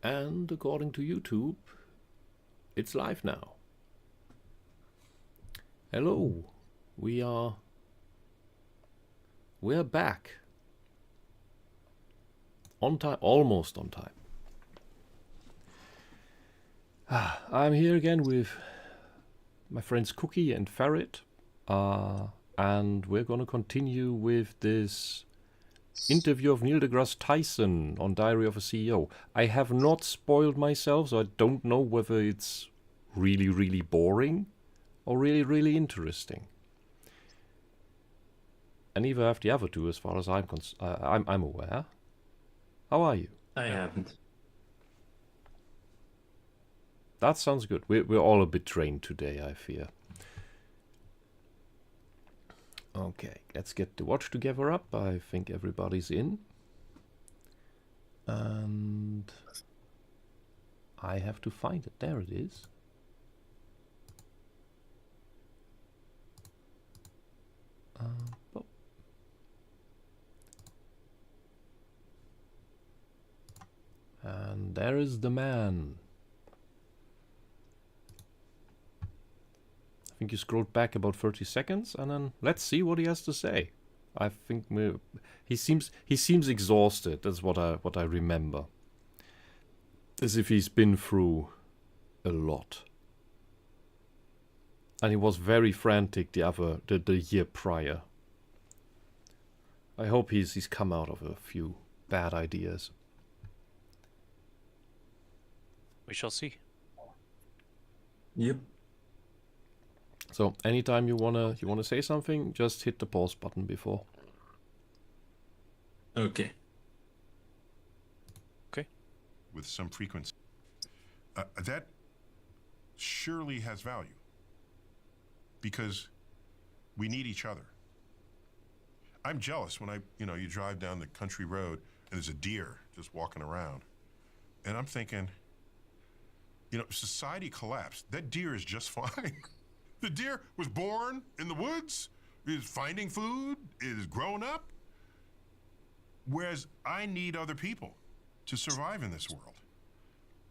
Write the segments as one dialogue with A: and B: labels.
A: And according to YouTube, it's live now. Hello, we are back. On time, almost on time. I'm here again with my friends Cookie and Ferret, and we're gonna continue with this interview of Neil deGrasse Tyson on Diary of a CEO. I have not spoiled myself, so I don't know whether it's really, really boring or really, really interesting. And neither have the other two, as far as I'm aware. How are you?
B: I haven't.
A: That sounds good. We're all a bit drained today, I fear. Okay, let's get the watch together up. I think everybody's in. And I have to find it. There it is. Oh. And there is the man. I think you scrolled back about 30 seconds, and then let's see what he has to say. I think he seems exhausted. That's what I remember. As if he's been through a lot. And he was very frantic the year prior. I hope he's come out of a few bad ideas.
C: We shall see.
B: Yep.
A: So anytime you wanna say something, just hit the pause button before.
B: Okay.
C: Okay.
D: With some frequency. That surely has value. Because we need each other. I'm jealous when you drive down the country road and there's a deer just walking around. And I'm thinking, society collapsed. That deer is just fine. The deer was born in the woods, is finding food, is grown up. Whereas I need other people to survive in this world.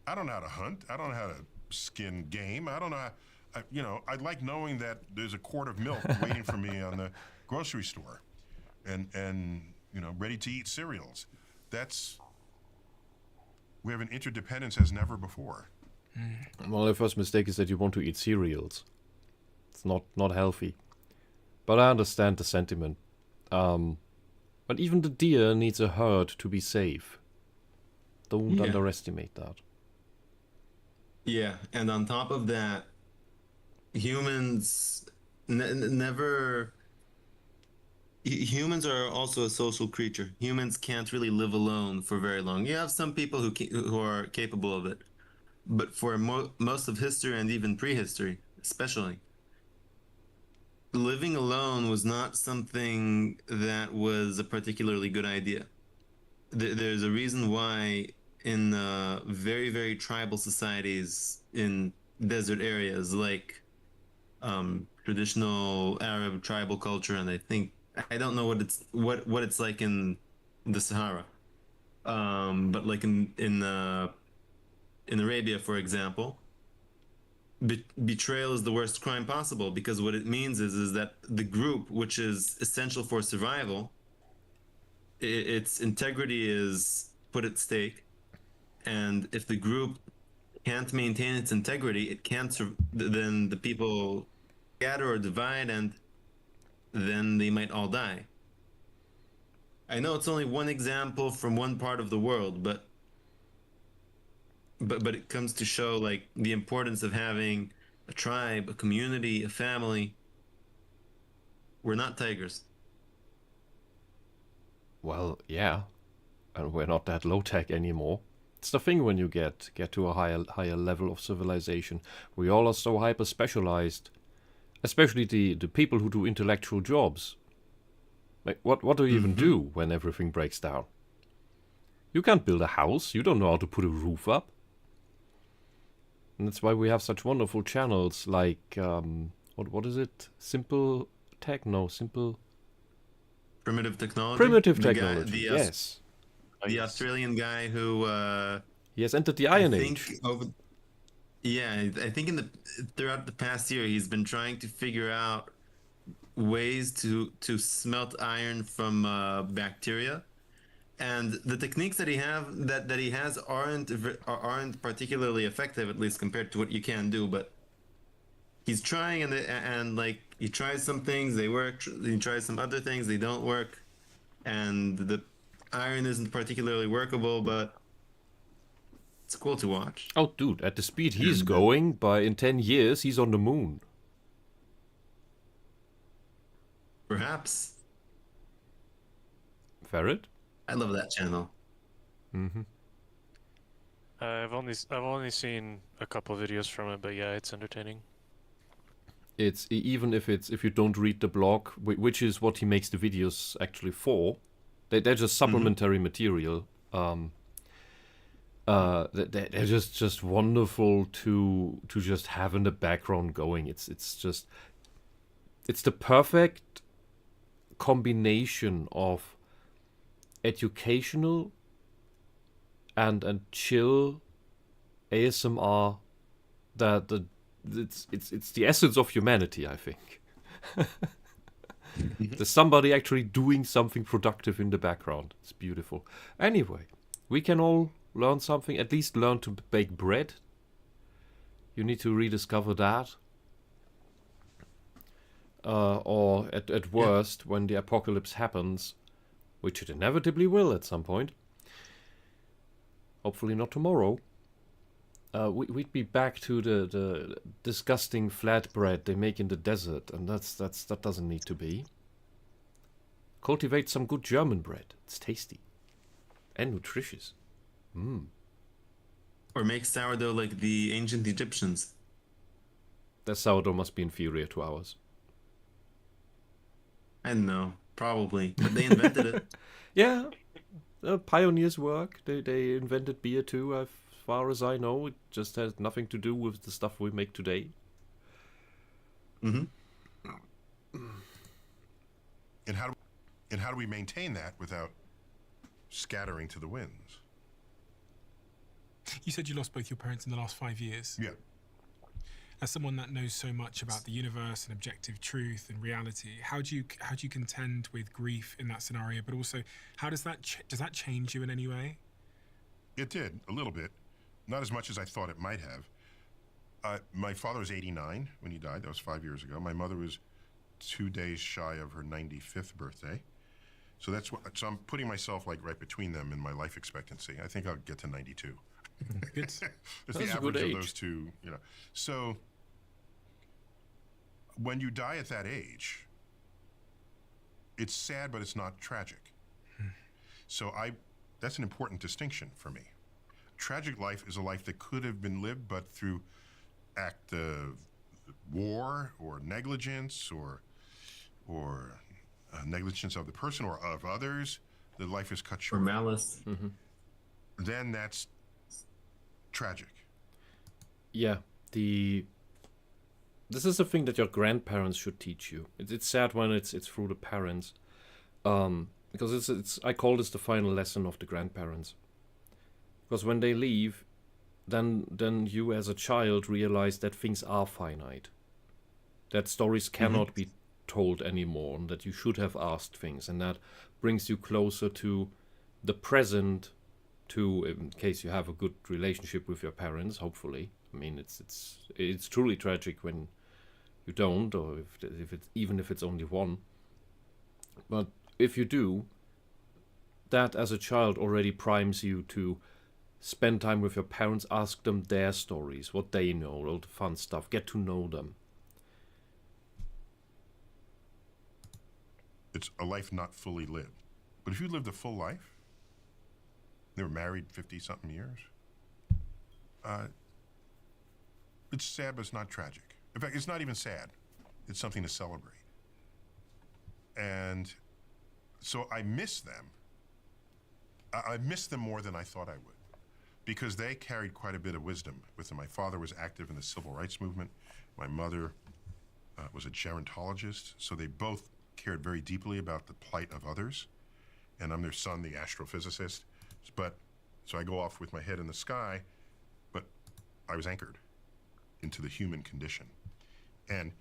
D: I don't know how to hunt. I don't know how to skin game. I don't know I'd like knowing that there's a quart of milk waiting for me on the grocery store and ready to eat cereals. We have an interdependence as never before.
A: Well, the first mistake is that you want to eat cereals. It's not healthy. But I understand the sentiment. But even the deer needs a herd to be safe. Don't underestimate that.
B: Yeah, and on top of that, humans never. Humans are also a social creature. Humans can't really live alone for very long. You have some people who are capable of it, but for most of history and even prehistory, especially, living alone was not something that was a particularly good idea. There's a reason why in very, very tribal societies in desert areas like traditional Arab tribal culture, and I don't know what it's like in the Sahara, but like in Arabia, for example, betrayal is the worst crime possible, because what it means is that the group, which is essential for survival, its integrity is put at stake, and if the group can't maintain its integrity, it can't. Then the people scatter or divide, and then they might all die. I know it's only one example from one part of the world, but it comes to show like the importance of having a tribe, a community, a family. We're not tigers.
A: Well, yeah. And we're not that low tech anymore. It's the thing when you get to a higher level of civilization. We all are so hyper specialized. Especially the people who do intellectual jobs. Like what do you even do when everything breaks down? You can't build a house, you don't know how to put a roof up. And that's why we have such wonderful channels like what is it? Simple tech? No, simple
B: Primitive technology.
A: primitive technology. Yes.
B: The Australian guy who
A: He has entered the
B: I
A: Iron
B: think
A: Age.
B: I think throughout the past year, he's been trying to figure out ways to smelt iron from bacteria, and the techniques that he has aren't particularly effective, at least compared to what you can do. But he's trying, and like he tries some things, they work. He tries some other things, they don't work, and the iron isn't particularly workable, but it's cool to watch.
A: Oh, dude, at the speed he's
B: And,
A: going, in 10 years, he's on the moon.
B: perhaps
A: Ferret?
B: I love that channel.
A: Mm-hmm.
C: I've only seen a couple videos from it, but yeah, it's entertaining.
A: It's even if you don't read the blog, which is what he makes the videos actually for, they're just supplementary material. They're just wonderful to just have in the background going. It's the perfect combination of educational and chill ASMR. It's the essence of humanity, I think. There's somebody actually doing something productive in the background. It's beautiful. Anyway, we can all learn something, at least learn to bake bread. You need to rediscover that. Or at worst, when the apocalypse happens, which it inevitably will at some point, hopefully not tomorrow, we'd be back to the disgusting flatbread they make in the desert, and that doesn't need to be. Cultivate some good German bread. It's tasty and nutritious.
B: Or make sourdough like the ancient Egyptians.
A: Their sourdough must be inferior to ours.
B: I don't know, probably, but they invented it.
A: Yeah, pioneers' work. They invented beer too, as far as I know. It just has nothing to do with the stuff we make today.
B: Mm-hmm.
D: And how do we maintain that without scattering to the winds?
E: You said you lost both your parents in the last 5 years.
D: Yeah.
E: As someone that knows so much about the universe and objective truth and reality, how do you contend with grief in that scenario? But also, how does that change you in any way?
D: It did, a little bit. Not as much as I thought it might have. My father was 89 when he died. That was 5 years ago. My mother was 2 days shy of her 95th birthday. So so I'm putting myself like right between them in my life expectancy. I think I'll get to 92.
E: Good.
D: It's
A: That's
D: the
A: a
D: average
A: good
D: of
A: age.
D: those two, So when you die at that age, it's sad, but it's not tragic. So that's an important distinction for me. Tragic life is a life that could have been lived, but through act of war or negligence or negligence of the person or of others, the life is cut
B: Or
D: short.
B: malice.
D: Then that's tragic.
A: Yeah, this is a thing that your grandparents should teach you. It's sad when it's through the parents, because it's I call this the final lesson of the grandparents. Because when they leave, then you as a child realize that things are finite, that stories cannot be told anymore, and that you should have asked things, and that brings you closer to the present. In case you have a good relationship with your parents, hopefully. I mean, it's truly tragic when you don't, or even if it's only one. But if you do, that as a child already primes you to spend time with your parents, ask them their stories, what they know, all the fun stuff, get to know them.
D: It's a life not fully lived. But if you lived a full life, they were married 50-something years, it's sad, but it's not tragic. In fact, it's not even sad. It's something to celebrate. And so I miss them. I miss them more than I thought I would, because they carried quite a bit of wisdom with them. My father was active in the civil rights movement. My mother was a gerontologist, so they both cared very deeply about the plight of others. And I'm their son, the astrophysicist. But So I go off with my head in the sky, but I was anchored into the human condition and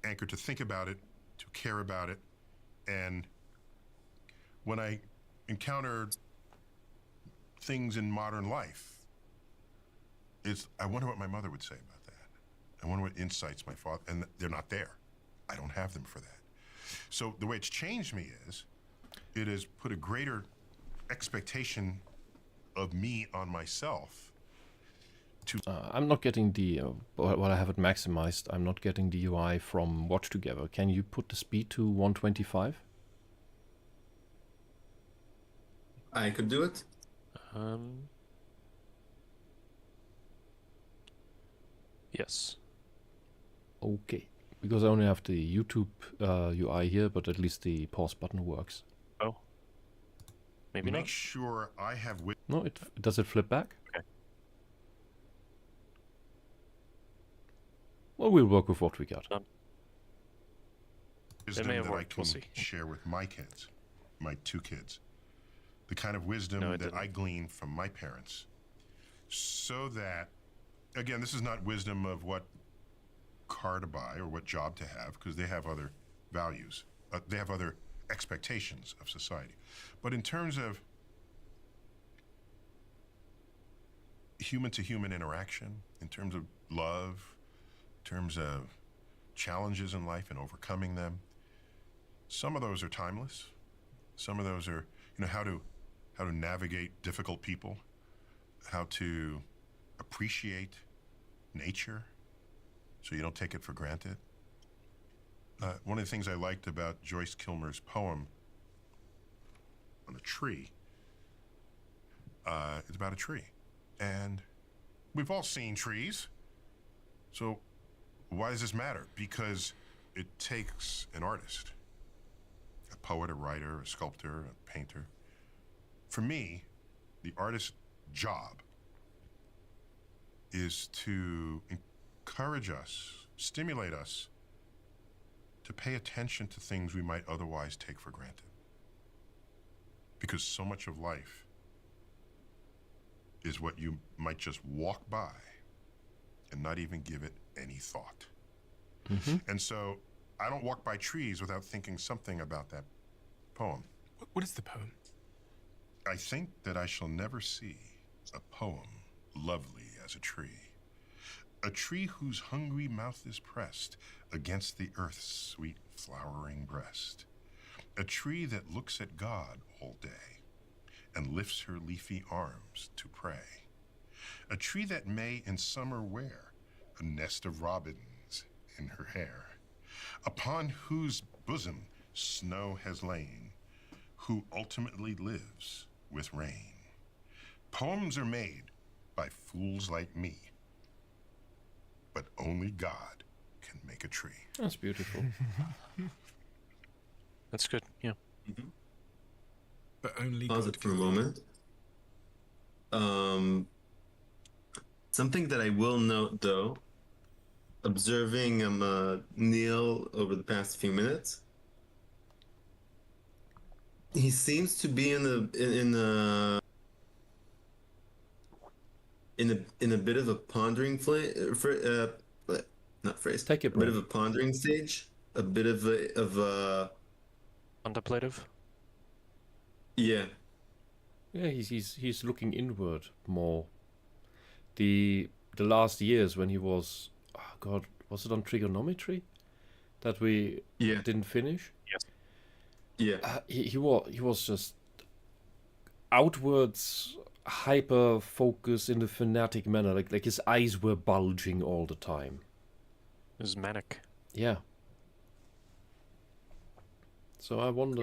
D: anchored to think about it, to care about it. And when I encountered things in modern life, I wonder what my mother would say about that. I wonder what insights my father, and they're not there. I don't have them for that. So the way it's changed me is, it has put a greater expectation of me on myself.
A: I'm not getting the, while I have it maximized, I'm not getting the UI from Watch Together. Can you put the speed to 125?
B: I could do it.
C: Yes.
A: Okay. Because I only have the YouTube UI here, but at least the pause button works.
C: Oh. Maybe
D: Make
C: not.
D: sure I have
A: No, does it flip back?
C: Okay.
A: Well, we'll work with what we got.
D: wisdom
C: may have
D: that I
C: worked,
D: can
C: we'll see.
D: share with my kids, my 2 kids. The kind of wisdom
C: No, it
D: that
C: didn't.
D: I gleaned from my parents. So that, again, this is not wisdom of what car to buy or what job to have, because they have other values. They have other expectations of society. But in terms of human-to-human interaction, in terms of love, in terms of challenges in life and overcoming them, some of those are timeless. Some of those are, how to navigate difficult people, how to appreciate nature so you don't take it for granted. One of the things I liked about Joyce Kilmer's poem on a tree, it's about a tree. And we've all seen trees. So why does this matter? Because it takes an artist, a poet, a writer, a sculptor, a painter. For me, the artist's job is to encourage us, stimulate us to pay attention to things we might otherwise take for granted. Because so much of life is what you might just walk by and not even give it any thought.
A: Mm-hmm.
D: And so I don't walk by trees without thinking something about that poem.
E: What is the poem?
D: I think that I shall never see a poem lovely as a tree whose hungry mouth is pressed against the earth's sweet flowering breast, a tree that looks at God all day and lifts her leafy arms to pray, a tree that may in summer wear a nest of robins in her hair, upon whose bosom snow has lain, who ultimately lives with rain. Poems are made by fools like me, but only God can make a tree.
A: That's beautiful.
C: That's good. Yeah.
E: But only
B: Pause
E: God
B: it for a
E: can.
B: moment. Something that I will note, though, observing Neil over the past few minutes, he seems to be in a bit of a pondering not phrase.
A: Take a
B: bit of
A: break.
B: a pondering stage, a bit of a
C: Contemplative.
B: yeah.
A: Yeah, he's looking inward more. The last years when he was, oh God, was it on trigonometry that we
B: Yeah.
A: didn't finish?
C: Yes.
B: Yeah.
A: He was just outwards hyper focused in a fanatic manner, like his eyes were bulging all the time.
C: It was manic.
A: Yeah. So I wonder.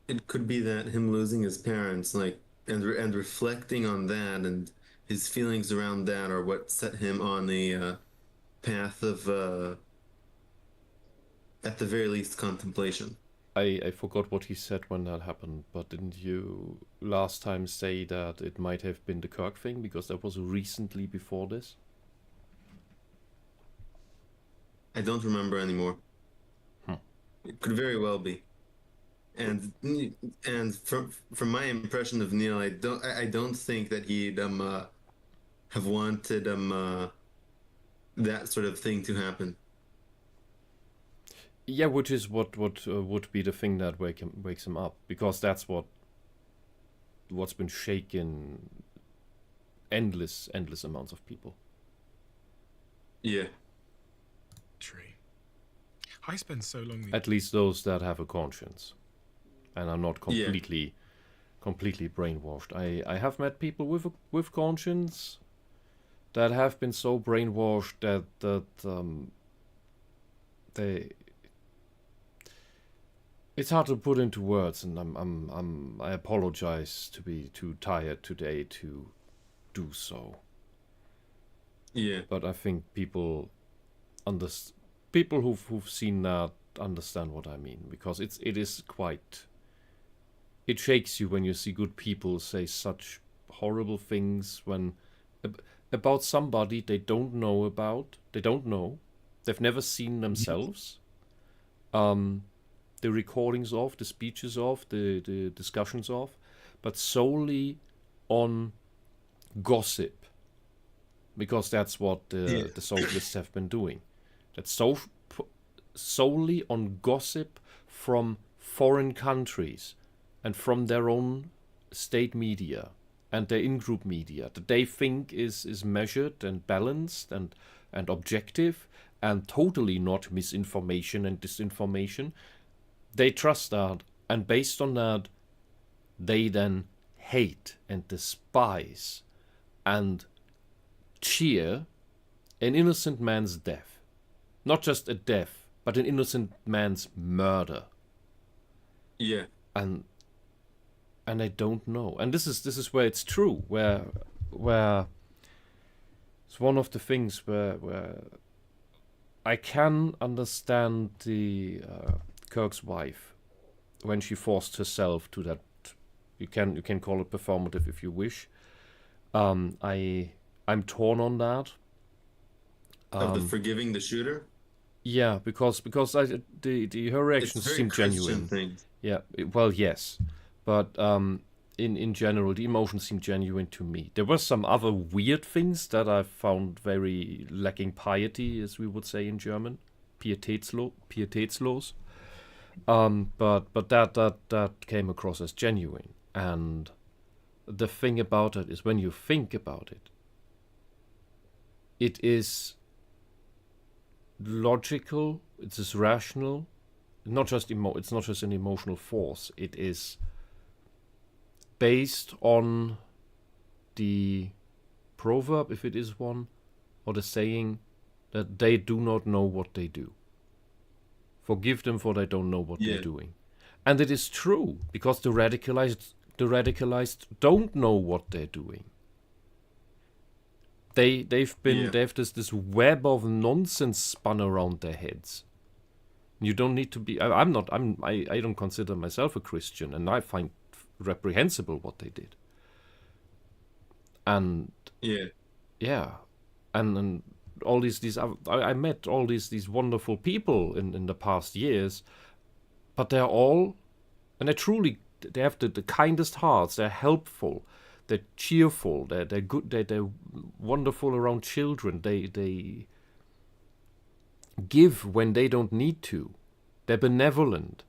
B: It could be that him losing his parents, like, and reflecting on that and his feelings around that are what set him on the path of, at the very least, contemplation.
A: I forgot what he said when that happened, but didn't you last time say that it might have been the Kirk thing because that was recently before this?
B: I don't remember anymore.
A: Hmm.
B: It could very well be. and from my impression of Neil, I don't think that he'd have wanted that sort of thing to happen.
A: Yeah, which is what would be the thing that wakes him up, because that's what's been shaken endless amounts of people.
B: Yeah.
E: True. I spend so long.
A: At least those that have a conscience and are not
B: Yeah.
A: completely brainwashed. I have met people with conscience that have been so brainwashed that they. It's hard to put into words, and I apologize to be too tired today to do so.
B: Yeah.
A: But I think people who've seen that understand what I mean, because it is quite. It shakes you when you see good people say such horrible things about somebody they don't know about. They don't know. They've never seen themselves. The recordings of, the speeches of, the discussions of, but solely on gossip, because that's what the socialists have been doing. That's solely on gossip from foreign countries and from their own state media and their in-group media that they think is measured and balanced and objective and totally not misinformation and disinformation. They trust that, and based on that, they then hate and despise and cheer an innocent man's death. Not just a death, but an innocent man's murder.
B: Yeah.
A: And I don't know. And this is where it's true, where it's one of the things where I can understand the Kirk's wife when she forced herself to that. You can call it performative if you wish. I'm torn on that.
B: Of the forgiving the shooter.
A: Yeah, because her reactions
B: It's a very
A: seem
B: Christian
A: genuine.
B: thing.
A: Yeah, well, yes, but in general, the emotions seem genuine to me. There were some other weird things that I found very lacking piety, as we would say in German, pietätslos. But that came across as genuine, and the thing about it is, when you think about it, it is logical, it is rational. It's not just an emotional force. It is based on the proverb, if it is one, or the saying that they do not know what they do. Forgive them, for they don't know what they're doing. And it is true, because the radicalized don't know what they're doing. They have this web of nonsense spun around their heads. You don't need to be. I don't consider myself a Christian, and I find reprehensible what they did. And and all these I met all these wonderful people in the past years, but they're all, and they have the kindest hearts. They're helpful, they're cheerful, they're good, they're wonderful around children. They give when they don't need to. They're benevolent,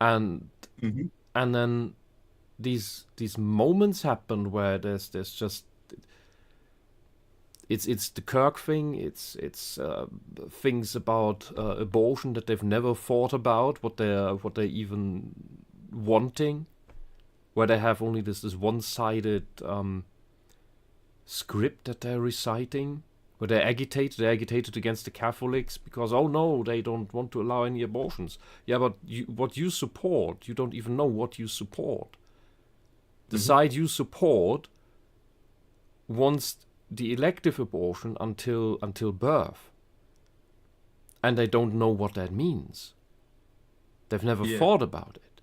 A: and then these moments happen where there's just it's the Kirk thing. It's things about abortion that they've never thought about, what they're even wanting, where they have only this one-sided script that they're reciting. Where they're agitated against the Catholics because, oh no, they don't want to allow any abortions. Yeah, but what you support, you don't even know what you support. The side you support wants the elective abortion until birth. And they don't know what that means. They've never thought about it.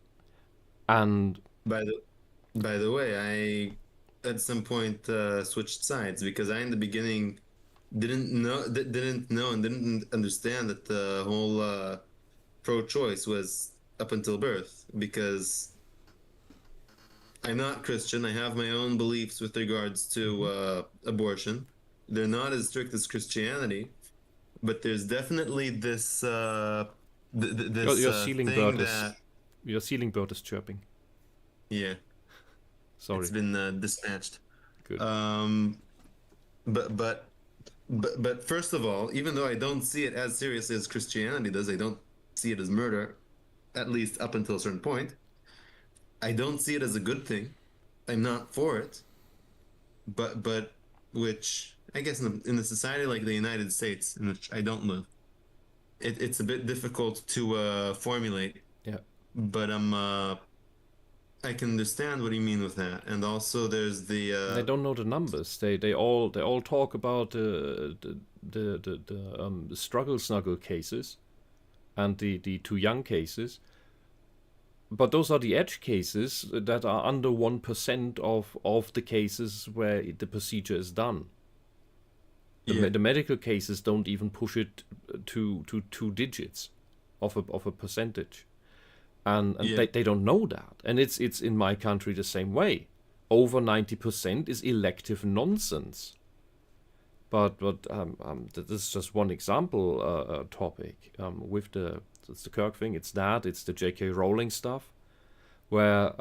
A: And
B: by the way, I at some point switched sides, because I in the beginning didn't know and didn't understand that the whole pro-choice was up until birth, because I'm not Christian. I have my own beliefs with regards to abortion. They're not as strict as Christianity, but there's definitely this
A: Your ceiling
B: thing
A: bird is
B: that,
A: your ceiling bird is chirping.
B: yeah,
A: Sorry.
B: it's been dispatched.
A: Good.
B: But first of all, even though I don't see it as seriously as Christianity does, I don't see it as murder, at least up until a certain point. I don't see it as a good thing. I'm not for it. But which I guess in a society like the United States, in which I don't live, it's a bit difficult to formulate.
A: Yeah.
B: But I can understand what you mean with that, and also there's the
A: They don't know the numbers. They all talk about the struggle snuggle cases and the too young cases. But those are the edge cases that are under 1% of the cases where the procedure is done. The medical cases don't even push it to 2 digits of a percentage. And they don't know that. And it's in my country the same way. Over 90% is elective nonsense. But this is just one example topic. With it's the Kirk thing, it's the J.K. Rowling stuff, where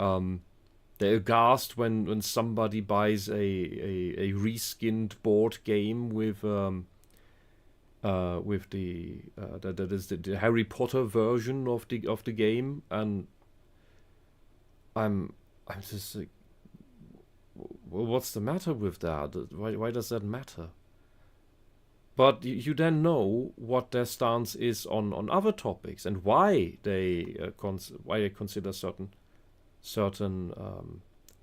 A: they're aghast when somebody buys a reskinned board game with the that is the Harry Potter version of the game, and I'm just like, well, what's the matter with that? Why does that matter? But you then know what their stance is on other topics, and why they consider certain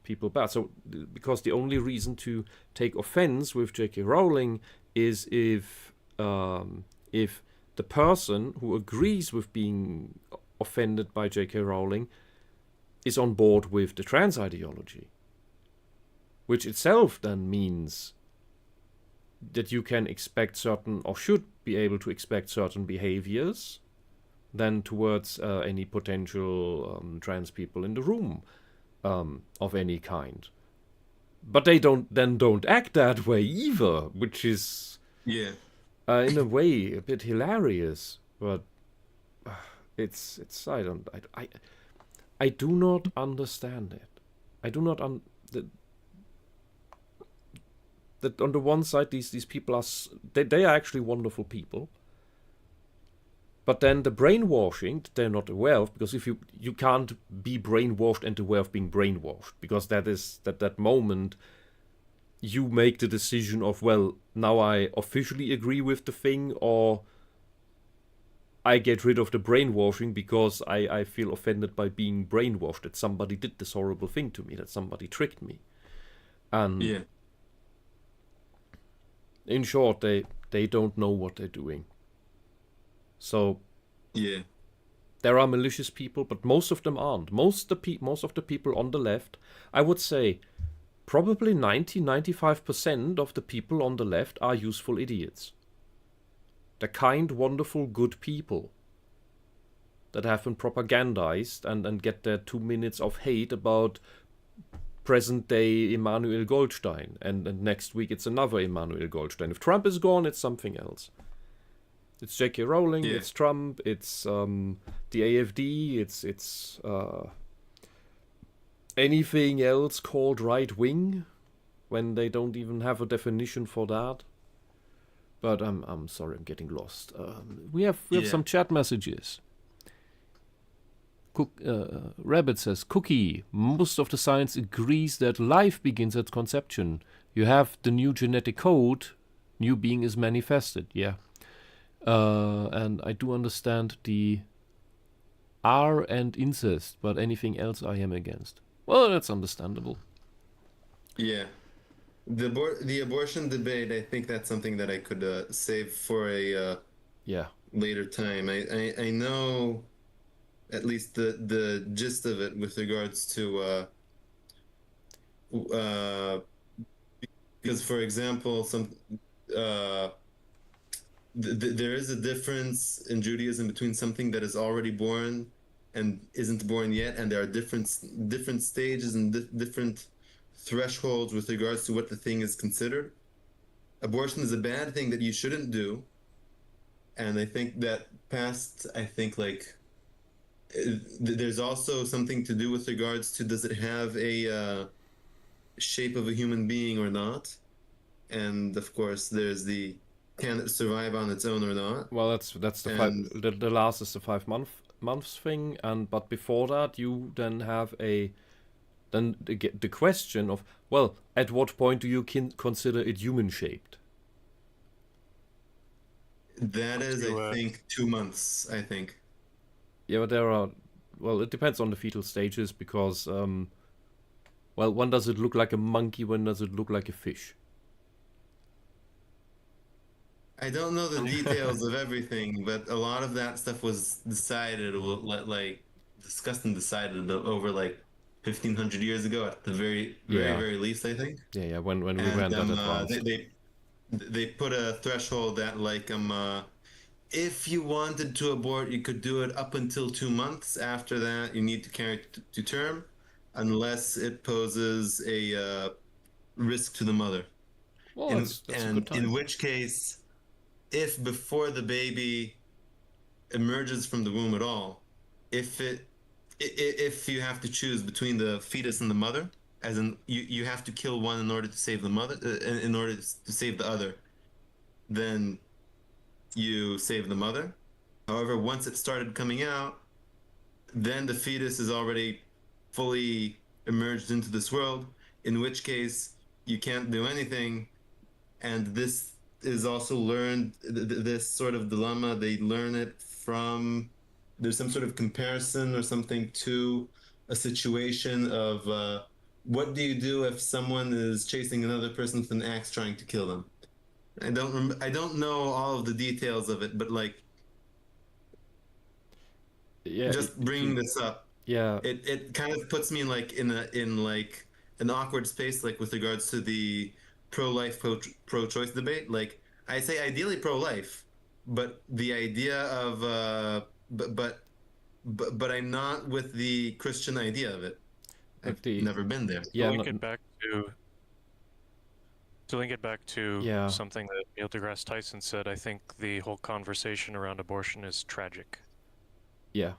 A: people bad. So because the only reason to take offense with J.K. Rowling is if the person who agrees with being offended by J.K. Rowling is on board with the trans ideology, which itself then means that you can expect certain, or should be able to expect certain behaviors then towards any potential trans people in the room of any kind. But they don't act that way either, which is in a way a bit hilarious. But it's I do not understand it. I do not that on the one side these people are they are actually wonderful people, but then the brainwashing that they're not aware of, because if you can't be brainwashed and aware of being brainwashed, because that is that moment you make the decision of, well, now I officially agree with the thing, or I get rid of the brainwashing because I feel offended by being brainwashed, that somebody did this horrible thing to me, that somebody tricked me. And in short, they don't know what they're doing. So there are malicious people, but most of them aren't. Most of the people on the left, I would say probably 95% of the people on the left are useful idiots. They're kind, wonderful, good people that have been propagandized and get their 2 minutes of hate about present-day Immanuel Goldstein, and next week it's another Immanuel Goldstein. If Trump is gone, it's something else. It's J.K. Rowling, it's Trump, it's the AFD, it's anything else called right-wing, when they don't even have a definition for that. But I'm sorry, I'm getting lost. We have some chat messages. Rabbit says, Cookie, most of the science agrees that life begins at conception. You have the new genetic code, new being is manifested. Yeah. And I do understand the R and incest, but anything else I am against. Well, that's understandable.
B: Yeah. The abortion debate, I think that's something that I could save for a later time. I know at least the gist of it with regards to because, for example, there is a difference in Judaism between something that is already born and isn't born yet, and there are different stages and different thresholds with regards to what the thing is considered. Abortion is a bad thing that you shouldn't do, and I think that there's also something to do with regards to, does it have a shape of a human being or not? And of course, there's the, can it survive on its own or not?
A: Well, that's the
B: And
A: the last is the 5 months thing, and but before that you then have the question of, well, at what point do you consider it human shaped?
B: that is,
C: to,
B: I think, 2 months, I think.
A: Yeah, but there are, well, it depends on the fetal stages because well, when does it look like a monkey? When does it look like a fish?
B: I don't know the details of everything, but a lot of that stuff was decided, like discussed and decided over like 1,500 years ago, at the
A: Yeah.
B: very least, I think.
A: Yeah, when we
B: And
A: weren't that advanced.
B: they put a threshold that, like, if you wanted to abort, you could do it up until 2 months. After that, you need to carry it to term, unless it poses a risk to the mother.
A: Well, that's a good time.
B: In which case, if before the baby emerges from the womb at all, if you have to choose between the fetus and the mother, as in you have to kill one in order to save the mother, in order to save the other, then you save the mother. However, once it started coming out, then the fetus is already fully emerged into this world, in which case you can't do anything. And this is also learned, this sort of dilemma, they learn it from, there's some sort of comparison or something to a situation of what do you do if someone is chasing another person with an axe trying to kill them? I don't know all of the details of it, but like,
A: Yeah,
B: just bringing this up,
A: yeah,
B: it kind of puts me in like an awkward space, like with regards to the pro-life pro-choice debate. Like, I say ideally pro-life, but the idea of but I'm not with the Christian idea of it. I've never been there.
A: yeah,
C: link it back to
A: Yeah.
C: something that Neil deGrasse Tyson said, I think the whole conversation around abortion is tragic.
A: yeah.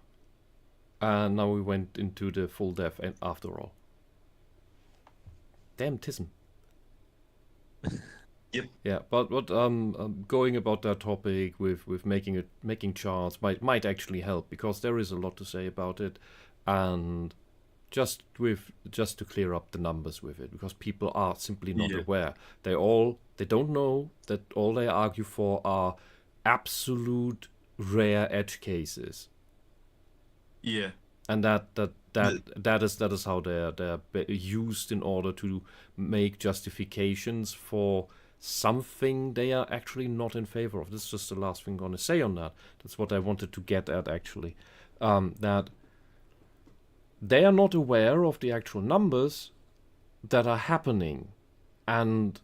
A: And now we went into the full death and after all. Damn tism.
B: Yep.
A: Yeah, but going about that topic with making charts might actually help, because there is a lot to say about it, and just to clear up the numbers with it, because people are simply not aware. They don't know that all they argue for are absolute rare edge cases.
B: Yeah.
A: And that is how they're used in order to make justifications for something they are actually not in favor of. This is just the last thing I'm going to say on that. That's what I wanted to get at, actually. That they are not aware of the actual numbers that are happening. And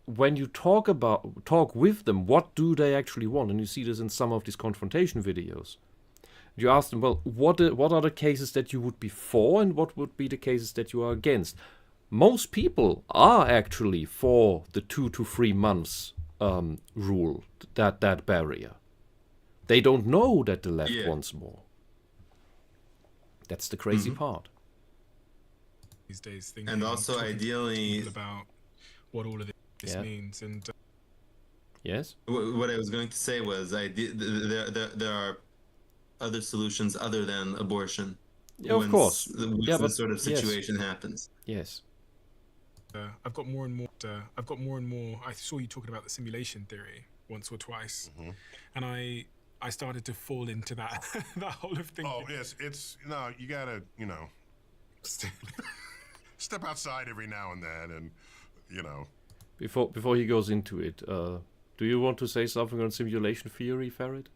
A: when you talk with them, what do they actually want? And you see this in some of these confrontation videos. You ask them, well, what are the cases that you would be for, and what would be the cases that you are against? Most people are actually for the 2 to 3 months rule, that barrier. They don't know that the left wants more. That's the crazy part.
E: These days, thinking,
B: and also ideally
E: about what all of this means, and
A: yes,
B: what I was going to say was, there are other solutions other than abortion.
A: Yeah, of course.
B: This sort of situation happens.
A: Yes.
E: I've got more and more. I saw you talking about the simulation theory once or twice, and I started to fall into that that whole of thinking.
D: Oh yes, you gotta step outside every now and then, and
A: Before he goes into it, do you want to say something on simulation theory, Farid?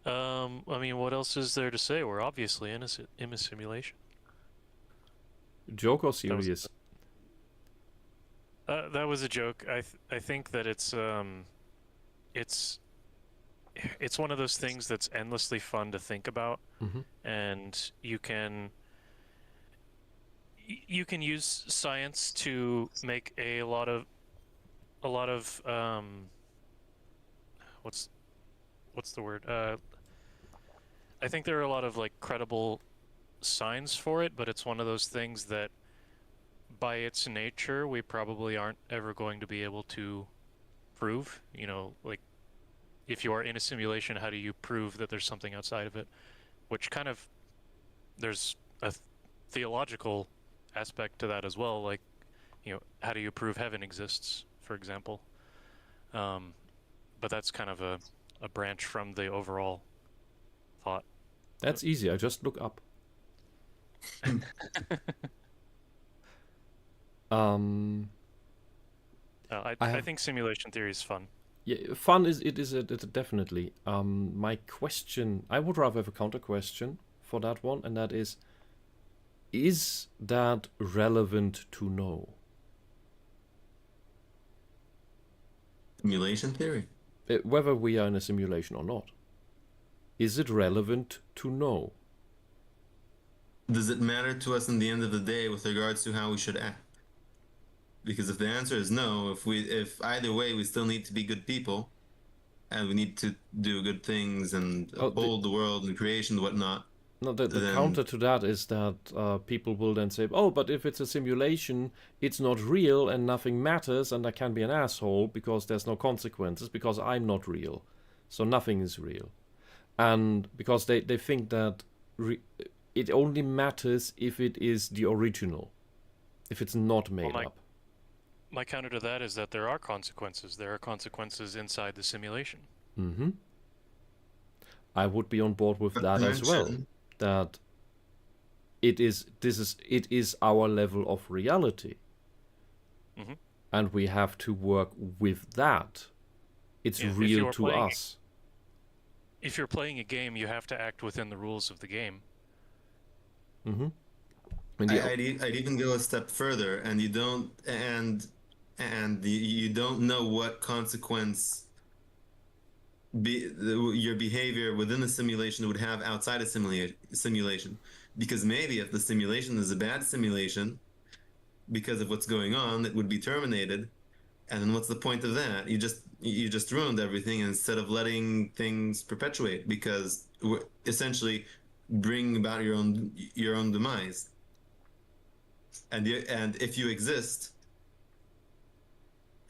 C: I mean, what else is there to say? We're obviously in a simulation.
A: Joke or serious?
C: That was a joke. I think that it's it's one of those things that's endlessly fun to think about,
A: Mhm.
C: and you can use science to make a lot of what's the word? I think there are a lot of like credible signs for it, but it's one of those things that by its nature we probably aren't ever going to be able to prove. You know, like if you are in a simulation, how do you prove that there's something outside of it? Which kind of, there's a theological aspect to that as well. Like, you know, how do you prove heaven exists, for example? But that's kind of a branch from the overall thought.
A: That's easy. I just look up. Um, I
C: I
A: have-
C: think simulation theory is fun.
A: Yeah, fun is it definitely. My question, I would rather have a counter question for that one, and that is that relevant to know?
B: Simulation theory.
A: Whether we are in a simulation or not. Is it relevant to know?
B: Does it matter to us in the end of the day with regards to how we should act? Because if the answer is no, if either way we still need to be good people, and we need to do good things and
A: Oh,
B: uphold the world and creation and whatnot.
A: No, the
B: Then-
A: counter to that is that people will then say, oh, but if it's a simulation, it's not real and nothing matters, and I can be an asshole because there's no consequences, because I'm not real. So nothing is real. And because they think that it only matters if it is the original, if it's not made up.
C: My counter to that is that there are consequences. There are consequences inside the simulation.
A: Mm-hmm. I would be on board with that as well. That it is our level of reality,
C: Mhm.
A: and we have to work with that. It's
C: Yeah, if
A: real
C: you are
A: to
C: playing-
A: us.
C: If you're playing a game, you have to act within the rules of the game.
A: Mm-hmm.
B: I'd even go a step further, and you don't you don't know what consequence your behavior within the simulation would have outside a simulation, because maybe if the simulation is a bad simulation because of what's going on, it would be terminated, and then what's the point of that? You just ruined everything instead of letting things perpetuate, because we're essentially bring about your own demise. And if you exist,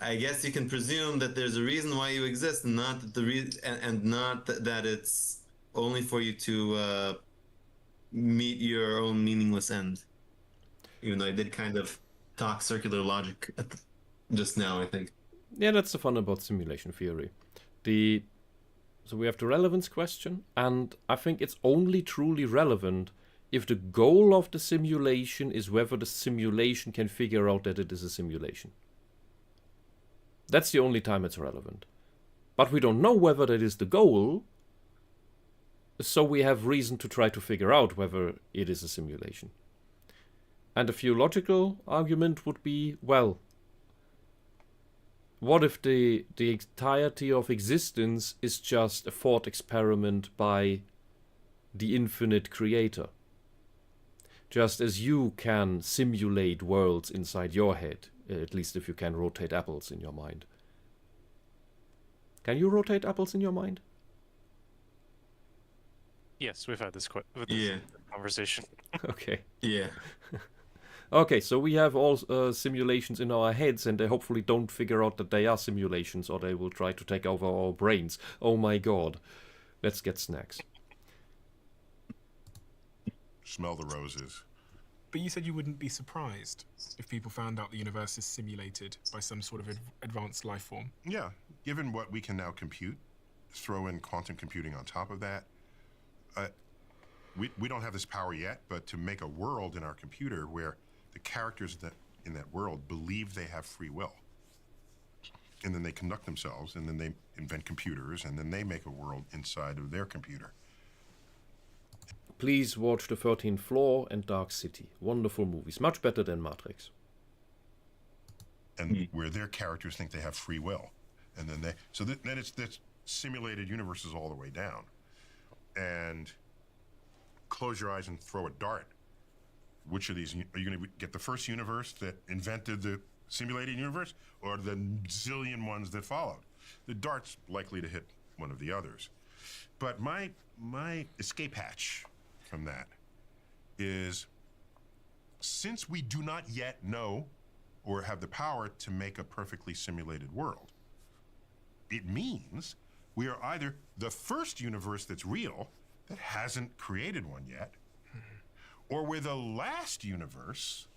B: I guess you can presume that there's a reason why you exist, and not that and not that it's only for you to meet your own meaningless end. Even though I did kind of talk circular logic just now, I think.
A: Yeah, that's the fun about simulation theory. So we have the relevance question, and I think it's only truly relevant if the goal of the simulation is whether the simulation can figure out that it is a simulation. That's the only time it's relevant. But we don't know whether that is the goal, so we have reason to try to figure out whether it is a simulation. And a theological argument would be, well, what if the entirety of existence is just a thought experiment by the infinite creator? Just as you can simulate worlds inside your head, at least if you can rotate apples in your mind. Can you rotate apples in your mind?
C: Yes, we've had this
B: Yeah.
C: conversation.
A: Okay.
B: Yeah.
A: Okay, so we have all simulations in our heads, and they hopefully don't figure out that they are simulations, or they will try to take over our brains. Oh my god. Let's get snacks.
D: Smell the roses.
E: But you said you wouldn't be surprised if people found out the universe is simulated by some sort of advanced life form.
D: Yeah, given what we can now compute, throw in quantum computing on top of that. We don't have this power yet, but to make a world in our computer where the characters in that world believe they have free will, and then they conduct themselves, and then they invent computers, and then they make a world inside of their computer.
A: Please watch The 13th Floor and Dark City. Wonderful movies. Much better than Matrix.
D: And where their characters think they have free will, and then then it's simulated universes all the way down, and close your eyes and throw a dart. Which of these are you going to get? The first universe that invented the simulated universe, or the zillion ones that followed? The dart's likely to hit one of the others. But my escape hatch from that is, since we do not yet know or have the power to make a perfectly simulated world, it means we are either the first universe that's real that hasn't created one yet, or we're the last universe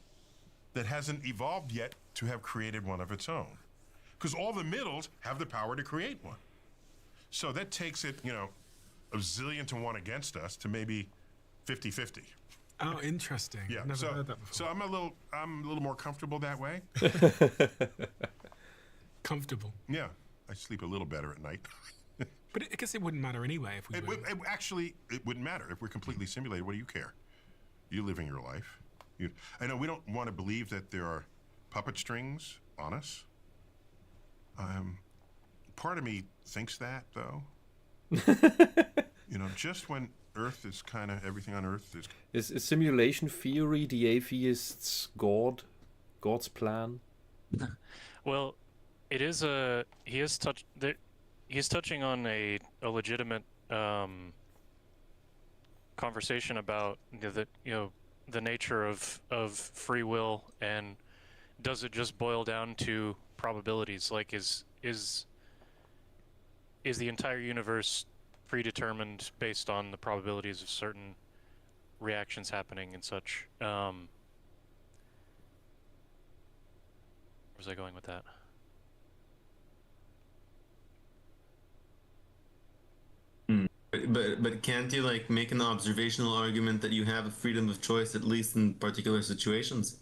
D: that hasn't evolved yet to have created one of its own. Because all the middles have the power to create one. So that takes it, a zillion to one against us to maybe 50-50.
E: Oh, interesting.
D: Yeah.
E: I've never heard that before.
D: So I'm a little more comfortable that way.
E: Comfortable.
D: Yeah. I sleep a little better at night.
E: But I guess it wouldn't matter anyway if we were.
D: Actually, it wouldn't matter. If we're completely simulated, what do you care? You're living your life. I know we don't want to believe that there are puppet strings on us. Part of me thinks that, though. Just when Earth is kind of, everything on Earth is...
A: Is simulation theory the atheist's God's plan?
C: Well, it is he's touching on a legitimate conversation about the nature of free will, and does it just boil down to probabilities? Like, is the entire universe predetermined based on the probabilities of certain reactions happening and such? Where was I going with that?
B: But can't you make an observational argument that you have a freedom of choice, at least in particular situations?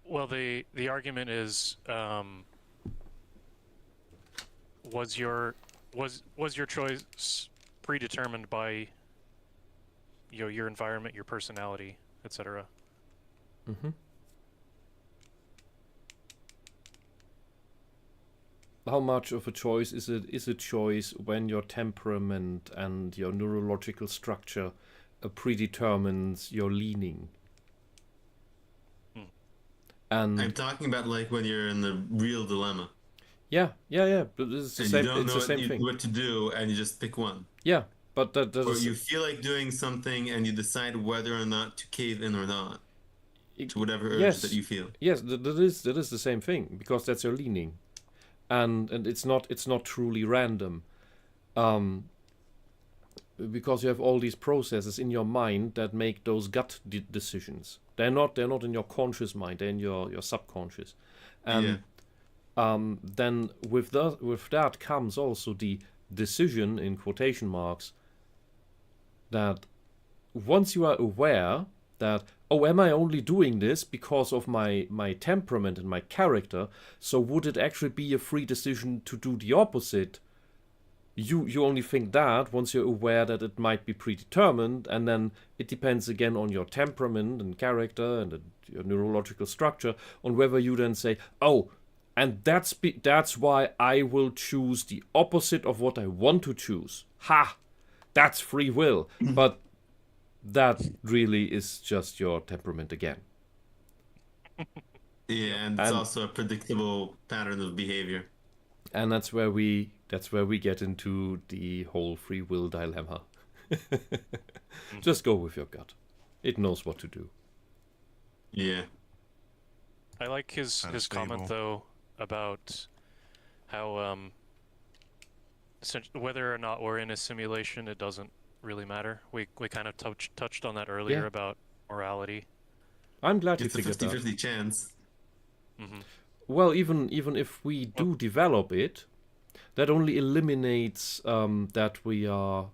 C: Well, the argument is, was your choice predetermined by your environment, your personality, etc.?
A: Mm-hmm. How much of a choice is a choice when your temperament and your neurological structure predetermines your leaning? And
B: I'm talking about when you're in the real dilemma.
A: Yeah. But it's the
B: And
A: same.
B: you don't
A: It's
B: know
A: the same thing.
B: what to do, and you just pick one.
A: Yeah, but that
B: Or
A: is
B: you feel like doing something, and you decide whether or not to cave in or not to whatever urge that you feel.
A: Yes, that is the same thing, because that's your leaning, and it's not truly random, because you have all these processes in your mind that make those gut decisions. They're not in your conscious mind. They're in your subconscious, and then with that comes also the decision, in quotation marks, that once you are aware that, oh, am I only doing this because of my temperament and my character? So would it actually be a free decision to do the opposite? You only think that once you're aware that it might be predetermined, and then it depends again on your temperament and character and your neurological structure on whether you then say, oh, and that's why I will choose the opposite of what I want to choose. Ha! That's free will. But that really is just your temperament again.
B: Yeah, and it's also a predictable pattern of behavior.
A: And that's where we get into the whole free will dilemma. Just go with your gut. It knows what to do.
B: Yeah.
C: I like his comment though about how whether or not we're in a simulation, it doesn't really matter. We kind of touched on that earlier about morality.
A: I'm glad you
B: It's a
A: figured that.
B: 50-50 chance.
C: Mm-hmm.
A: Well, even if we do develop it, that only eliminates that we are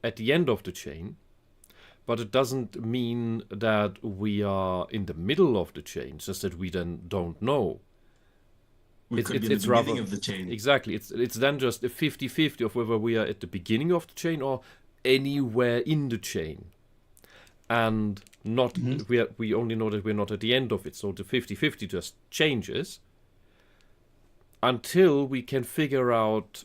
A: at the end of the chain, but it doesn't mean that we are in the middle of the chain, just that we then don't know.
B: We could be in the beginning of the chain.
A: Exactly. It's then just a 50-50 of whether we are at the beginning of the chain or anywhere in the chain. And not we only know that we're not at the end of it, so the 50-50 just changes. until we can figure out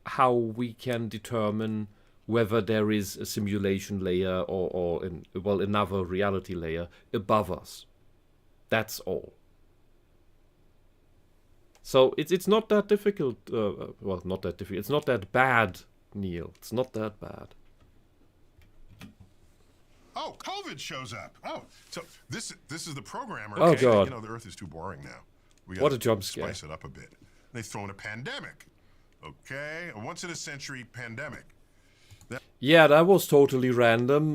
A: how we can determine whether there is a simulation layer or another reality layer above us. That's all. So it's not that difficult. Well, not that difficult. It's not that bad, Neil. It's not that bad.
D: Oh, COVID shows up. Oh, so this is the programmer.
A: Oh, God.
D: You know, the Earth is too boring now. We
A: What
D: gotta
A: a jump scare.
D: Spice it up a bit. They throw in a pandemic. Okay, a once-in-a-century pandemic.
A: Yeah, that was totally random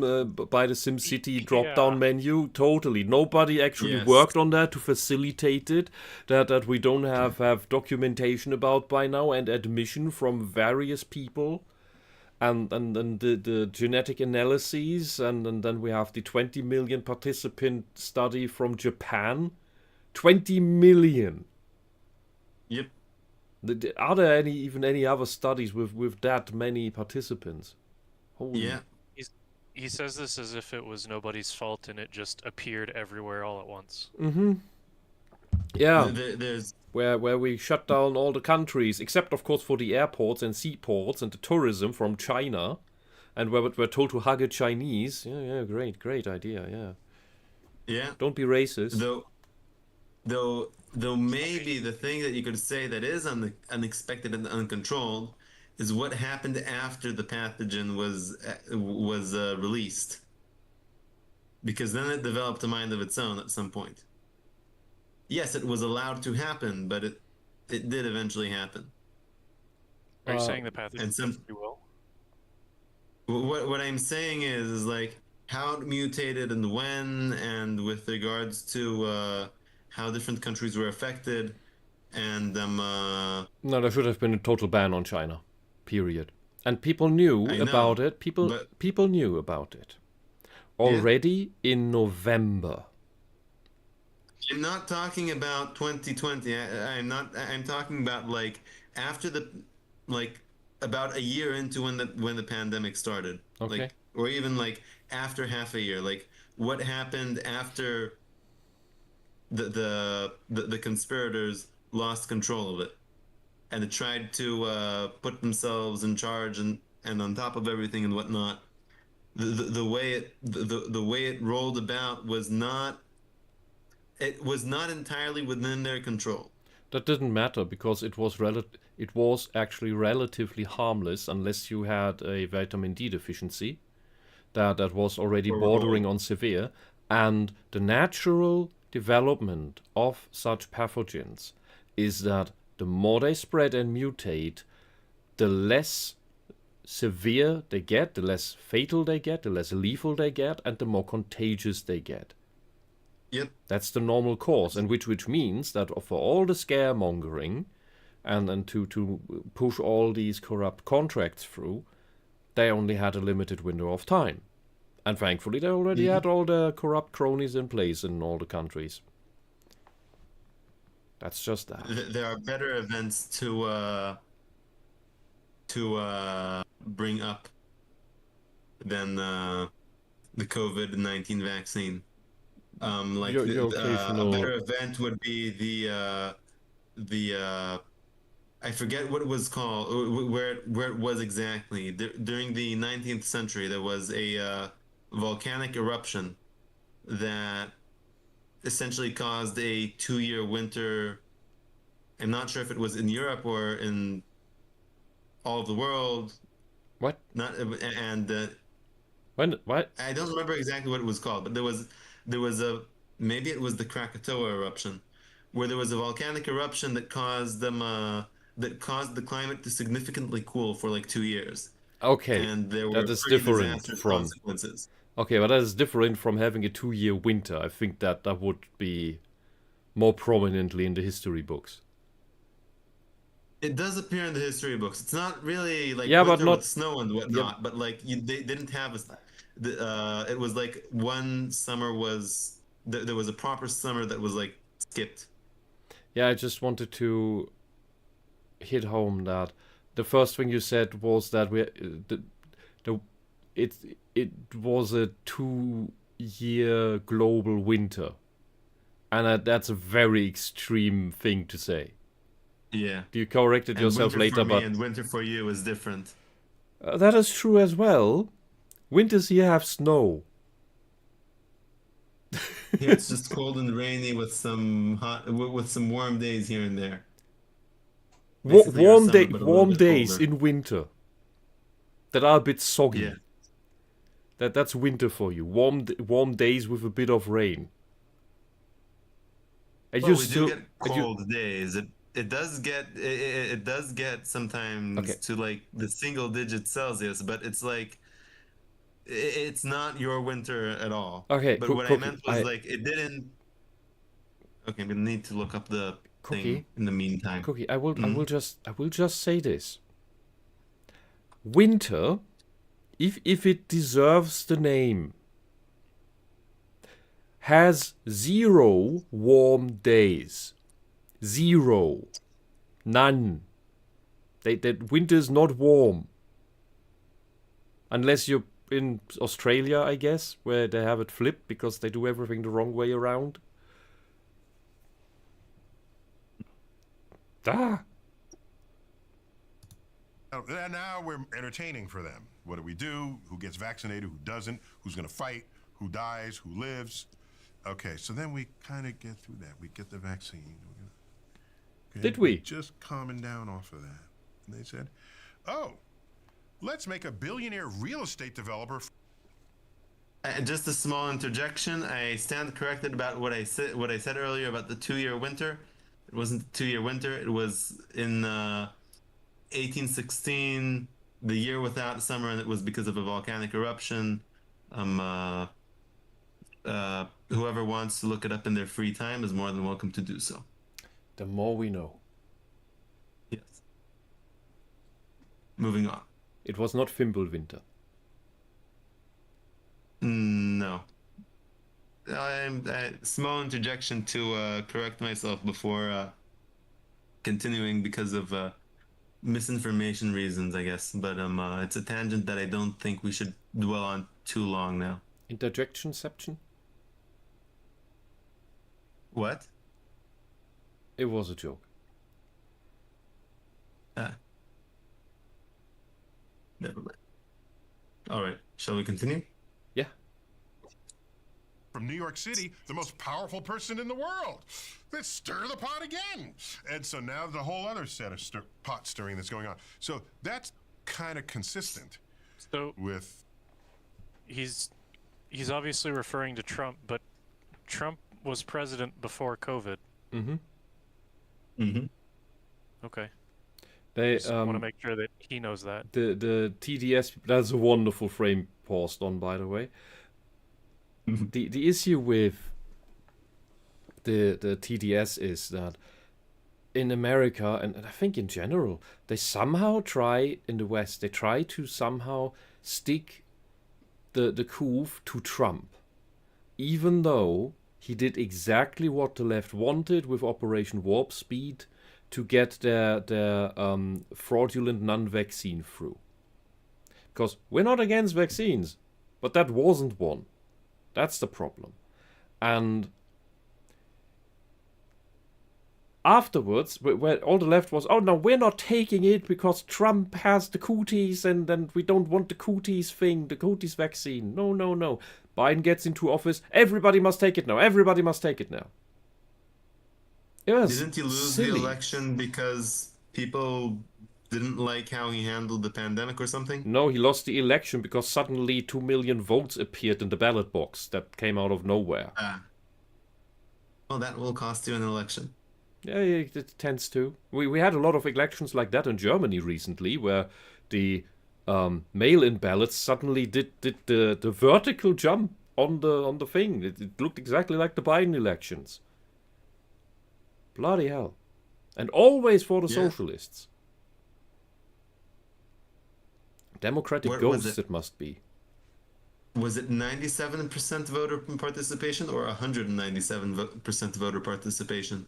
A: by the SimCity drop-down menu. Totally. Nobody actually
B: Yes.
A: worked on that to facilitate it. That we don't have documentation about by now and admission from various people. And the genetic analyses. And then we have the 20 million participant study from Japan. 20 million.
B: Yep.
A: Are there any other studies with that many participants? Holy.
B: Yeah.
C: He says this as if it was nobody's fault and it just appeared everywhere all at once.
A: Yeah,
B: There's
A: where we shut down all the countries, except of course for the airports and seaports and the tourism from China, and we're told to hug a Chinese. Yeah, great idea. Yeah,
B: yeah.
A: don't be racist.
B: Though maybe the thing that you could say that is unexpected and uncontrolled is what happened after the pathogen was released, because then it developed a mind of its own at some point. Yes, it was allowed to happen, but it did eventually happen.
C: Are you saying the pathogen
B: and some-
C: did pretty well?
B: What I'm saying is like how it mutated and when, and with regards to how different countries were affected, and
A: No, there should have been a total ban on China. Period. And people knew
B: I know,
A: about it. People knew about it already in November.
B: I'm not talking about 2020. I'm not. I'm talking about like after about a year into when the pandemic started.
A: Okay.
B: Like, or even like after half a year. Like what happened after the conspirators lost control of it, and they tried to put themselves in charge and on top of everything and whatnot. The way it rolled about was not. It was not entirely within their control.
A: That didn't matter because it was actually relatively harmless unless you had a vitamin D deficiency that was already bordering on severe, and the natural development of such pathogens is that the more they spread and mutate, the less severe they get, the less fatal they get, the less lethal they get, and the more contagious they get.
B: Yep.
A: That's the normal course, and which means that for all the scaremongering and to push all these corrupt contracts through, they only had a limited window of time. And thankfully they already had all the corrupt cronies in place in all the countries. That's just that.
B: There are better events to bring up than the COVID-19 vaccine. Like
A: Your
B: a
A: occasional-
B: better event would be the I forget what it was called, where it was exactly. During the 19th century, there was a volcanic eruption that essentially caused a 2-year winter. I'm not sure if it was in Europe or in all of the world.
A: What?
B: Not and
A: What?
B: I don't remember exactly what it was called, but there was a, maybe it was the Krakatoa eruption, where there was a volcanic eruption that caused the climate to significantly cool for like 2 years.
A: Okay,
B: And there were
A: that is
B: pretty
A: different
B: disastrous
A: from...
B: consequences.
A: Okay, but that is different from having a 2-year winter. I think that would be more prominently in the history books.
B: It does appear in the history books. It's not really like
A: Yeah, but
B: winter
A: not-
B: with snow and whatnot, but like they didn't have it was like one summer was there was a proper summer that was like skipped.
A: Yeah, I just wanted to hit home that the first thing you said was that it was a 2-year global winter, and that's a very extreme thing to say.
B: Yeah.
A: You corrected
B: And
A: yourself
B: winter
A: later,
B: for me
A: but
B: and winter for you is different.
A: that is true as well. Winters here have snow.
B: Here it's just cold and rainy with some with some warm days here and there. Basically our summer, but a little
A: Warm
B: bit
A: days
B: colder.
A: in winter that are a bit soggy.
B: Yeah.
A: That's winter for you. Warm days with a bit of rain. And
B: Well,
A: you
B: we do
A: still
B: get
A: and you
B: cold days. It does get it does get sometimes
A: okay.
B: to like the single digit Celsius, but it's like it's not your winter at all.
A: Okay,
B: But what I
A: Cookie.
B: meant was like it didn't. Okay, I'm gonna need to look up the thing
A: Cookie.
B: in the meantime.
A: Cookie. I will
B: Mhm.
A: just say this. Winter, if it deserves the name, has 0 warm days. 0. None. That winter's not warm. Unless you're in Australia, I guess, where they have it flipped because they do everything the wrong way around. Ah.
D: Now we're entertaining for them. What do we do? Who gets vaccinated? Who doesn't? Who's going to fight? Who dies? Who lives? Okay, so then we kind of get through that. We get the vaccine. Okay,
A: Did we?
D: Just calming down off of that. And they said, oh, let's make a billionaire real estate developer.
B: Just a small interjection. I stand corrected about what I said. What I said earlier about the 2-year winter. It wasn't the 2-year winter. It was in 1816, the year without summer, and it was because of a volcanic eruption. Whoever wants to look it up in their free time is more than welcome to do so.
A: The more we know.
B: Yes. Moving on.
A: It was not Fimbulwinter.
B: No. Small interjection to correct myself before continuing because of misinformation reasons, I guess. But it's a tangent that I don't think we should dwell on too long now.
A: Interjectionception?
B: What?
A: It was a joke.
B: Never mind. All right. Shall we continue?
A: Yeah.
D: From New York City, the most powerful person in the world. Let's stir the pot again. And so now there's a whole other set of pot stirring that's going on. So that's kind of consistent
C: So
D: with.
C: he's obviously referring to Trump, but Trump was president before COVID.
A: Mm-hmm.
B: Mm-hmm.
C: Okay.
A: They
C: Just want to make sure that he knows that.
A: the TDS, that's a wonderful frame paused on, by the way. The issue with the TDS is that in America, and I think in general, they somehow try, in the West, they try to somehow stick the coup to Trump, even though he did exactly what the left wanted with Operation Warp Speed to get their fraudulent non-vaccine through. Because we're not against vaccines, but that wasn't one. That's the problem. And afterwards, where all the left was, oh no, we're not taking it because Trump has the cooties and we don't want the cooties thing, the cooties vaccine. No, no, no. Biden gets into office, everybody must take it now. Everybody must take it now. It was
B: Didn't he lose
A: silly.
B: the election because people didn't like how he handled the pandemic or something?
A: No, he lost the election because suddenly 2 million votes appeared in the ballot box that came out of nowhere.
B: Well, that will cost you an election.
A: Yeah, it tends to. We had a lot of elections like that in Germany recently, where the mail-in ballots suddenly did the vertical jump on the thing. It looked exactly like the Biden elections. Bloody hell. And always for the socialists. Democratic
B: What was
A: ghosts it must be.
B: Was it 97% voter participation or 197% voter participation?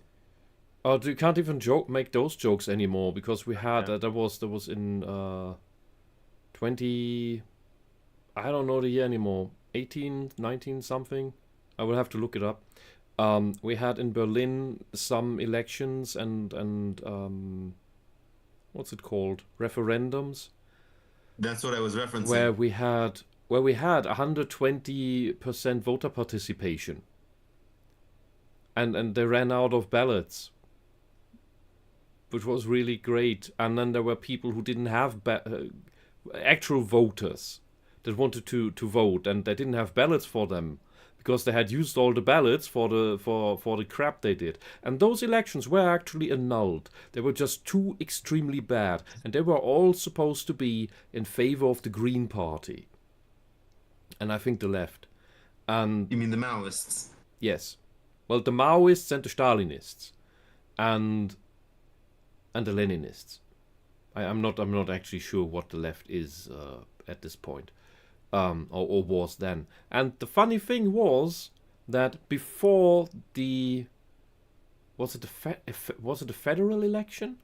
A: Oh, you can't even make those jokes anymore because we had that was in 20, I don't know the year anymore, 18, 19 something. I will have to look it up. We had in Berlin some elections and what's it called? Referendums,
B: That's what I was referencing.
A: where we had 120% voter participation, and they ran out of ballots, which was really great. And then there were people who didn't have actual voters that wanted to vote, and they didn't have ballots for them because they had used all the ballots for the crap they did. And those elections were actually annulled. They were just too extremely bad, and they were all supposed to be in favor of the Green Party, and I think the left. And
B: You mean the Maoists?
A: yes, well, the Maoists and the Stalinists, and the Leninists. I'm not actually sure what the left is at this point, or was then. And the funny thing was that before the was it the federal election?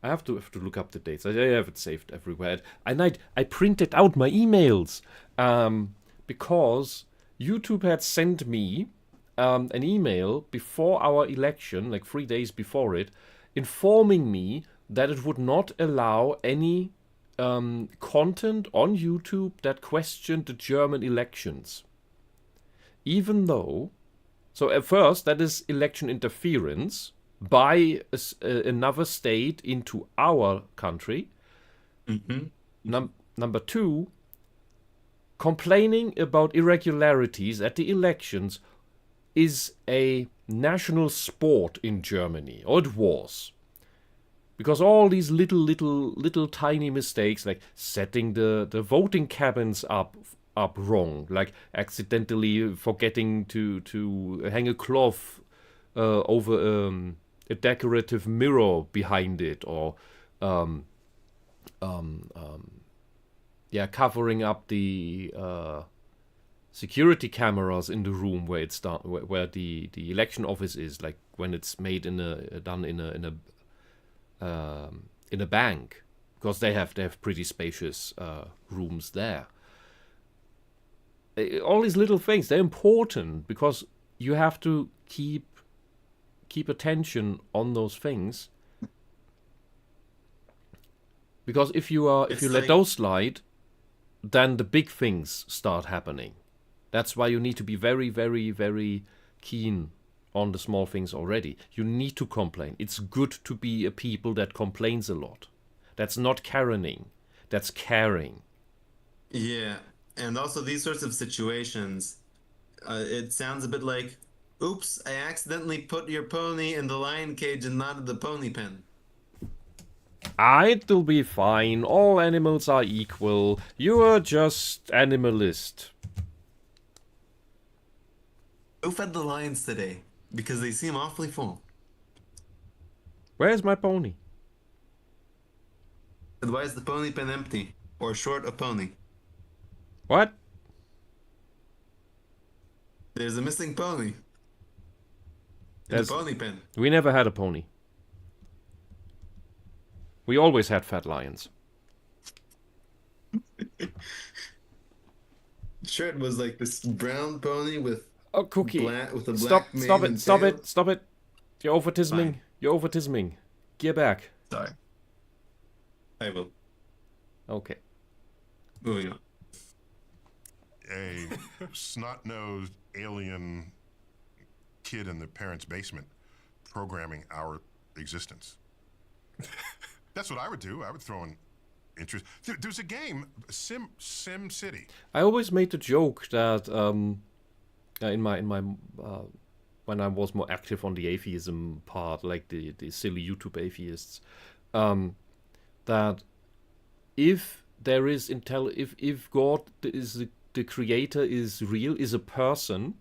A: I have to look up the dates. I have it saved everywhere, and I printed out my emails because YouTube had sent me an email before our election, like 3 days before it, informing me that it would not allow any content on YouTube that questioned the German elections. Even though, so at first, that is election interference by another state into our country. Number two, complaining about irregularities at the elections is a national sport in Germany, or it was. Because all these little tiny mistakes, like setting the voting cabins up wrong, like accidentally forgetting to hang a cloth over a decorative mirror behind it, or covering up the security cameras in the room where it's done, where the election office is, like when it's made done in a bank, because they have pretty spacious rooms there. All these little things, they're important because you have to keep attention on those things. Because if you let those slide, then the big things start happening. That's why you need to be very, very, very keen on the small things already. You need to complain. It's good to be a people that complains a lot. That's not Karening. That's caring.
B: Yeah, and also these sorts of situations, it sounds a bit like, oops, I accidentally put your pony in the lion cage and not in the pony pen.
A: It'll be fine. All animals are equal. You are just animalist.
B: Who fed the lions today? Because they seem awfully full.
A: Where's my pony?
B: And why is the pony pen empty? Or short a pony?
A: What?
B: There's a missing pony. In
A: There's-
B: the pony pen.
A: We never had a pony. We always had fat lions.
B: Sure, it was like this brown pony with
A: Oh, Cookie.
B: with a
A: Stop
B: black mane and tail.
A: it. You're overtisming.
B: Fine.
A: You're overtisming. Gear back.
B: Sorry. I will.
A: Okay.
B: Moving on.
D: A snot-nosed alien kid in the parents' basement programming our existence. That's what I would do. I would throw in interest. There's a game, Sim City.
A: I always made the joke that in my when I was more active on the atheism part, like the silly YouTube atheists, that if there is if God is the creator is real, is a person,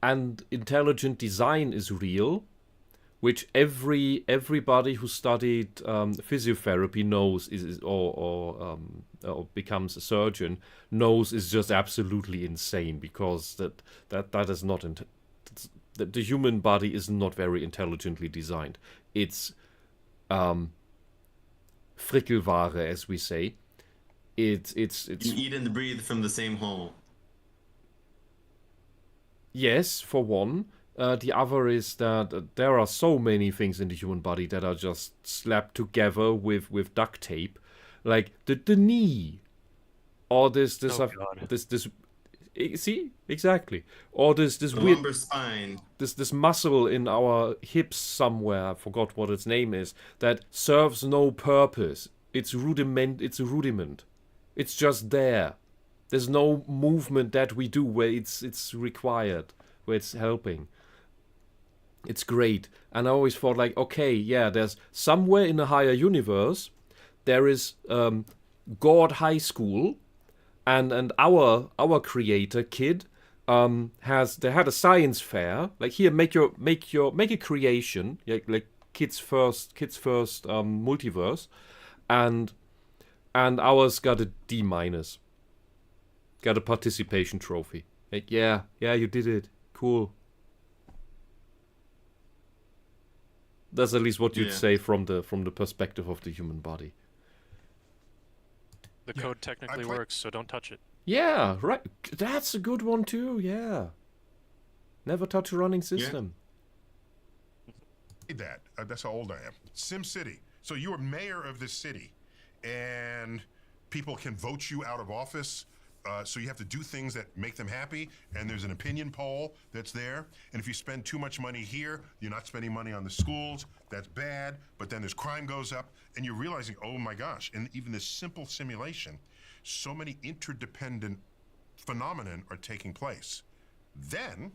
A: and intelligent design is real, which everybody who studied physiotherapy knows or becomes a surgeon knows is just absolutely insane, because that is not the human body is not very intelligently designed. It's Frickelware, as we say. It's
B: You eat and breathe from the same hole.
A: yes, for one. The other is that there are so many things in the human body that are just slapped together with duct tape, like the knee, or
C: Oh God.
A: this see exactly, or this
B: The
A: weird
B: lumbar spine.
A: this muscle in our hips somewhere. I forgot what its name is. That serves no purpose. It's rudiment. It's a rudiment. It's just there. There's no movement that we do where it's required, where it's helping. It's great. And I always thought like, okay, yeah, there's somewhere in a higher universe, there is God High School, and our creator kid they had a science fair. Like here, make a creation, like kids first multiverse, and ours got a D minus, got a participation trophy. Like yeah, you did it, cool. That's at least what you'd
B: Yeah.
A: say from the perspective of the human body.
C: The
E: Yeah,
C: code technically
D: play-
C: works, so don't touch it.
A: Yeah, right. That's a good one too. Yeah. Never touch a running system.
D: that. That's how old I am. Sim City. So you are mayor of this city, and people can vote you out of office. So you have to do things that make them happy, and there's an opinion poll that's there. And if you spend too much money here, you're not spending money on the schools. That's bad. But then there's crime goes up, and you're realizing, oh my gosh! And even this simple simulation, so many interdependent phenomenon are taking place. Then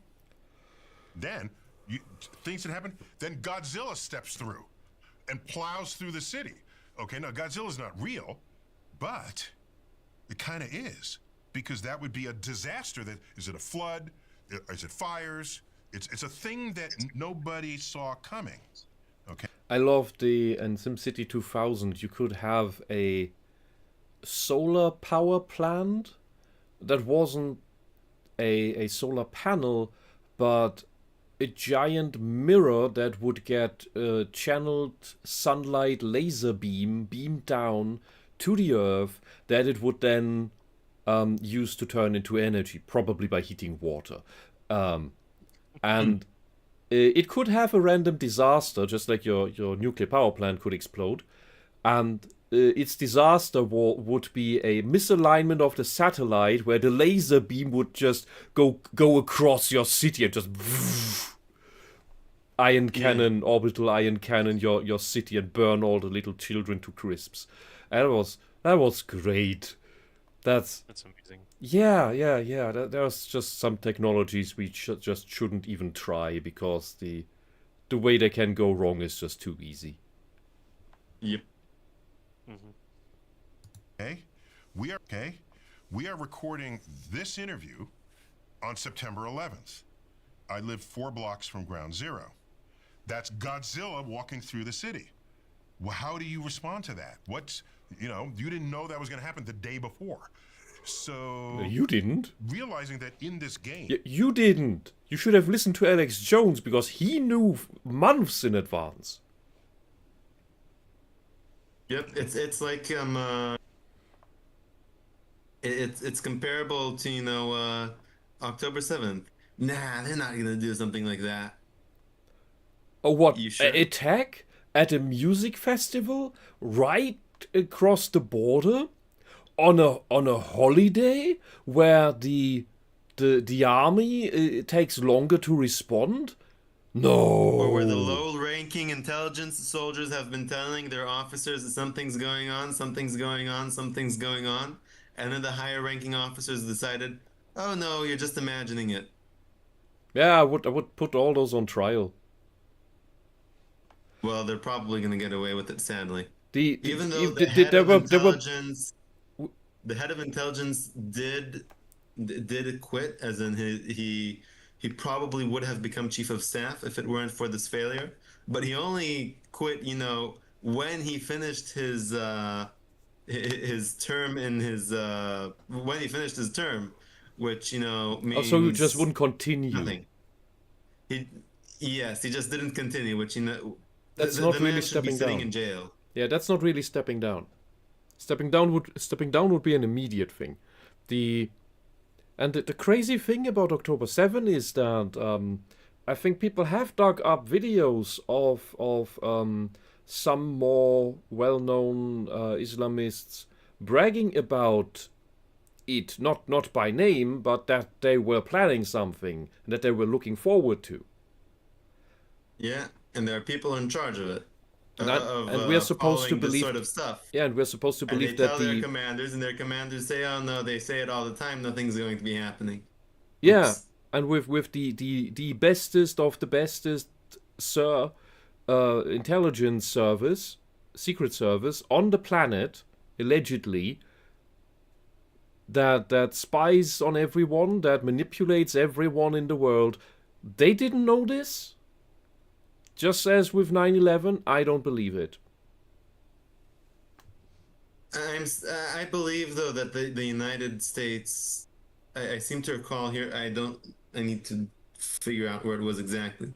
D: things that happen. Then Godzilla steps through and plows through the city. Okay, now Godzilla's not real, but it kind of is, because that would be a disaster. That is it a flood? Is it fires? It's a thing that nobody saw coming. Okay.
A: I love in SimCity 2000 you could have a solar power plant that wasn't a solar panel, but a giant mirror that would get channeled sunlight laser beamed down to the earth, that it would then use to turn into energy, probably by heating water. And it could have a random disaster, just like your nuclear power plant could explode. And its disaster would be a misalignment of the satellite, where the laser beam would just go across your city and just orbital ion cannon your city and burn all the little children to crisps. And that was great. That's
C: amazing.
A: yeah. There's just some technologies we just shouldn't even try, because the way they can go wrong is just too easy.
B: Yep.
D: Okay. We are recording this interview on September 11th. I live 4 blocks from Ground Zero. That's Godzilla walking through the city. Well, how do you respond to that? You didn't know that was going to happen the day before. So
A: You didn't.
D: realizing that in this game,
A: You didn't. You should have listened to Alex Jones, because he knew months in advance.
B: Yep. It's like it's comparable to October 7th. Nah, they're not gonna do something like that.
A: Oh, what?
B: You sure?
A: Attack at a music festival right across the border on a holiday where the army takes longer to respond? No.
B: Or where the low-ranking intelligence soldiers have been telling their officers that something's going on, and then the higher-ranking officers decided, "Oh no, you're just imagining it."
A: Yeah, I would put all those on trial.
B: Well, they're probably gonna get away with it, sadly. Even though
A: if
B: the
A: they-
B: head
A: there
B: of
A: were- there were-
B: intelligence, the head of intelligence did quit, as in he probably would have become chief of staff if it weren't for this failure. But he only quit, when he finished his term when he finished his term, which means
A: Also, you just wouldn't continue.
B: nothing. Yes, he just didn't continue, which
A: That's
B: the
A: not
B: man
A: really
B: should be
A: stepping
B: sitting
A: down.
B: in jail.
A: Yeah, that's not really stepping down. Stepping down would be an immediate thing. The crazy thing about October 7 is that I think people have dug up videos of some more well-known Islamists bragging about it, not by name, but that they were planning something that they were looking forward to.
B: Yeah, and there are people in charge of it,
A: And we're supposed to
B: following this
A: believe,
B: sort of stuff.
A: yeah, and we're supposed to
B: And they
A: believe that
B: tell their
A: the
B: commanders, and their commanders say, "Oh no," they say it all the time. Nothing's going to be happening.
A: yeah,
B: Oops.
A: and with the bestest of the bestest, sir, intelligence service, secret service on the planet, allegedly, that spies on everyone, that manipulates everyone in the world. They didn't know this? Just as with 9/11, I don't believe it.
B: I believe though that the United States. I seem to recall here. I need to figure out where it was exactly.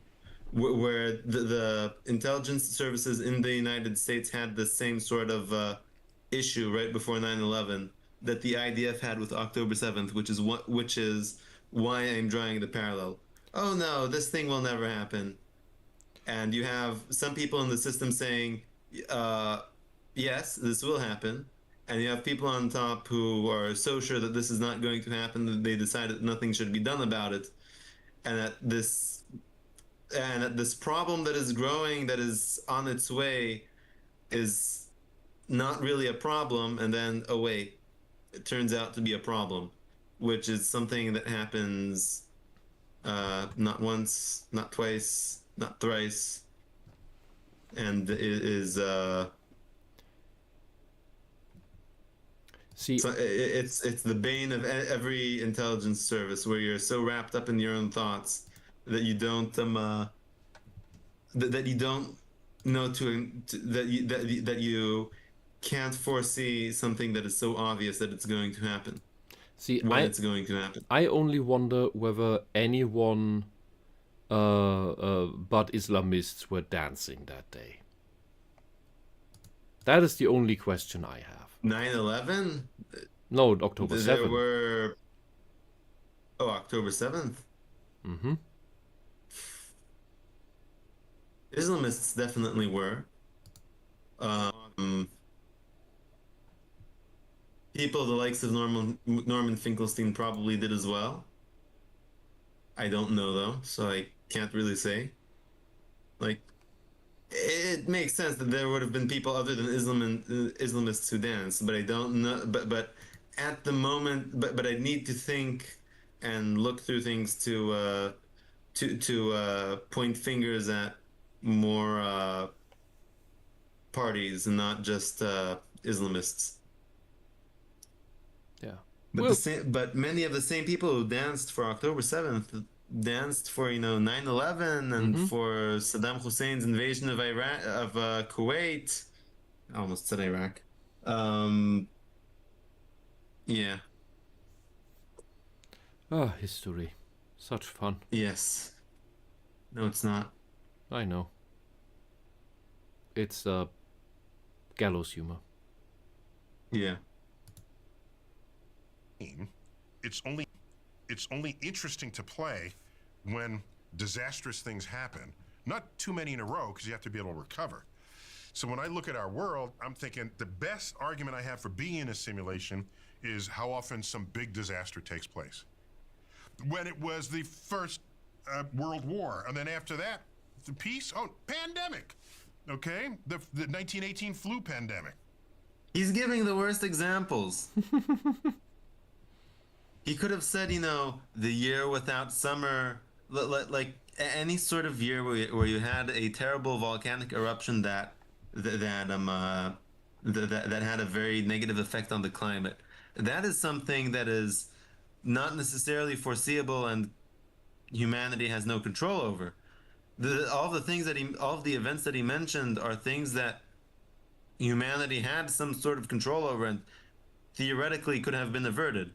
B: Where the intelligence services in the United States had the same sort of issue right before 9/11 that the IDF had with October 7th, which is why I'm drawing the parallel. Oh no, this thing will never happen. And you have some people in the system saying, yes, this will happen. And you have people on top who are so sure that this is not going to happen that they decide that nothing should be done about it. And that this problem that is growing, that is on its way, is not really a problem. And then, oh wait, it turns out to be a problem, which is something that happens not once, not twice, not thrice, and it is
A: See,
B: so it's the bane of every intelligence service, where you're so wrapped up in your own thoughts that you don't that you don't know that you can't foresee something that is so obvious that it's going to happen
A: see,
B: when it's going to happen.
A: I only wonder whether anyone but Islamists were dancing that day. That is the only question I have.
B: 9/11?
A: No, October
B: There
A: 7th.
B: were October 7th.
A: Mm-hmm.
B: Islamists definitely were. People the likes of Norman Finkelstein probably did as well. I don't know though, so I can't really say. Like, it makes sense that there would have been people other than Islamists who danced, but I don't know. But at the moment, but I need to think and look through things to point fingers at more parties and not just Islamists.
A: Yeah.
B: But but many of the same people who danced for October 7th danced for 9/11 and for Saddam Hussein's invasion of Iraq of Kuwait. I almost said Iraq. Yeah.
A: Ah, history. Such fun.
B: Yes. No, it's not.
A: I know. It's gallows humor.
B: Yeah.
D: It's only interesting to play when disastrous things happen. Not too many in a row, because you have to be able to recover. So when I look at our world, I'm thinking the best argument I have for being in a simulation is how often some big disaster takes place. When it was the first World War, and then after that, the peace, pandemic, okay? The 1918 flu pandemic.
B: He's giving the worst examples. He could have said, the year without summer, like any sort of year where you had a terrible volcanic eruption that had a very negative effect on the climate. That is something that is not necessarily foreseeable and humanity has no control over. All of the events that he mentioned are things that humanity had some sort of control over and theoretically could have been averted.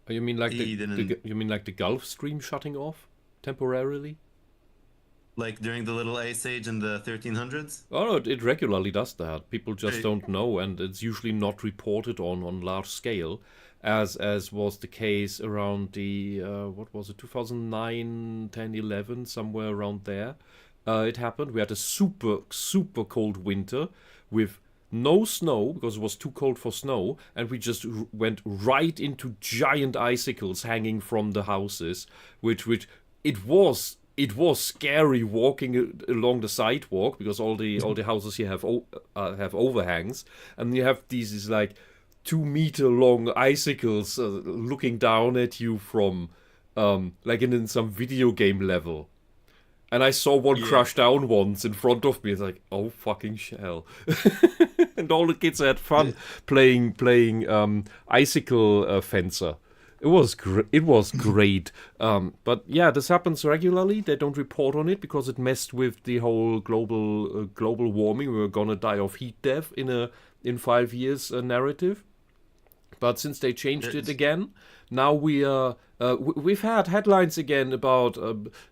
A: You mean like
B: He didn't.
A: you mean like the Gulf Stream shutting off temporarily?
B: Like during the Little Ice Age in the 1300s?
A: Oh no, it regularly does that. People just don't know, and it's usually not reported on large scale. as was the case around the what was it, 2009, 10, 11, somewhere around there. It happened. We had a super cold winter with no snow because it was too cold for snow, and we just went right into giant icicles hanging from the houses, which it was scary walking along the sidewalk because all the houses here have overhangs, and you have these like 2 meter long icicles looking down at you from like in some video game level. And I saw one
B: Yeah.
A: crash down once in front of me. It's like, oh fucking shell! And all the kids had fun playing icicle fencer. It was great. But yeah, this happens regularly. They don't report on it because it messed with the whole global warming. We're gonna die of heat death in 5 years narrative. But since they changed it again, now we've had headlines again about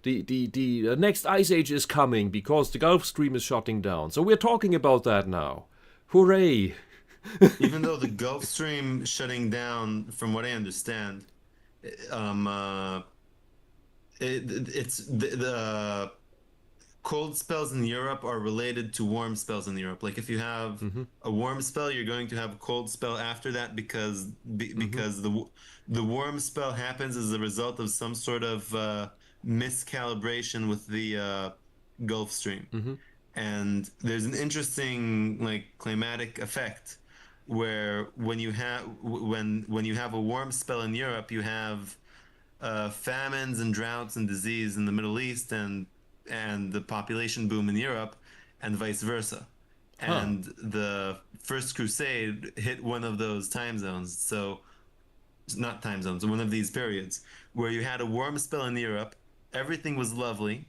A: the next ice age is coming because the Gulf Stream is shutting down. So we're talking about that now. Hooray!
B: Even though the Gulf Stream shutting down, from what I understand, it's the cold spells in Europe are related to warm spells in Europe. Like if you have a warm spell, you're going to have a cold spell after that because the warm spell happens as a result of some sort of miscalibration with the Gulf Stream. And there's an interesting like climatic effect where when you have a warm spell in Europe, you have famines and droughts and disease in the Middle East and the population boom in Europe, and vice versa. And the First Crusade hit one of those time zones. So, not time zones, one of these periods where you had a warm spell in Europe, everything was lovely,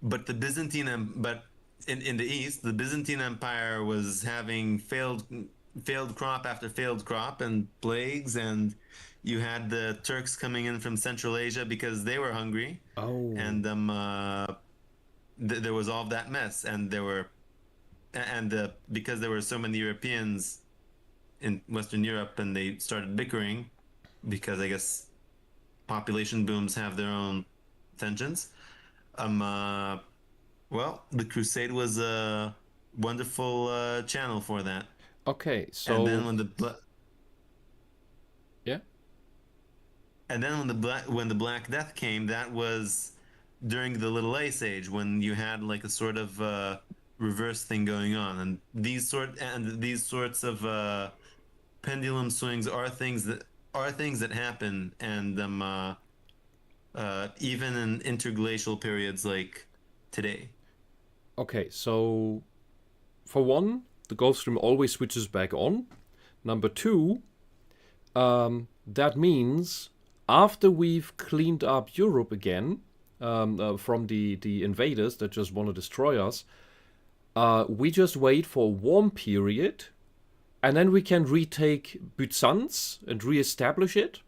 B: but but in the East, the Byzantine Empire was having failed crop after failed crop and plagues, and you had the Turks coming in from Central Asia because they were hungry.
A: Oh.
B: And there was all of that mess, and because there were so many Europeans in Western Europe, and they started bickering because I guess population booms have their own tensions. Well, the Crusade was a wonderful channel for that.
A: Okay, so
B: And then
A: yeah.
B: And then when the Black Death came, that was during the Little Ice Age when you had like a sort of reverse thing going on, and these sorts of pendulum swings are things that happen, and even in interglacial periods like today.
A: Okay, so for one, the Gulf Stream always switches back on. Number two, that means after we've cleaned up Europe again from the invaders that just want to destroy us, we just wait for a warm period, and then we can retake Byzance and re-establish it.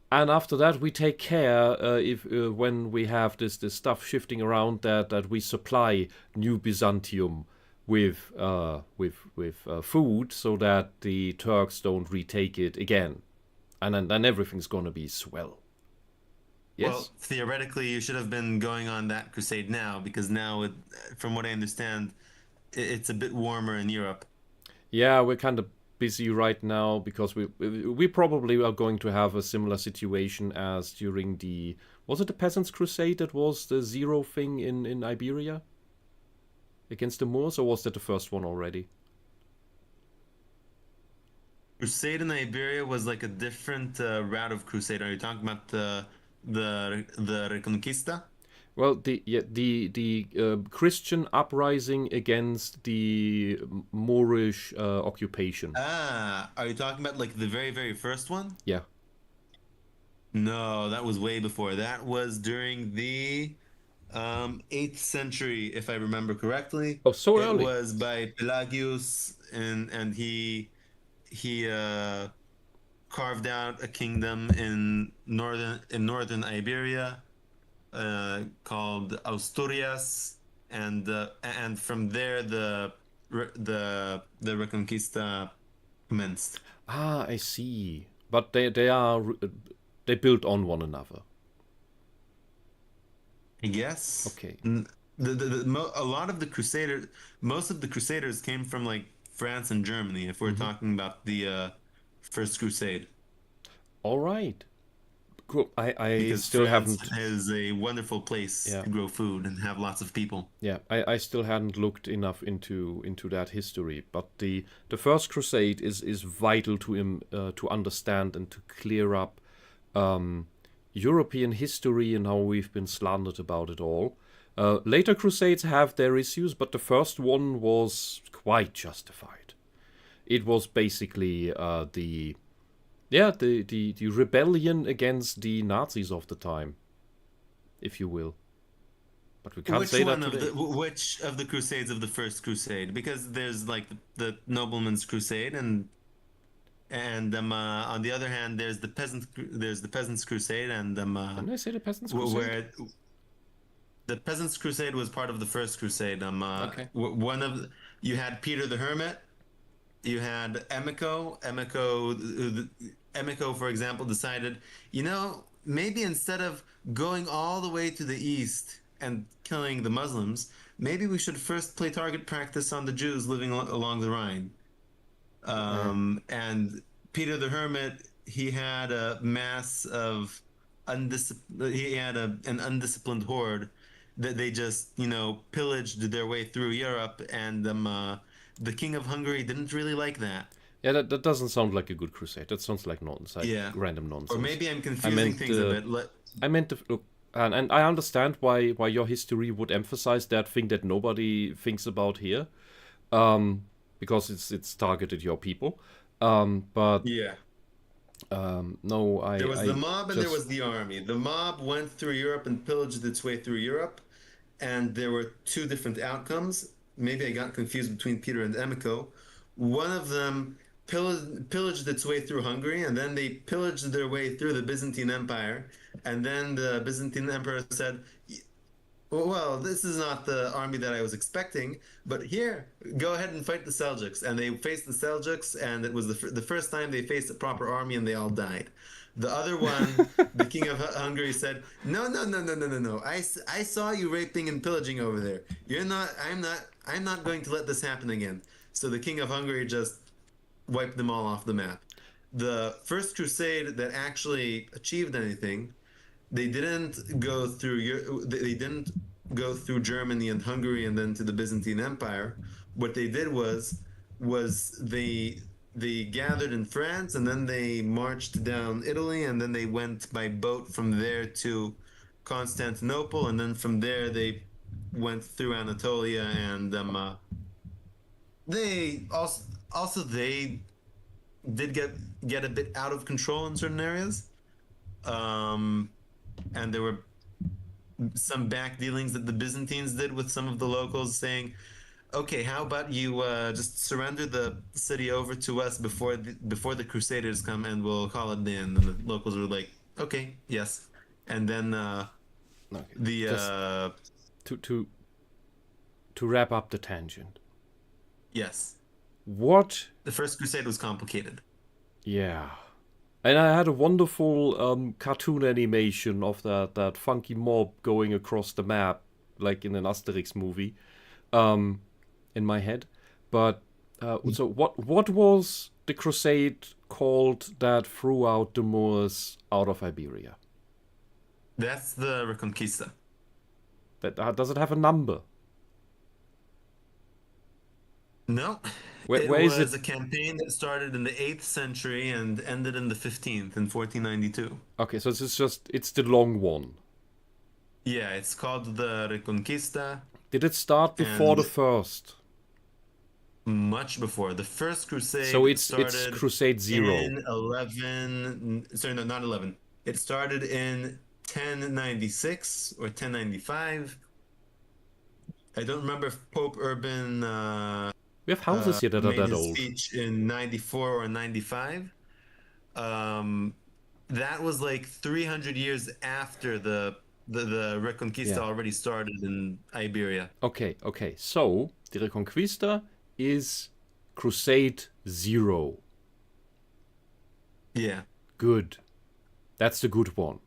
A: And after that, we take care if when we have this stuff shifting around that we supply New Byzantium with food so that the Turks don't retake it again, and then everything's gonna be swell. Yes.
B: Well, theoretically, you should have been going on that crusade now, because now, from what I understand, it's a bit warmer in Europe.
A: Yeah, we're kind of busy right now because we probably are going to have a similar situation as during was it the Peasants' Crusade that was the zero thing in Iberia against the Moors, or was that the first one already?
B: Crusade in Iberia was like a different route of crusade. Are you talking about the Reconquista?
A: Well, the Christian uprising against the Moorish occupation.
B: Are you talking about like the very, very first one?
A: Yeah.
B: No, that was way before. That was during the 8th century, if I remember correctly.
A: Oh, so early.
B: It was by Pelagius, and he carved out a kingdom in northern Iberia called Asturias, and from there the Reconquista commenced.
A: Ah, I see. But they build on one another.
B: I guess.
A: Okay.
B: A lot of the Crusaders, most of the Crusaders came from like France and Germany. If we're
A: Mm-hmm.
B: talking about the First Crusade,
A: All right. Cool. I
B: because
A: still
B: France
A: haven't.
B: is a wonderful place
A: Yeah.
B: to grow food and have lots of people.
A: Yeah, I still hadn't looked enough into that history, but the First Crusade is vital to understand and to clear up European history and how we've been slandered about it all. Later Crusades have their issues, but the first one was quite justified. It was basically the rebellion against the Nazis of the time, if you will. But we can't say that today.
B: Which of the Crusades of the First Crusade? Because there's like the Nobleman's Crusade, and on the other hand, there's the Peasants Crusade, and
A: Didn't I say the Peasants Crusade?
B: where the Peasants Crusade was part of the First Crusade.
A: Okay.
B: You had Peter the Hermit, you had Emico. Emico, for example, decided, maybe instead of going all the way to the east and killing the Muslims, maybe we should first play target practice on the Jews living along the Rhine. And Peter the Hermit, he had a mass of an undisciplined horde that they just pillaged their way through Europe, and the King of Hungary didn't really like that.
A: Yeah, that doesn't sound like a good crusade. That sounds like nonsense, like random nonsense.
B: Or maybe I'm confusing things a bit.
A: I meant to look, and I understand why your history would emphasize that thing that nobody thinks about here, because it's targeted your people. But
B: Yeah.
A: no,
B: There was the mob and there was the army. The mob went through Europe and pillaged its way through Europe, and there were two different outcomes. Maybe I got confused between Peter and Emico. One of them pillaged its way through Hungary, and then they pillaged their way through the Byzantine Empire. And then the Byzantine Emperor said, well, this is not the army that I was expecting, but here, go ahead and fight the Seljuks. And they faced the Seljuks, and it was the first time they faced a proper army, and they all died. The other one, the king of Hungary said, no. I saw you raping and pillaging over there. I'm not going to let this happen again. So the king of Hungary just wiped them all off the map. The First Crusade that actually achieved anything, they didn't go through Germany and Hungary and then to the Byzantine Empire. What they did was they gathered in France, and then they marched down Italy, and then they went by boat from there to Constantinople, and then from there they went through Anatolia, and they also they did get a bit out of control in certain areas, and there were some back dealings that the Byzantines did with some of the locals, saying, okay, how about you just surrender the city over to us before the Crusaders come, and we'll call it in. And the locals were like, okay, yes. And then
A: to wrap up the tangent.
B: Yes.
A: What?
B: The First Crusade was complicated.
A: Yeah. And I had a wonderful cartoon animation of that funky mob going across the map, like in an Asterix movie, in my head. But so what was the crusade called that threw out the Moors out of Iberia?
B: That's the Reconquista.
A: That does it have a number?
B: No. It was a campaign that started in the 8th century and ended in the 15th, in 1492.
A: Okay, so it's the long one.
B: Yeah, it's called the Reconquista.
A: Did it start before the first?
B: Much before. The First Crusade
A: So it's
B: started
A: Crusade Zero.
B: in 11... Sorry, no, not 11. It started in 1096 or 1095. I don't remember if Pope Urban...
A: we have houses here that are that old.
B: Speech in 94 or 95. That was like 300 years after the Reconquista already started in Iberia.
A: Okay. So the Reconquista is Crusade Zero.
B: Yeah.
A: Good. That's the good one.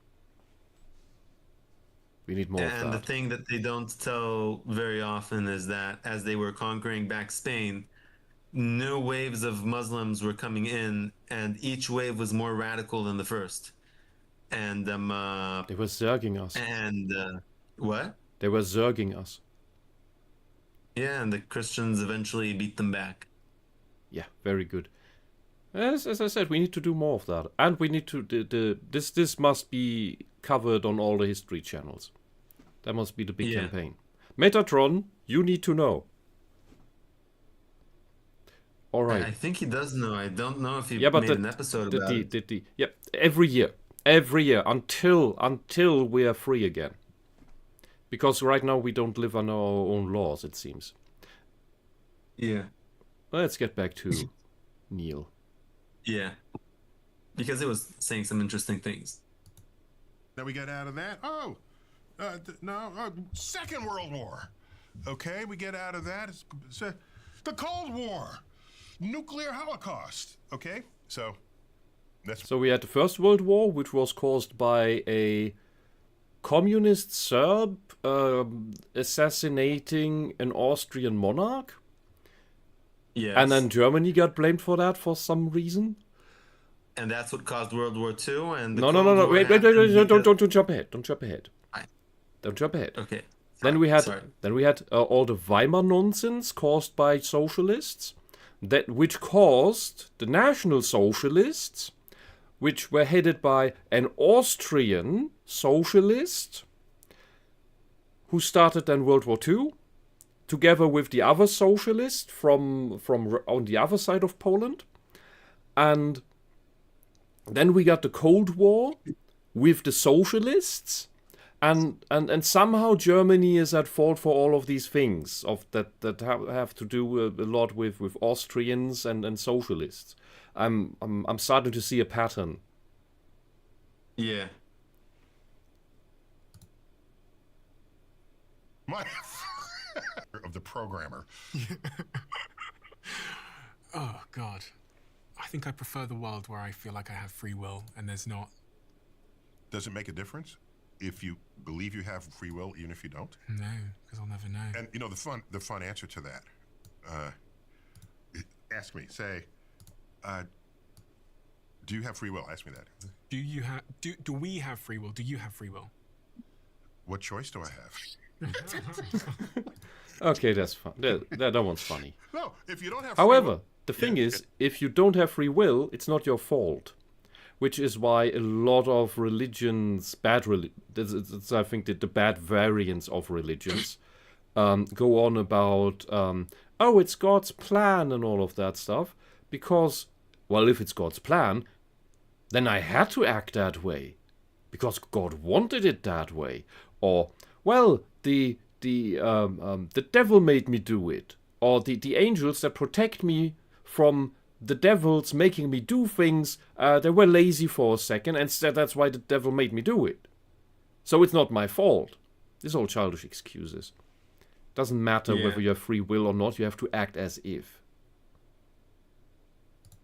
A: We need more
B: And
A: of
B: the
A: that.
B: thing that they don't tell very often is that as they were conquering back Spain, new waves of Muslims were coming in, and each wave was more radical than the first. And
A: They were zerging us.
B: what?
A: They were zerging us.
B: Yeah, and the Christians eventually beat them back.
A: Yeah, very good. As I said, we need to do more of that, and we need to this must be covered on all the history channels. That must be the big
B: Yeah.
A: campaign. Metatron, you need to know. All right.
B: I think he does know. I don't know if he
A: Yeah, but
B: made an episode about it.
A: yeah, every year until we are free again. Because right now we don't live under our own laws, it seems.
B: Yeah.
A: Let's get back to Neil.
B: Yeah. Because it was saying some interesting things.
D: Now we get out of that. Second World War. Okay, we get out of that. It's the Cold War, nuclear holocaust. Okay, so that's
A: So we had the First World War, which was caused by a communist Serb assassinating an Austrian monarch.
B: Yes.
A: And then Germany got blamed for that for some reason.
B: And that's what caused World War II. And the
A: No.
B: Cold War
A: Wait,
B: happened because-
A: don't jump ahead. Don't jump ahead.
B: Fine.
A: Don't jump ahead.
B: Okay.
A: Then we had
B: Sorry.
A: all the Weimar nonsense caused by socialists, which caused the National Socialists, which were headed by an Austrian socialist, who started then World War II, together with the other socialist from on the other side of Poland, and then we got the Cold War with the socialists. And somehow Germany is at fault for all of these things that have to do a lot with Austrians and socialists. I'm starting to see a pattern.
B: Yeah.
D: my of the programmer.
E: Oh, God. I think I prefer the world where I feel like I have free will and there's not.
D: Does it make a difference if you believe you have free will, even if you don't?
E: No, because I'll never know.
D: And the fun answer to that. Ask me. Say, do you have free will? Ask me that.
E: Do we have free will? Do you have free will?
D: What choice do I have?
A: Okay, that's fun. That one's funny.
D: No, if you don't have free
A: However,
D: will,
A: the thing is, if you don't have free will, it's not your fault. Which is why a lot of religions, it's, I think, the bad variants of religions, go on about, it's God's plan and all of that stuff. Because, well, if it's God's plan, then I had to act that way. Because God wanted it that way. Or, well, the devil made me do it. Or the angels that protect me from the devils making me do things, they were lazy for a second, and that's why the devil made me do it. So it's not my fault. These are all childish excuses. Doesn't matter whether you have free will or not, you have to act as if.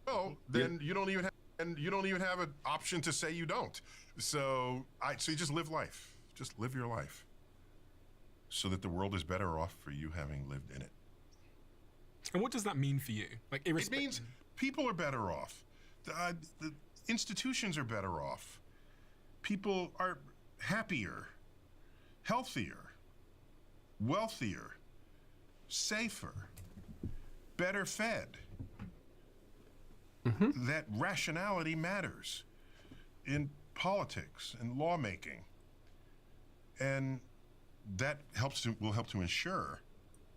D: well, then you don't even have an option to say you don't. So you just live life. Just live your life, so that the world is better off for you having lived in it.
E: And what does that mean for you? Like,
D: It means people are better off. The institutions are better off. People are happier, healthier, wealthier, safer, better fed. That rationality matters in politics and lawmaking. And that will help to ensure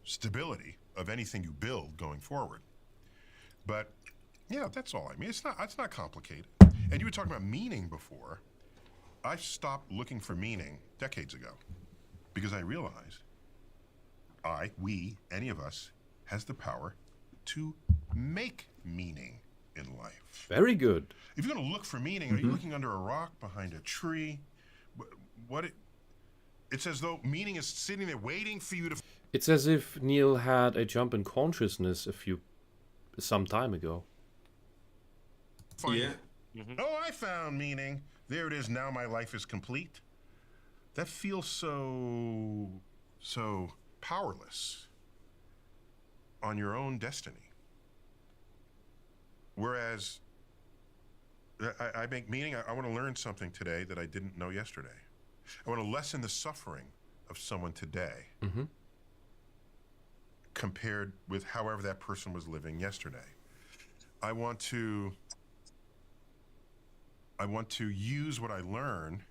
D: stability of anything you build going forward. But yeah, that's all I mean. It's not complicated. And you were talking about meaning before. I stopped looking for meaning decades ago because I realized any of us has the power to make meaning in life.
A: Very good.
D: If you're going to look for meaning, are you looking under a rock, behind a tree? It's as though meaning is sitting there waiting for you to.
A: It's as if Neil had a jump in consciousness some time ago.
D: Find
B: Yeah.
D: it. Oh, I found meaning. There it is. Now my life is complete. That feels so powerless on your own destiny. Whereas I make meaning. I want to learn something today that I didn't know yesterday. I want to lessen the suffering of someone today compared with however that person was living yesterday. I want to use what I learn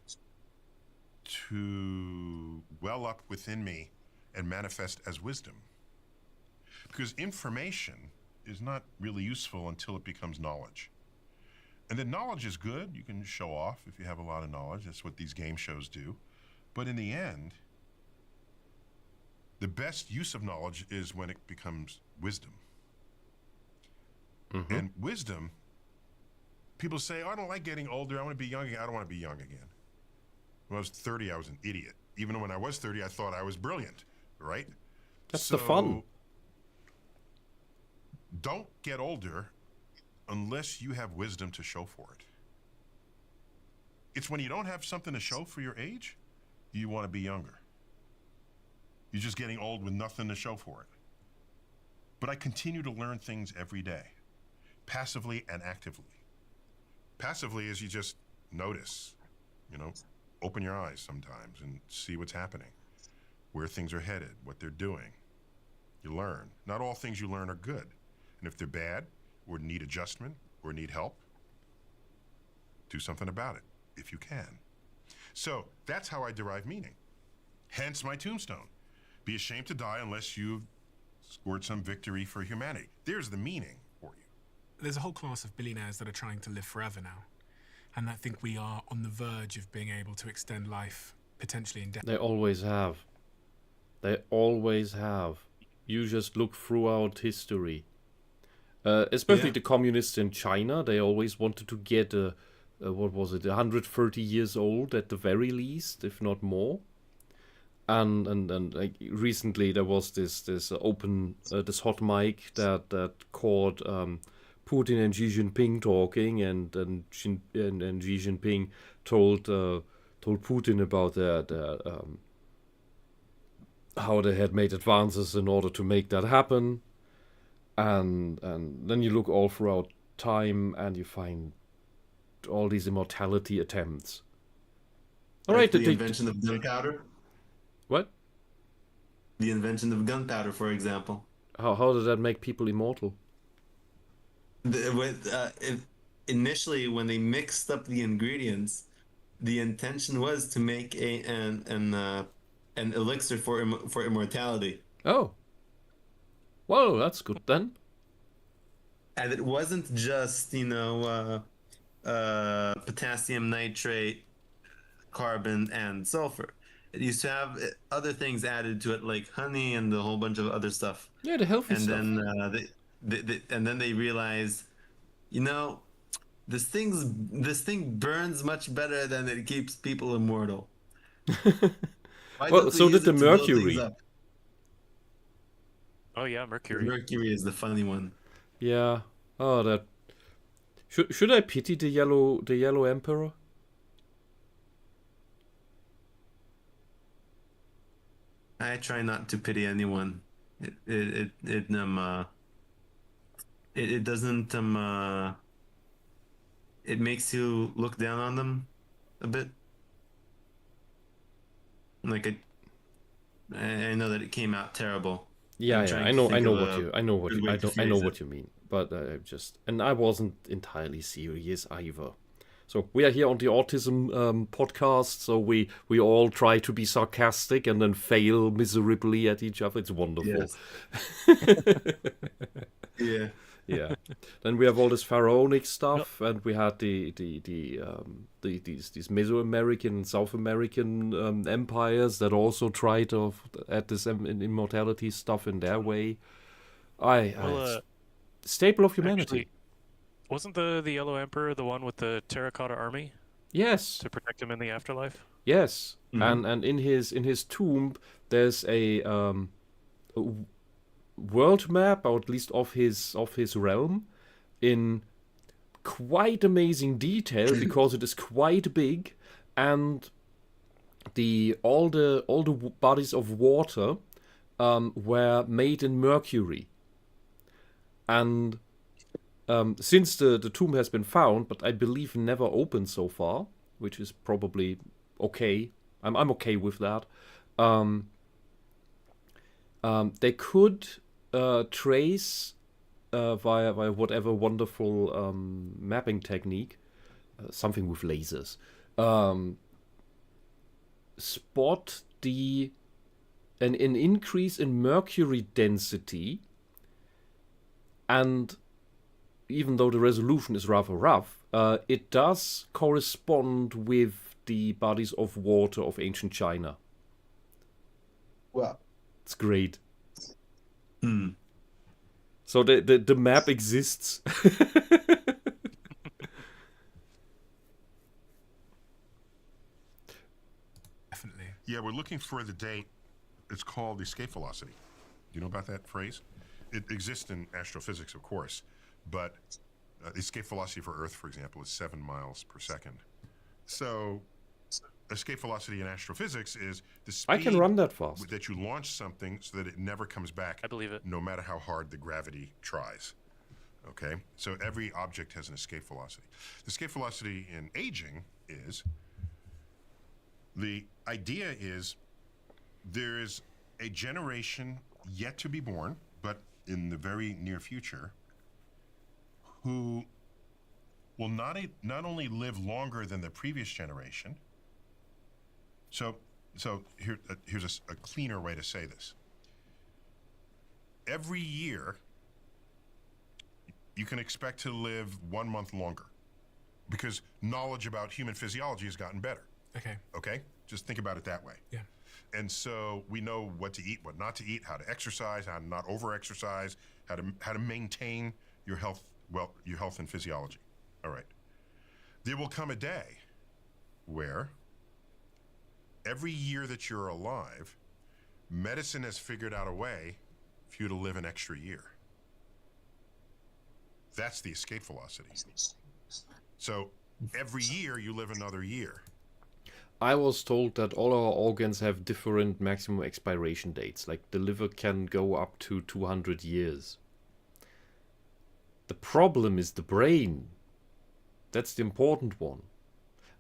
D: to well up within me and manifest as wisdom. Because information is not really useful until it becomes knowledge. And then knowledge is good. You can show off if you have a lot of knowledge. That's what these game shows do. But in the end, the best use of knowledge is when it becomes wisdom. And wisdom, people say, oh, I don't like getting older. I want to be young again. I don't want to be young again. When I was 30, I was an idiot. Even when I was 30, I thought I was brilliant, right?
A: That's the fun.
D: Don't get older unless you have wisdom to show for it. It's when you don't have something to show for your age, you want to be younger. You're just getting old with nothing to show for it. But I continue to learn things every day, passively and actively. Passively is you just notice, open your eyes sometimes and see what's happening, where things are headed, what they're doing. You learn. Not all things you learn are good. And if they're bad or need adjustment or need help, do something about it if you can. So that's how I derive meaning. Hence my tombstone. Be ashamed to die unless you've scored some victory for humanity. There's the meaning for you.
E: There's a whole class of billionaires that are trying to live forever now. And I think we are on the verge of being able to extend life potentially indefinitely.
A: They always have. They always have. You just look throughout history. Especially the communists in China, they always wanted to get 130 years old at the very least, if not more. And like, recently there was this hot mic that caught Putin and Xi Jinping talking, and Xi Jinping told Putin about their how they had made advances in order to make that happen. And then you look all throughout time and you find all these immortality attempts. All right,
B: the invention of gunpowder.
A: What?
B: The invention of gunpowder, for example.
A: How did that make people immortal?
B: Initially, when they mixed up the ingredients, the intention was to make an elixir for immortality.
A: Oh. Well, that's good then.
B: And it wasn't just, potassium nitrate, carbon, and sulfur. It used to have other things added to it, like honey and a whole bunch of other stuff.
A: Yeah, the healthy
B: And
A: stuff.
B: then they realized, this thing burns much better than it keeps people immortal. Why
A: Well,
B: don't we
A: so
B: use
A: did the
B: it to blow things
A: mercury.
B: up?
C: Oh yeah, Mercury.
B: Mercury is the funny one.
A: Yeah. Oh, that. Should I pity the yellow emperor?
B: I try not to pity anyone. It doesn't it makes you look down on them a bit. Like I know that it came out terrible.
A: Yeah, I know what you mean. But I wasn't entirely serious either. So we are here on the autism podcast, so we all try to be sarcastic and then fail miserably at each other. It's wonderful.
B: Yes. Yeah.
A: Yeah. Then we have all this pharaonic stuff, and we had these Mesoamerican and South American empires that also tried to add this immortality stuff in their way. Staple of humanity.
C: Actually, wasn't the Yellow Emperor the one with the terracotta army
A: Yes.
C: to protect him in the afterlife?
A: Yes.
B: Mhm.
A: And in his tomb there's a world map, or at least of his realm, in quite amazing detail because it is quite big, and all the bodies of water were made in mercury. And since the tomb has been found, but I believe never opened so far, which is probably okay. I'm okay with that. They could trace via whatever wonderful mapping technique, something with lasers, spot an increase in mercury density, and even though the resolution is rather rough, it does correspond with the bodies of water of ancient China.
B: Wow.
A: It's great.
B: Hmm.
A: So the map exists.
E: Definitely.
D: Yeah, we're looking for the date. It's called escape velocity. Do you know about that phrase? It exists in astrophysics, of course, but escape velocity for Earth, for example, is 7 miles per second. So escape velocity in astrophysics is the speed
A: I can run that fast.
D: that you launch something so that it never comes back.
C: I believe it.
D: No matter how hard the gravity tries. Okay? So every object has an escape velocity. The escape velocity in aging is, the idea is there is a generation yet to be born, but in the very near future, who will not only live longer than the previous generation. So here's a cleaner way to say this. Every year, you can expect to live 1 month longer because knowledge about human physiology has gotten better.
E: Okay.
D: Okay? Just think about it that way.
E: Yeah.
D: And so we know what to eat, what not to eat, how to exercise, how to not over-exercise, how to maintain your health, your health and physiology. All right. There will come a day where every year that you're alive, medicine has figured out a way for you to live an extra year. That's the escape velocity. So every year you live another year.
A: I was told that all our organs have different maximum expiration dates. Like the liver can go up to 200 years. The problem is the brain. That's the important one.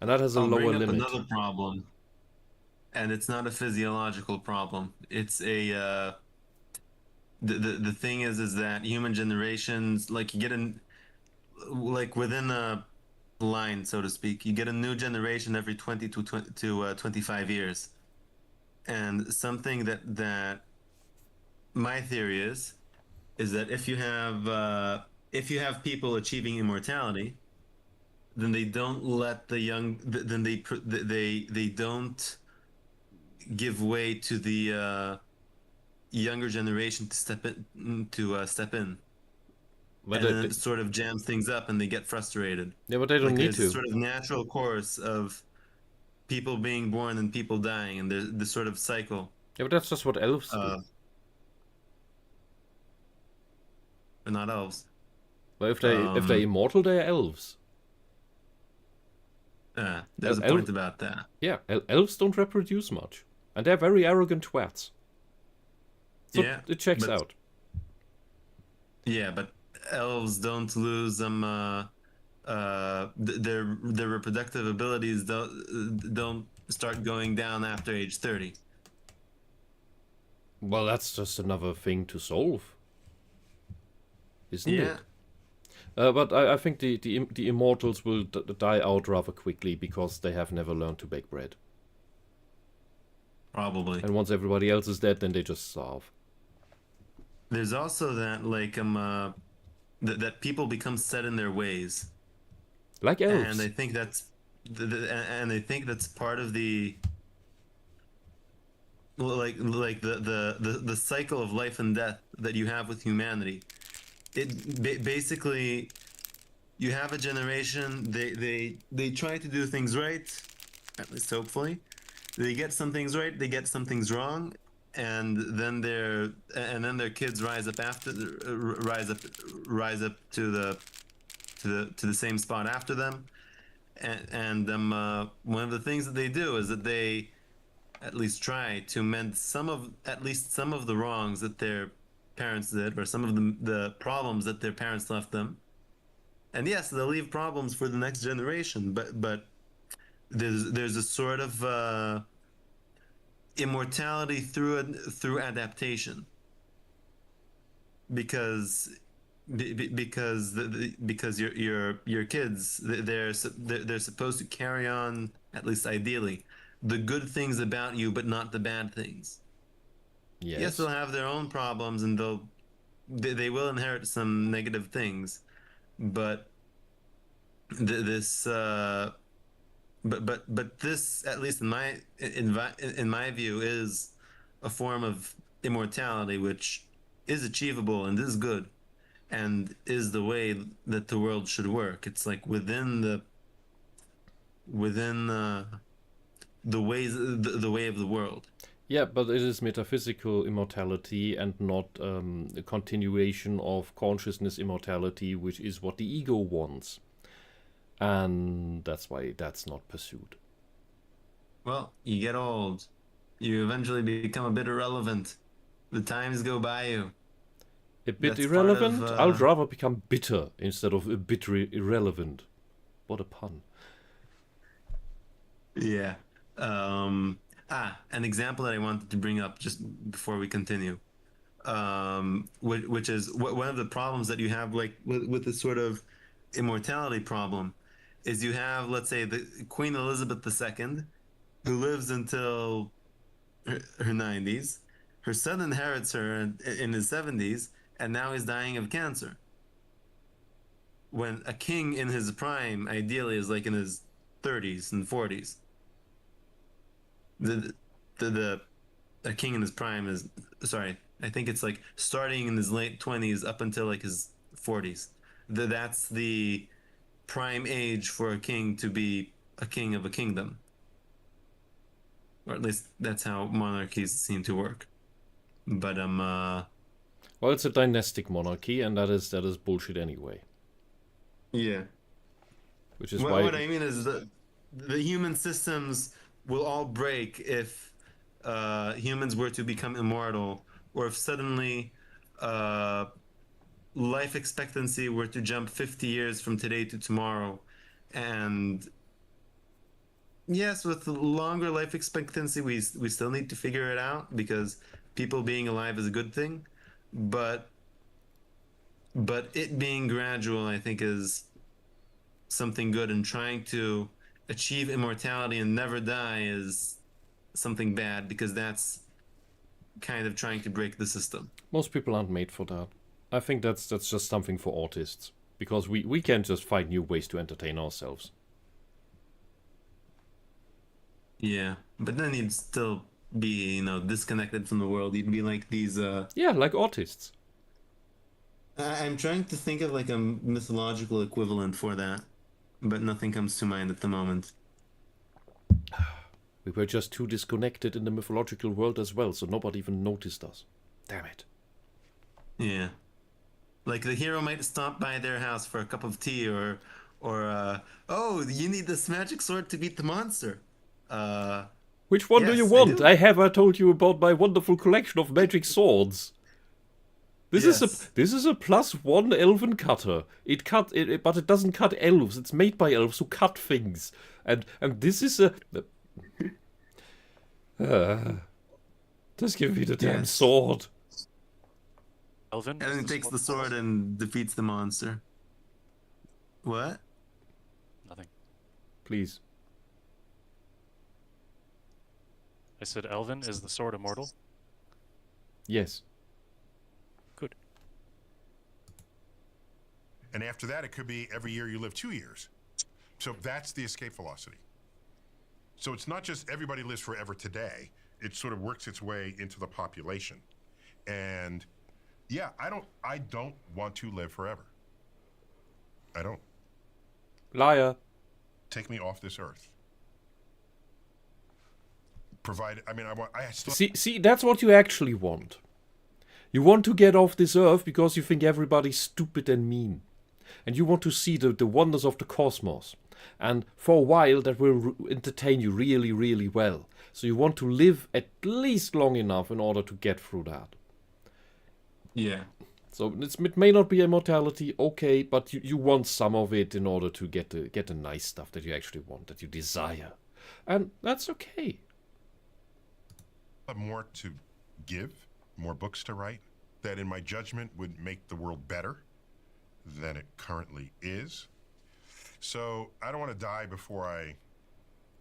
A: And that has a
B: I'll
A: lower
B: bring up
A: limit.
B: another problem, and it's not a physiological problem. It's a the thing is that human generations, like you get within a line, so to speak, you get a new generation every 20 to 25 years, and something that my theory is that if you have people achieving immortality, then they don't let the young, then they don't give way to the younger generation to step in.
A: But
B: And then it sort of jams things up and they get frustrated.
A: yeah, but they don't need
B: There's a
A: to.
B: sort of natural course of people being born and people dying, and there's this sort of cycle.
A: Yeah, but that's just what elves do.
B: They're not elves.
A: But if they're immortal, they're elves.
B: There's a
A: elf-
B: point about that.
A: Yeah, elves don't reproduce much. And they're very arrogant twats. So
B: Yeah,
A: it checks
B: but-
A: out.
B: Yeah, but elves don't lose their reproductive abilities don't start going down after age 30.
A: Well, that's just another thing to solve. Isn't
B: Yeah.
A: it? But I think the immortals will die out rather quickly because they have never learned to bake bread.
B: Probably.
A: And once everybody else is dead, then they just starve.
B: There's also that that people become set in their ways,
A: Like elves.
B: and I think that's part of the the cycle of life and death that you have with humanity. It basically, you have a generation, they try to do things right, at least hopefully. They get some things right, they get some things wrong, and then their kids rise up to the to the same spot after them. And one of the things that they do is that they at least try to mend at least some of the wrongs that their parents did, or some of the problems that their parents left them. And yes, they'll leave problems for the next generation, but there's a sort of immortality through adaptation, because because your kids, they're supposed to carry on, at least ideally, the good things about you, but not the bad things. Yes, they'll have their own problems, and they will inherit some negative things, but this but this, at least in my view, is a form of immortality which is achievable and is good, and is the way that the world should work. It's like within the way of the world.
A: Yeah, but it is metaphysical immortality and not a continuation of consciousness immortality, which is what the ego wants. And that's why that's not pursued.
B: Well, you get old. You eventually become a bit irrelevant. The times go by you.
A: A bit
B: That's
A: irrelevant?
B: part of,
A: I'd rather become bitter instead of a bit irrelevant. What a pun.
B: Yeah. An example that I wanted to bring up just before we continue, which is one of the problems that you have, like with this sort of immortality problem, is you have, let's say, the Queen Elizabeth II, who lives until her 90s. Her son inherits her in his 70s, and now he's dying of cancer. When a king in his prime, ideally, is like in his 30s and 40s. A king in his prime is, sorry, I think it's like starting in his late 20s up until like his 40s. That's the prime age for a king to be a king of a kingdom. Or at least that's how monarchies seem to work. But
A: well, it's a dynastic monarchy, and that is bullshit anyway.
B: Yeah.
A: Which is
B: What
A: why
B: I mean is that the human systems will all break if humans were to become immortal, or if suddenly life expectancy were to jump 50 years from today to tomorrow. And yes, with longer life expectancy, we still need to figure it out, because people being alive is a good thing, but it being gradual, I think, is something good, and trying to achieve immortality and never die is something bad, because that's kind of trying to break the system.
A: most people aren't made for that. I think that's just something for autists, because we can't just find new ways to entertain ourselves.
B: Yeah, but then you'd still be, disconnected from the world. You'd be like these.
A: Yeah, like autists.
B: I'm trying to think of like a mythological equivalent for that, but nothing comes to mind at the moment.
A: We were just too disconnected in the mythological world as well, so nobody even noticed us. Damn it.
B: Yeah, like the hero might stop by their house for a cup of tea, or oh, you need this magic sword to beat the monster.
A: Which one do
B: Yes,
A: you
B: I
A: want?
B: do.
A: I have told you about my wonderful collection of magic swords. This
B: Yes.
A: is a +1 elven cutter. But it doesn't cut elves. It's made by elves who cut things. And this is a just give me the damn
B: Yes.
A: sword.
C: Elvin?
B: And then
C: is
B: he
C: the
B: takes
C: sword
B: the sword and defeats the monster. What?
C: Nothing.
A: Please.
C: I said Elvin is the sword immortal?
A: Yes.
C: Good.
D: And after that, it could be every year you live 2 years. So that's the escape velocity. So it's not just everybody lives forever today. It sort of works its way into the population. And yeah, I don't want to live forever. I don't.
A: Liar.
D: Take me off this earth. Provided, I still.
A: See, that's what you actually want. You want to get off this earth because you think everybody's stupid and mean. and you want to see the wonders of the cosmos. And for a while, that will entertain you really, really well. So you want to live at least long enough in order to get through that.
B: Yeah.
A: So it may not be immortality, okay, but you want some of it in order to get the nice stuff that you actually want, that you desire. And that's okay.
D: More to give, more books to write, that in my judgment would make the world better than it currently is. So I don't want to die before I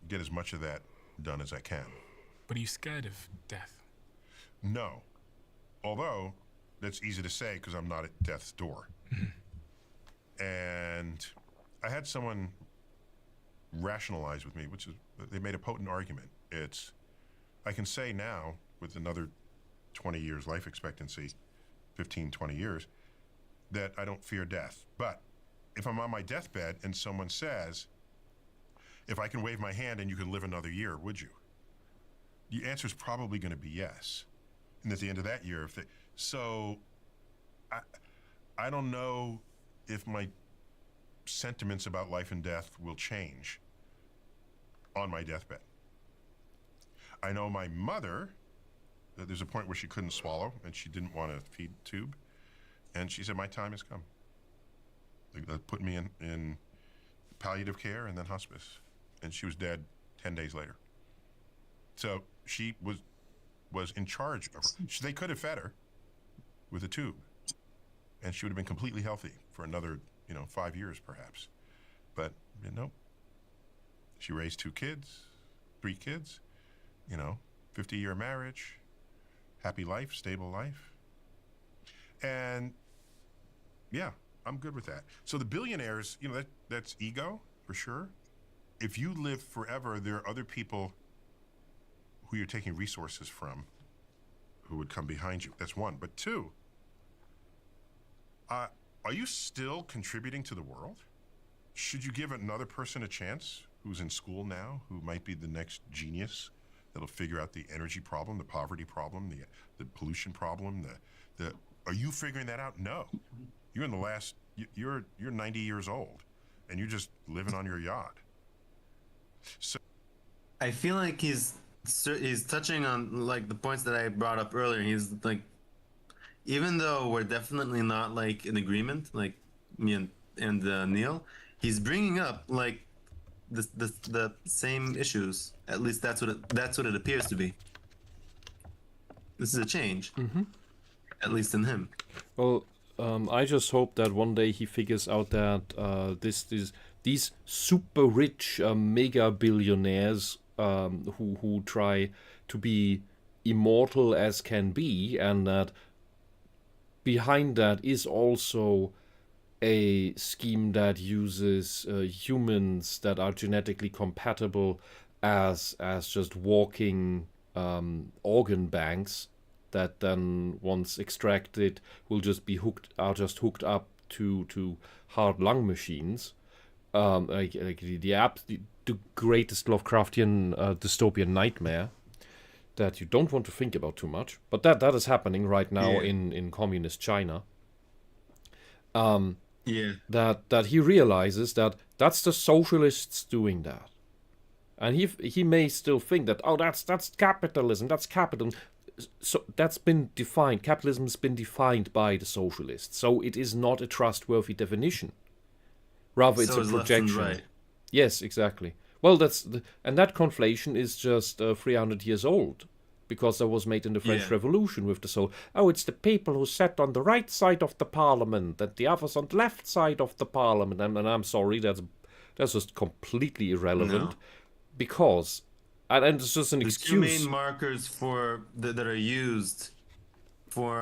D: get as much of that done as I can.
E: But are you scared of death?
D: No. Although, that's easy to say because I'm not at death's door. And I had someone rationalize with me, which is, they made a potent argument. It's, I can say now, with another 20 years life expectancy, 15, 20 years, that I don't fear death. But if I'm on my deathbed and someone says, if I can wave my hand and you can live another year, would you? The answer is probably going to be yes. And at the end of that year, so I don't know if my sentiments about life and death will change on my deathbed. I know my mother, there's a point where she couldn't swallow and she didn't want a feed tube. And she said, my time has come. They put me in palliative care and then hospice. And she was dead 10 days later. So she was in charge of her. They could have fed her with a tube, and she would have been completely healthy for another, 5 years perhaps. But no. She raised 2 kids, 3 kids, 50-year marriage, happy life, stable life. And yeah, I'm good with that. So the billionaires, that's ego for sure. If you live forever, there are other people who you're taking resources from who would come behind you. That's one. But 2, are you still contributing to the world? Should you give another person a chance who's in school now, who might be the next genius that'll figure out the energy problem, the poverty problem, the pollution problem, are you figuring that out? No. You're in the last, you're 90 years old and you're just living on your yacht. So
B: I feel like he's touching on like the points that I brought up earlier. He's like, even though we're definitely not like in agreement, like me and Neil, he's bringing up like the same issues. At least that's what it appears to be. This is a change, at least in him.
A: Well, I just hope that one day he figures out that these super rich mega billionaires who try to be immortal as can be, and that behind that is also a scheme that uses humans that are genetically compatible as just walking organ banks that then once extracted will just be hooked up to hard lung machines, like the greatest Lovecraftian dystopian nightmare that you don't want to think about too much, but that is happening right now in communist China. That he realizes that that's the socialists doing that, and he may still think that that's capitalism, that's capitalism. So that's been defined. Capitalism has been defined by the socialists, so it is not a trustworthy definition. Rather, it's a projection.
B: Left and right.
A: Yes, exactly. Well, and that conflation is just 300 years old, because that was made in the French Revolution with the soul. Oh, it's the people who sat on the right side of the parliament and the others on the left side of the parliament. And I'm sorry, that's just completely irrelevant, because. And it's just an excuse.
B: The 2 main markers that are used for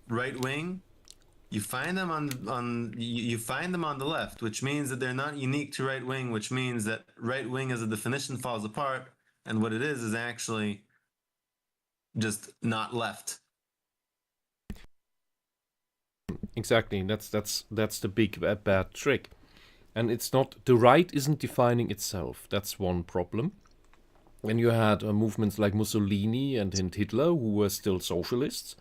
B: right wing, you find them on the left, which means that they're not unique to right wing, which means that right wing as a definition falls apart, and what it is actually just not left.
A: Exactly, that's the big bad trick, and it's not, the right isn't defining itself. That's one problem. When you had movements like Mussolini and Hitler, who were still socialists,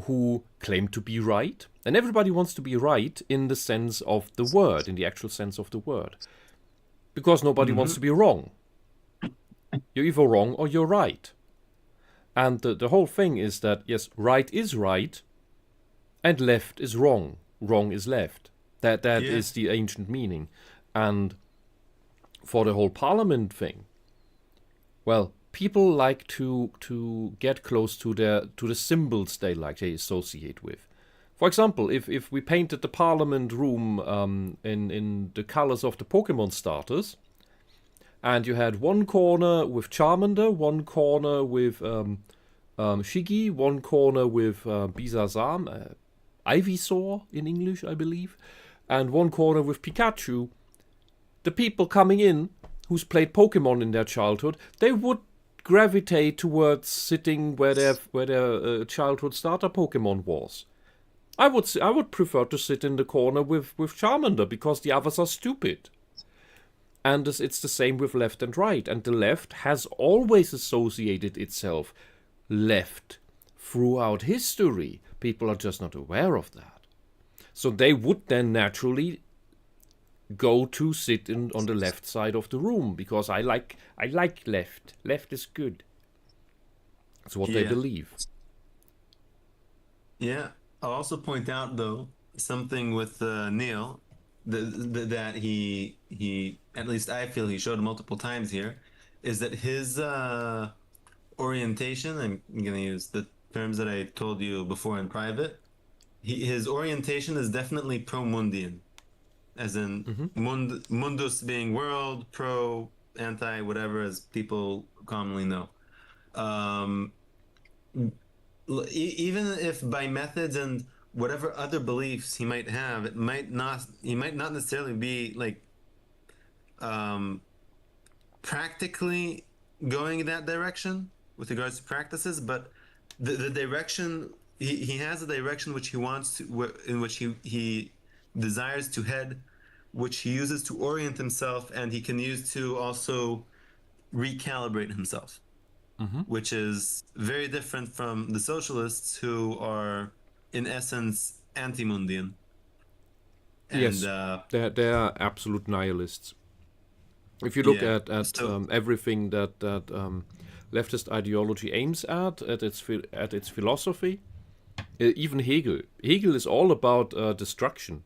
A: who claim to be right. And everybody wants to be right in the sense of the word, in the actual sense of the word. Because nobody wants to be wrong. You're either wrong or you're right. And the whole thing is that, yes, right is right, and left is wrong. Wrong is left. That is the ancient meaning. And for the whole parliament thing, well, people like to get close to the symbols they associate with. For example, if we painted the parliament room in the colors of the Pokemon starters, and you had one corner with Charmander, one corner with Shiggy, one corner with Bisasam, Ivysaur in English, I believe, and one corner with Pikachu, the people coming in who's played Pokemon in their childhood, they would gravitate towards sitting where their childhood starter Pokemon was. I would prefer to sit in the corner with Charmander because the others are stupid. And it's the same with left and right. And the left has always associated itself left throughout history. People are just not aware of that. So they would then naturally go to sit on the left side of the room because I like left. Left is good. That's what they believe.
B: Yeah. I'll also point out though something with Neil that he at least I feel he showed multiple times here is that his orientation. I'm gonna use the terms that I told you before in private. His orientation is definitely pro-Mundian, as in mundus being world, pro, anti, whatever, as people commonly know. Even if by methods and whatever other beliefs he might have, he might not necessarily be like practically going in that direction with regards to practices, but the direction he has a direction which he wants to, in which he desires to head, which he uses to orient himself, and he can use to also recalibrate himself, which is very different from the socialists who are in essence anti-Mundian. And,
A: yes, they're absolute nihilists. If you look at everything that leftist ideology aims at its philosophy, even Hegel is all about destruction.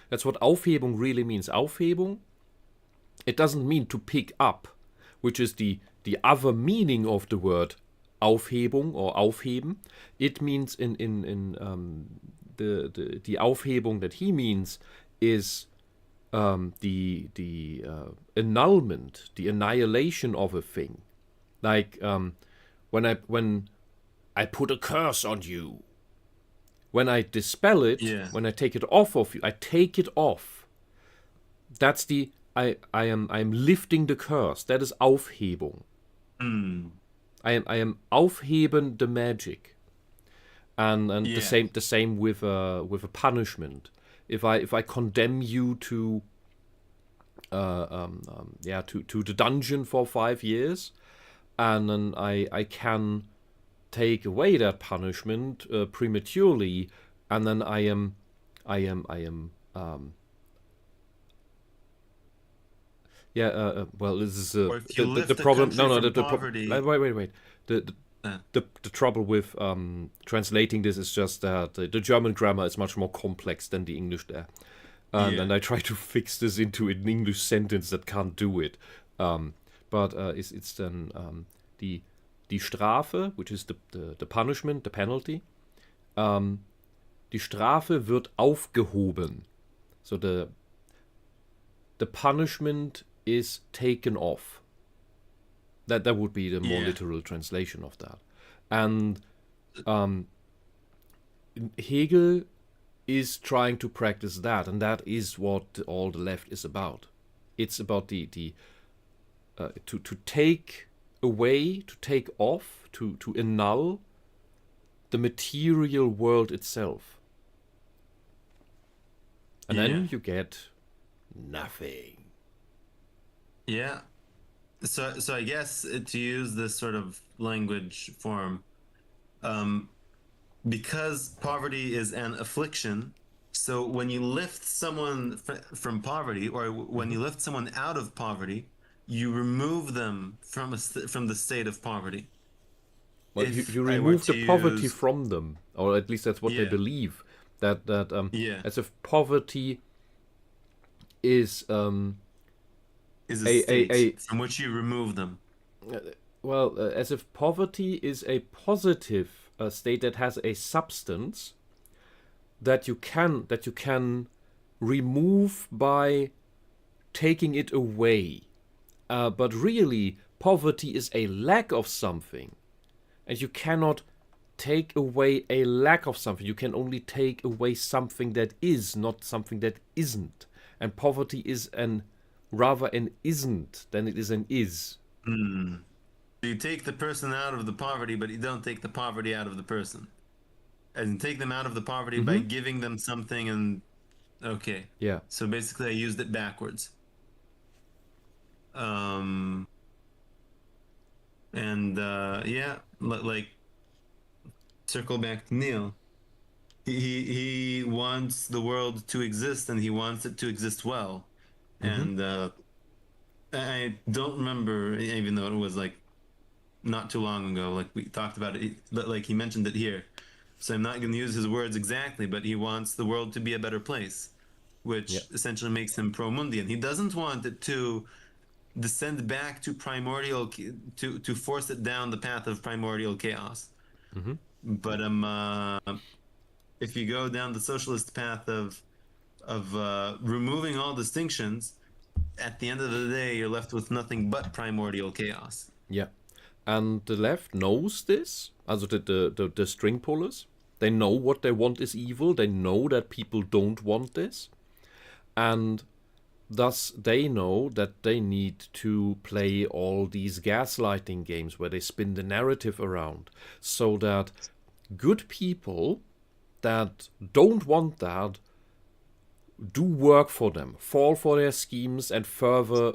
A: That's what Aufhebung really means. Aufhebung, it doesn't mean to pick up, which is the other meaning of the word Aufhebung or Aufheben. It means in the Aufhebung that he means is the annulment, the annihilation of a thing. Like when I put a curse on you. When I dispel it, when I take it off of you, I take it off. That's I am lifting the curse. That is Aufhebung. I am aufheben the magic. And the same with a punishment. If I condemn you to the dungeon for 5 years, and then I can take away that punishment prematurely, and then I am well, this is the problem. No, the wait. The trouble with translating this is just that the German grammar is much more complex than the English there, and I try to fix this into an English sentence that can't do it. But it's then die Strafe, which is the punishment, the penalty. Die Strafe wird aufgehoben. So the punishment is taken off. That would be the more literal translation of that. And Hegel is trying to practice that, and that is what all the left is about. It's about to take away, to take off, to annul the material world itself. And then you get nothing.
B: Yeah. So I guess to use this sort of language form, because poverty is an affliction, so when you lift someone from poverty, or when you lift someone out of poverty, you remove them from from the state of poverty.
A: Well, you,
B: If
A: you
B: I were
A: remove
B: to
A: the poverty
B: use,
A: from them, or at least that's what they
B: yeah,
A: believe. That
B: yeah,
A: as if poverty is
B: is a
A: a
B: state from which you remove them.
A: well, as if poverty is a positive state that has a substance that you can remove by taking it away. But really, poverty is a lack of something, and you cannot take away a lack of something. You can only take away something that is, not something that isn't. And poverty is an rather an isn't than it is an is.
B: You take the person out of the poverty, but you don't take the poverty out of the person. And take them out of the poverty by giving them something. And okay,
A: Yeah.
B: so basically I used it backwards. And yeah, like circle back to Neil. He wants the world to exist, and he wants it to exist well. And I don't remember, even though it was like not too long ago, like we talked about it, like he mentioned it here. So I'm not going to use his words exactly, but he wants the world to be a better place, which
A: Yeah.
B: essentially makes him pro-Mundian. He doesn't want it to descend back to primordial, to force it down the path of primordial chaos. But if you go down the socialist path of removing all distinctions, at the end of the day, you're left with nothing but primordial chaos.
A: Yeah. And the left knows this, also the string pullers. They know what they want is evil. They know that people don't want this. And thus they know that they need to play all these gaslighting games where they spin the narrative around so that good people that don't want that do work for them, fall for their schemes and further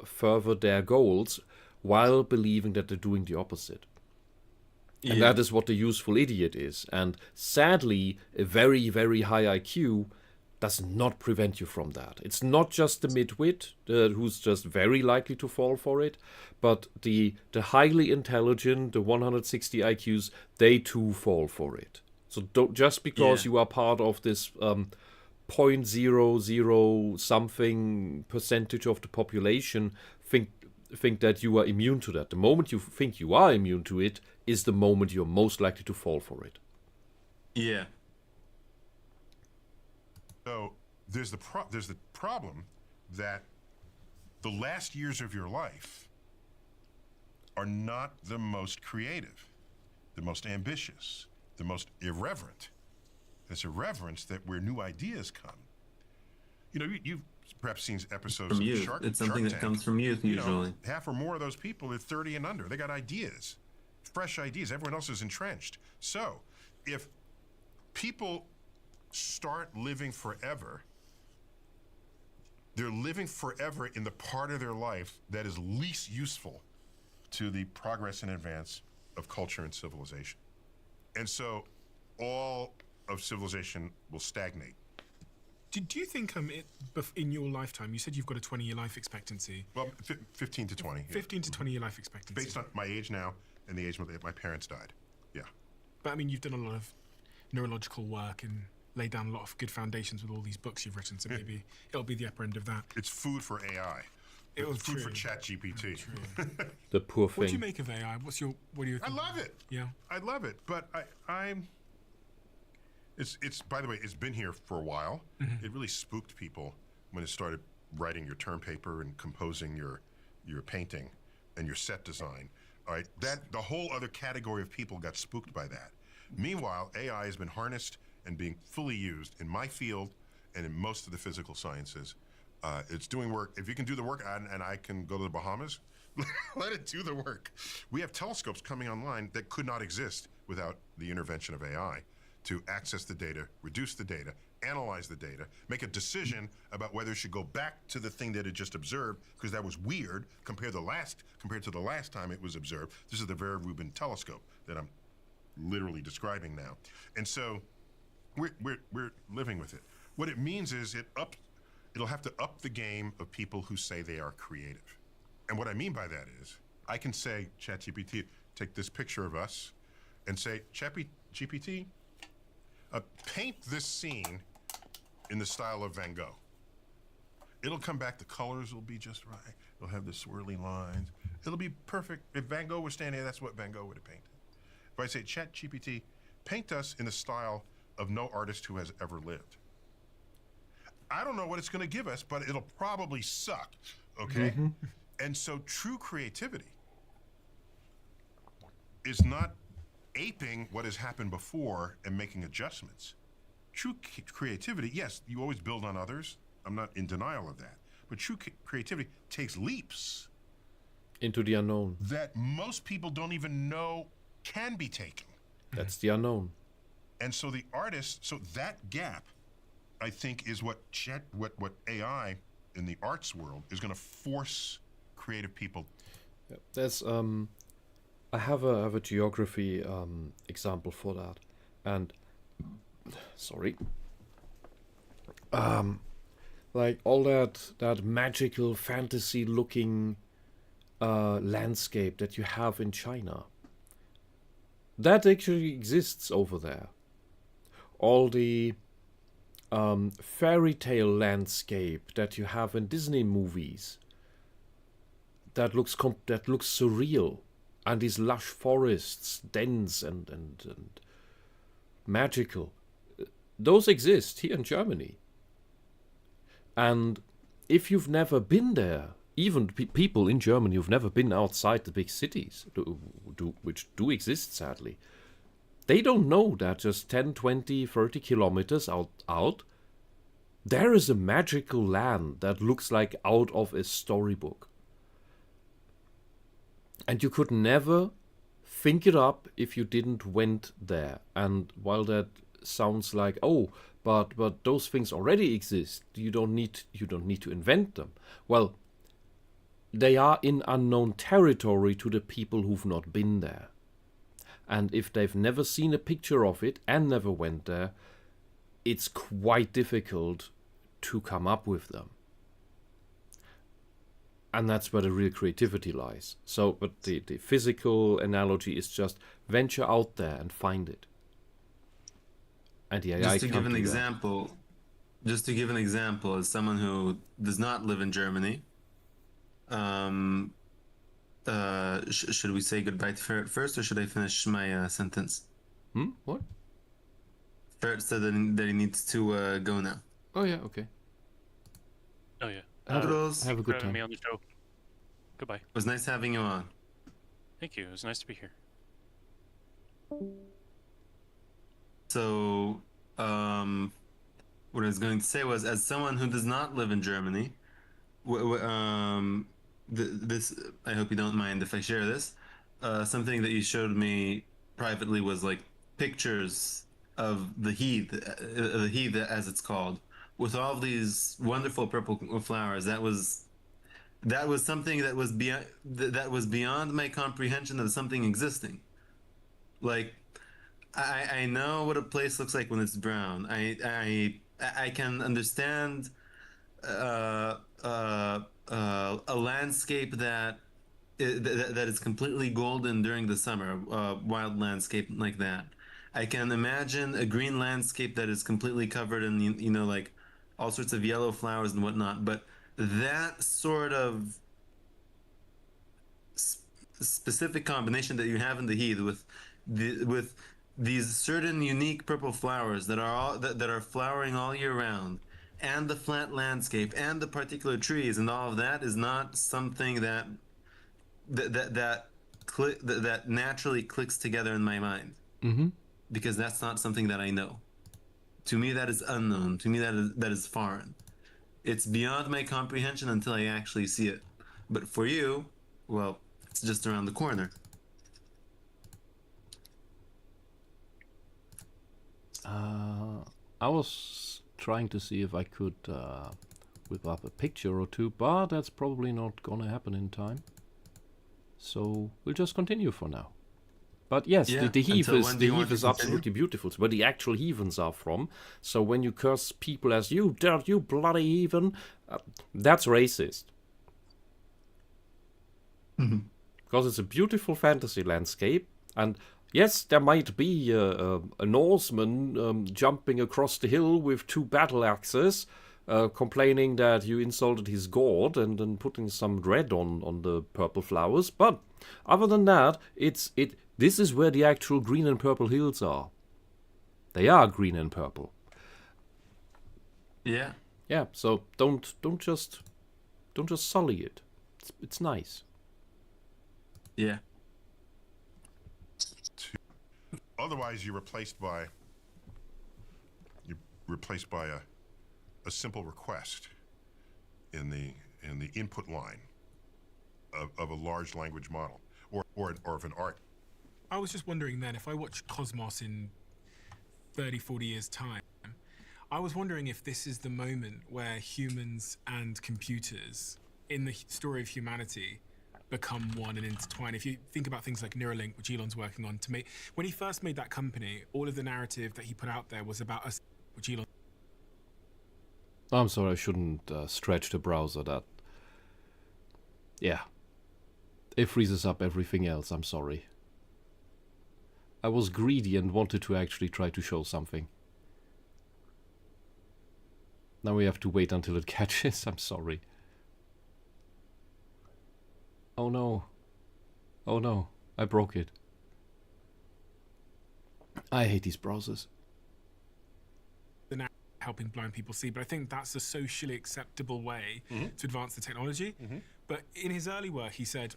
A: their goals while believing that they're doing the opposite. And that is what the useful idiot is. And sadly, a very, very high IQ does not prevent you from that. It's not just the midwit who's just very likely to fall for it, but the highly intelligent, the 160 IQs, they too fall for it. So don't, just because you are part of this 0.00 something percentage of the population, think that you are immune to that. The moment you think you are immune to it is the moment you're most likely to fall for it.
B: Yeah.
D: So there's the problem that the last years of your life are not the most creative, the most ambitious, the most irreverent. It's irreverence that where new ideas come. You know, you've perhaps seen episodes
B: From
D: of
B: youth.
D: Shark
B: It's something
D: Shark
B: that
D: Tank.
B: comes from youth
D: You know,
B: usually.
D: half or more of those people are 30 and under. They got ideas, fresh ideas. Everyone else is entrenched. So if people start living forever, they're living forever in the part of their life that is least useful to the progress and advance of culture and civilization. And so all of civilization will stagnate.
E: Do you think in your lifetime, you said you've got a 20-year life expectancy,
D: Well, 15 to 20.
E: 15 to 20-year life expectancy?
D: Based on my age now and the age my parents died. Yeah.
E: But I mean, you've done a lot of neurological work and laid down a lot of good foundations with all these books you've written, so maybe it'll be the upper end of that.
D: It's food for AI. It's food for ChatGPT.
A: The poor
E: What do you
A: thing.
E: make of AI? What do you
D: I
E: think?
D: love it.
E: Yeah.
D: I love it, but it's by the way, it's been here for a while. It really spooked people when it started writing your term paper and composing your painting and your set design. All right, that the whole other category of people got spooked by that. Meanwhile, AI has been harnessed and being fully used in my field and in most of the physical sciences. It's doing work. If you can do the work and I can go to the Bahamas, let it do the work. We have telescopes coming online that could not exist without the intervention of AI to access the data, reduce the data, analyze the data, make a decision about whether it should go back to the thing that it just observed, because that was weird compared to the last time it was observed. This is the Vera Rubin telescope that I'm literally describing now. And so we're living with it. What it means is it'll have to up the game of people who say they are creative. And what I mean by that is I can say, ChatGPT, take this picture of us and say, ChatGPT, paint this scene in the style of Van Gogh. It'll come back, the colors will be just right. It'll have the swirly lines. It'll be perfect. If Van Gogh was standing there, that's what Van Gogh would have painted. If I say, ChatGPT, paint us in the style of no artist who has ever lived. I don't know what it's going to give us, but it'll probably suck, okay? And so true creativity is not aping what has happened before and making adjustments. True creativity, yes, you always build on others. I'm not in denial of that. But true creativity takes leaps
A: Into the unknown.
D: that most people don't even know can be taken.
A: That's the unknown.
D: And so the artist, so that gap, I think, is what AI in the arts world is going to force creative people.
A: There's I have a geography example for that, and sorry, like all that magical fantasy looking landscape that you have in China. That actually exists over there. All the fairy tale landscape that you have in Disney movies. That looks surreal, and these lush forests, dense and magical. Those exist here in Germany. And if you've never been there, even people in Germany who've never been outside the big cities, which do exist sadly, they don't know that just 10, 20, 30 kilometers out, there is a magical land that looks like out of a storybook. And you could never think it up if you didn't went there. And while that sounds like, oh, but those things already exist, you don't need to invent them. Well, they are in unknown territory to the people who've not been there. And if they've never seen a picture of it and never went there, it's quite difficult to come up with them. And that's where the real creativity lies. So, but the physical analogy is just venture out there and find it. And the AI
B: Just to
A: can't
B: give an
A: do that.
B: example, as someone who does not live in Germany, should we say goodbye to Ferret first, or should I finish my sentence?
A: What?
B: Ferret said that he needs to go now.
A: Oh yeah, okay.
C: Oh yeah.
A: Have
B: Toodles.
A: a
C: for
A: good
C: having me
A: time.
C: on the show. Goodbye.
B: It was nice having you on.
C: Thank you. It was nice to be here.
B: So, what I was going to say was, as someone who does not live in Germany, this, I hope you don't mind if I share this. Something that you showed me privately was like pictures of the heath as it's called, with all of these wonderful purple flowers. That was something that was beyond my comprehension of something existing. Like, I know what a place looks like when it's brown. I can understand a landscape that is completely golden during the summer, wild landscape like that. I can imagine a green landscape that is completely covered in like all sorts of yellow flowers and whatnot. But that sort of specific combination that you have in the heath with these certain unique purple flowers that are flowering all year round, and the flat landscape and the particular trees and all of that is not something that naturally clicks together in my mind. Because that's not something that I know. To me, that is unknown. To me, that is foreign. It's beyond my comprehension until I actually see it. But for you, well, it's just around the corner.
A: I was trying to see if I could whip up a picture or two, but that's probably not gonna happen in time. So we'll just continue for now. But yes,
B: Yeah,
A: the heath
B: until when do
A: the
B: you want
A: heath
B: to
A: is
B: continue?
A: absolutely beautiful. It's where the actual heathens are from. So when you curse people as you dirt, you bloody heathen, that's racist. Because it's a beautiful fantasy landscape, and yes, there might be a Norseman jumping across the hill with 2 battle axes, complaining that you insulted his god, and then putting some red on the purple flowers. But other than that, this is where the actual green and purple hills are. They are green and purple.
B: Yeah.
A: Yeah, so don't just sully it. It's nice.
B: Yeah.
D: Otherwise, you're replaced by a simple request in the input line of a large language model or of an art.
E: I was just wondering then, if I watch Cosmos in 30, 40 years' time, I was wondering if this is the moment where humans and computers in the story of humanity become one and intertwine. If you think about things like Neuralink, which Elon's working on, when he first made that company, all of the narrative that he put out there was about us, which Elon.
A: I'm sorry, I shouldn't stretch the browser that. Yeah. It freezes up everything else, I'm sorry. I was greedy and wanted to actually try to show something. Now we have to wait until it catches, I'm sorry. Oh no. Oh no, I broke it. I hate these browsers.
E: Helping blind people see, but I think that's a socially acceptable way to advance the technology. But in his early work, he said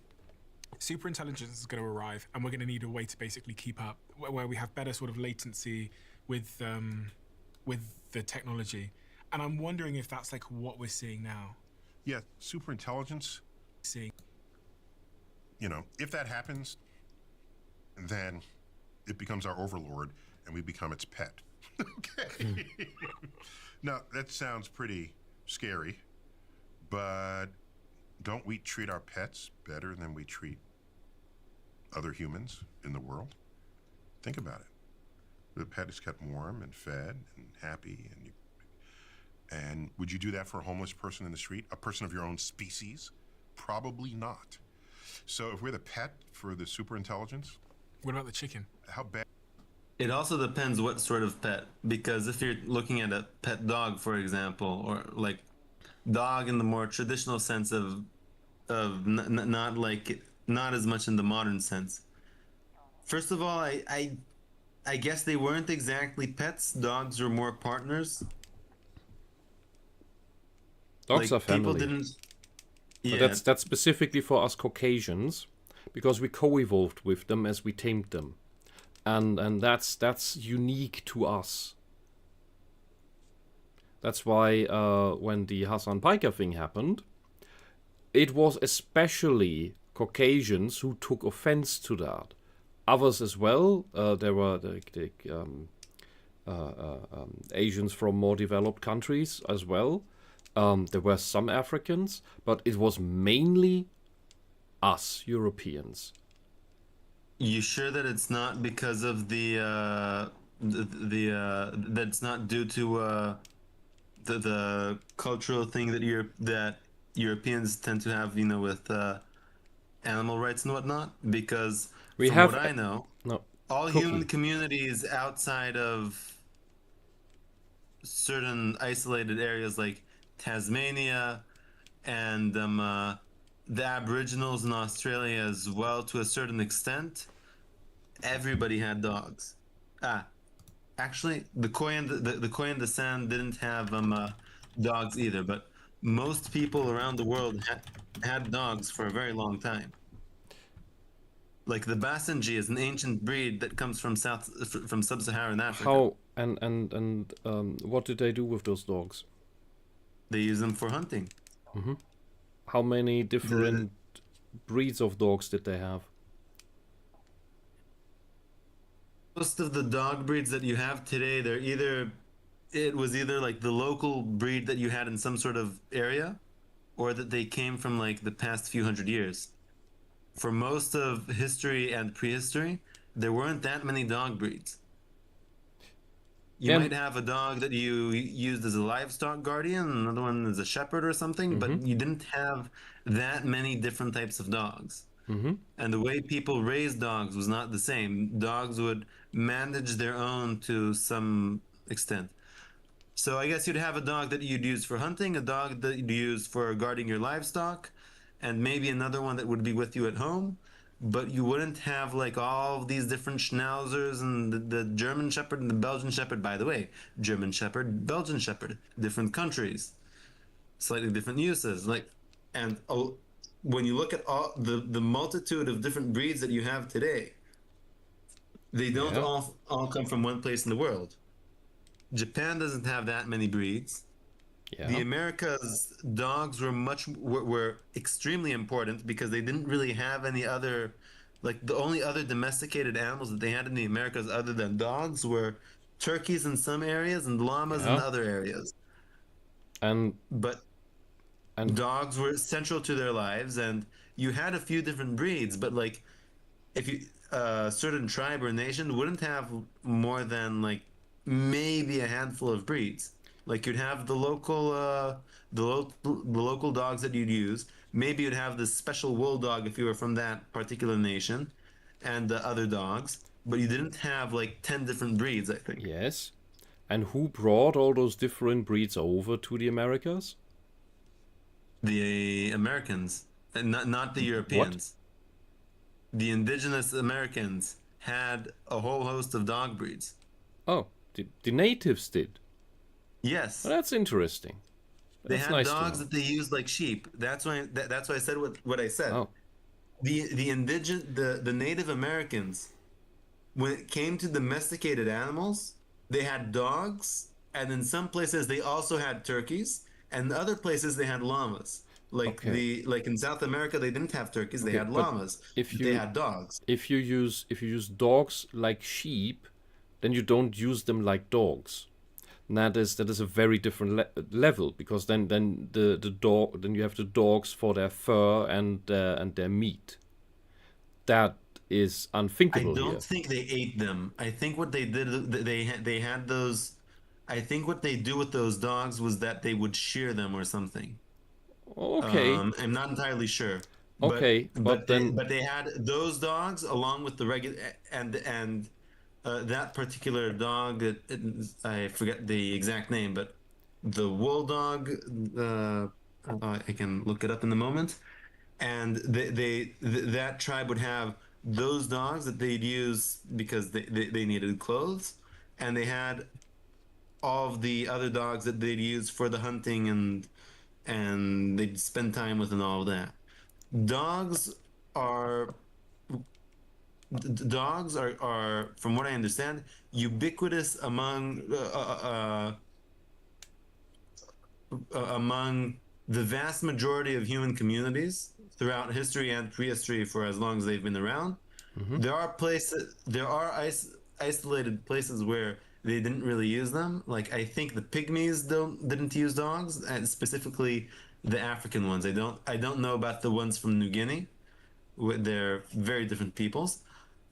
E: superintelligence is going to arrive, and we're going to need a way to basically keep up, where we have better sort of latency with the technology. And I'm wondering if that's like what we're seeing now.
D: Yeah, superintelligence. If that happens, then it becomes our overlord, and we become its pet. Okay. Now, that sounds pretty scary, but don't we treat our pets better than we treat other humans in the world? Think about it. The pet is kept warm and fed and happy, and would you do that for a homeless person in the street, a person of your own species? Probably not. So if we're the pet for the superintelligence,
E: What about the chicken?
D: how bad?
B: It also depends what sort of pet, because if you're looking at a pet dog, for example, or like dog in the more traditional sense of not as much in the modern sense. First of all, I guess they weren't exactly pets. Dogs were more partners.
A: Dogs are
B: People
A: family.
B: didn't.
A: But
B: Yeah,
A: that's specifically for us Caucasians, because we co-evolved with them as we tamed them. And that's unique to us. That's why when the Hassan Piker thing happened, it was especially Caucasians who took offense to that. Others as well. There were the Asians from more developed countries as well. There were some Africans, but it was mainly us Europeans.
B: you sure that it's not because of that it's not due to the cultural thing that Europeans tend to have, with animal rights and whatnot? Because
A: We
B: from
A: have
B: what I know,
A: no
B: all
A: Cookie.
B: human communities outside of certain isolated areas like Tasmania and the Aboriginals in Australia as well, to a certain extent, everybody had dogs. Actually, the Khoi and the Khoi and the San didn't have dogs either, but most people around the world had dogs for a very long time. Like the Basenji is an ancient breed that comes from sub-Saharan Africa.
A: How and what did they do with those dogs?
B: They use them for hunting.
A: How many different breeds of dogs did they have?
B: Most of the dog breeds that you have today, it was either like the local breed that you had in some sort of area, or that they came from like the past few hundred years. For most of history and prehistory, there weren't that many dog breeds. You
A: And
B: might have a dog that you used as a livestock guardian, another one as a shepherd or something, but you didn't have that many different types of dogs. And the way people raised dogs was not the same. Dogs would manage their own to some extent. So I guess you'd have a dog that you'd use for hunting, a dog that you'd use for guarding your livestock, and maybe another one that would be with you at home. But you wouldn't have like all of these different schnauzers and the German Shepherd and the Belgian Shepherd. By the way, German Shepherd, Belgian Shepherd, different countries, slightly different uses. Like, and when you look at all the multitude of different breeds that you have today, they don't
A: yeah,
B: all come from one place in the world. Japan doesn't have that many breeds. The
A: yeah,
B: Americas dogs were extremely important because they didn't really have any other, like the only other domesticated animals that they had in the Americas other than dogs were turkeys in some areas and llamas in
A: yeah.
B: other areas.
A: And
B: But
A: and
B: dogs were central to their lives, and you had a few different breeds, but like if you a certain tribe or nation wouldn't have more than like maybe a handful of breeds. Like you'd have the local dogs that you'd use. Maybe you'd have this special wool dog if you were from that particular nation, and the other dogs. But you didn't have like 10 different breeds. I think
A: yes. And who brought all those different breeds over to the Americas?
B: the Americans, and not the
A: What?
B: Europeans. The indigenous Americans had a whole host of dog breeds.
A: Oh, the natives did.
B: Yes,
A: Well, that's interesting.
B: they
A: That's
B: had
A: nice to
B: dogs
A: know.
B: that they used like sheep. That's why I said what I said.
A: Oh,
B: The Native Americans, when it came to domesticated animals, they had dogs, and in some places they also had turkeys, and in other places they had llamas.
A: okay,
B: Like in South America, they didn't have turkeys; they
A: okay.
B: had
A: But
B: llamas,
A: if
B: but they
A: you
B: had dogs.
A: if you use dogs like sheep, then you don't use them like dogs. And that is a very different level, because then the dog, then you have the dogs for their fur and their meat. That is
B: I
A: unthinkable
B: don't
A: here.
B: think they ate them. I think what they did, they had those. I think what they do with those dogs was that they would shear them or something.
A: Okay,
B: I'm not entirely sure,
A: okay, but then
B: but they had those dogs along with the regular and that particular dog. I forget the exact name, but the wool dog. I can look it up in the moment. And that tribe would have those dogs that they'd use because they needed clothes, and they had all of the other dogs that they'd use for the hunting and they'd spend time with and all of that. Dogs are dogs are from what I understand ubiquitous among the vast majority of human communities throughout history and prehistory for as long as they've been around. There are isolated places where they didn't really use them. Like I think the pygmies didn't use dogs, and specifically the African ones. I don't know about the ones from New Guinea. They're very different peoples.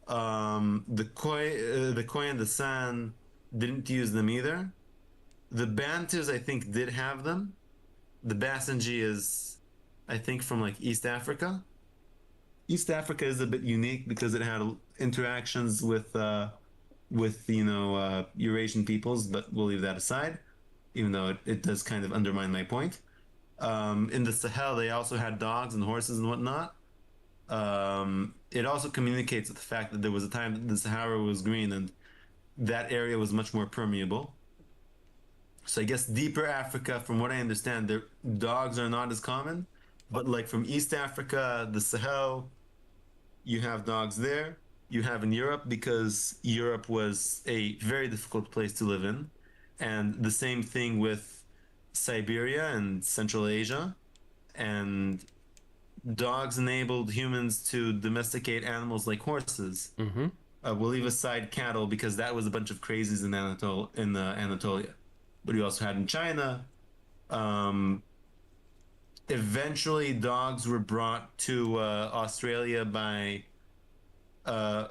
B: The Khoi and the San didn't use them either. The Bantus, I think, did have them. The Basenji is, I think, from like East Africa. East Africa is a bit unique because it had interactions with Eurasian peoples, but we'll leave that aside, even though it does kind of undermine my point. In the Sahel, they also had dogs and horses and whatnot. It also communicates with the fact that there was a time that the Sahara was green and that area was much more permeable. So I guess deeper Africa, from what I understand, their dogs are not as common. But like from East Africa, the Sahel, you have dogs there. You have in Europe because Europe was a very difficult place to live in. And the same thing with Siberia and Central Asia. And dogs enabled humans to domesticate animals like horses. We'll leave aside cattle because that was a bunch of crazies in Anatolia. But you also had in China. Um, Eventually, dogs were brought to Australia by uh,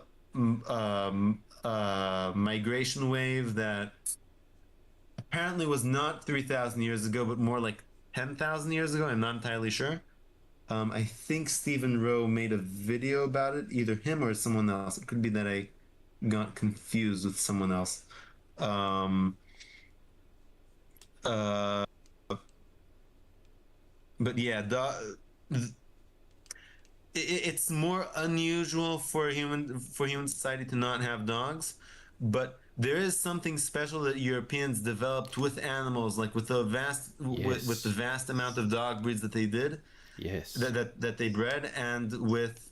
B: migration wave that apparently was not 3,000 years ago, but more like 10,000 years ago. I'm not entirely sure. I think Stephen Rowe made a video about it, either him or someone else. It could be that I got confused with someone else. Um, uh, but yeah, it's more unusual for human society to not have dogs, but there is something special that Europeans developed with animals, like with with the
A: Yes.
B: vast amount of dog breeds that they did,
A: Yes.
B: that they bred, and with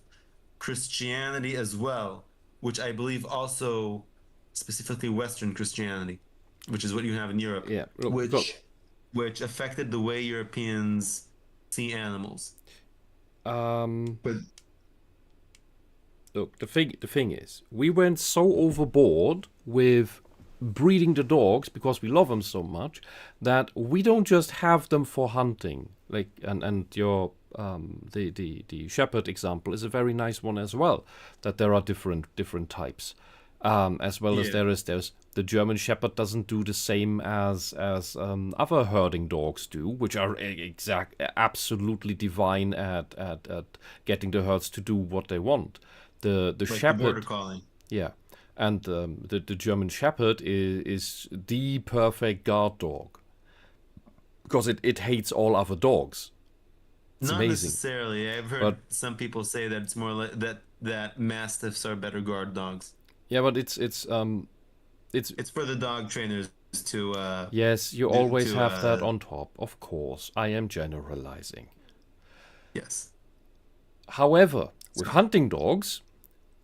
B: Christianity as well, which I believe also specifically Western Christianity, which is what you have in Europe,
A: Yeah. Look, because
B: which affected the way Europeans see animals.
A: um,
B: But
A: look, the thing is, we went so overboard with breeding the dogs because we love them so much that we don't just have them for hunting. Like, and your the shepherd example is a very nice one as well. That there are different types, as well as
B: yeah,
A: there's the German shepherd doesn't do the same as other herding dogs do, which are absolutely divine at getting the herds to do what they want. The
B: like the border
A: shepherd,
B: collie.
A: yeah, and the German shepherd is the perfect guard dog because it hates all other dogs. It's
B: Not
A: amazing.
B: necessarily. I've heard
A: But
B: some people say that it's more like that mastiffs are better guard dogs.
A: yeah, but it's
B: It's for the dog trainers to
A: yes, you always
B: to
A: have that on top. Of course, I am generalizing.
B: yes.
A: However, with
B: So,
A: hunting dogs,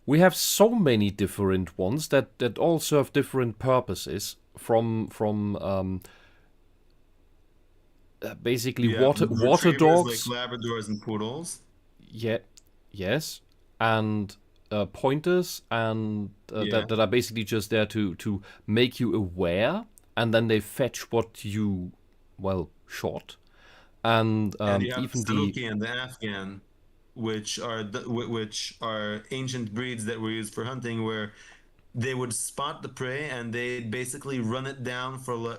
A: we have so many different ones that all serve different purposes. From basically
B: you have
A: water
B: retrievers like
A: dogs,
B: Labradors and Poodles.
A: yeah, yes, and pointers, and
B: Yeah.
A: that are basically just there to make you aware, and then they fetch what you shot, and
B: And you have the
A: even the
B: Saluki and the Afghan, which are ancient breeds that were used for hunting, where they would spot the prey and they'd basically run it down for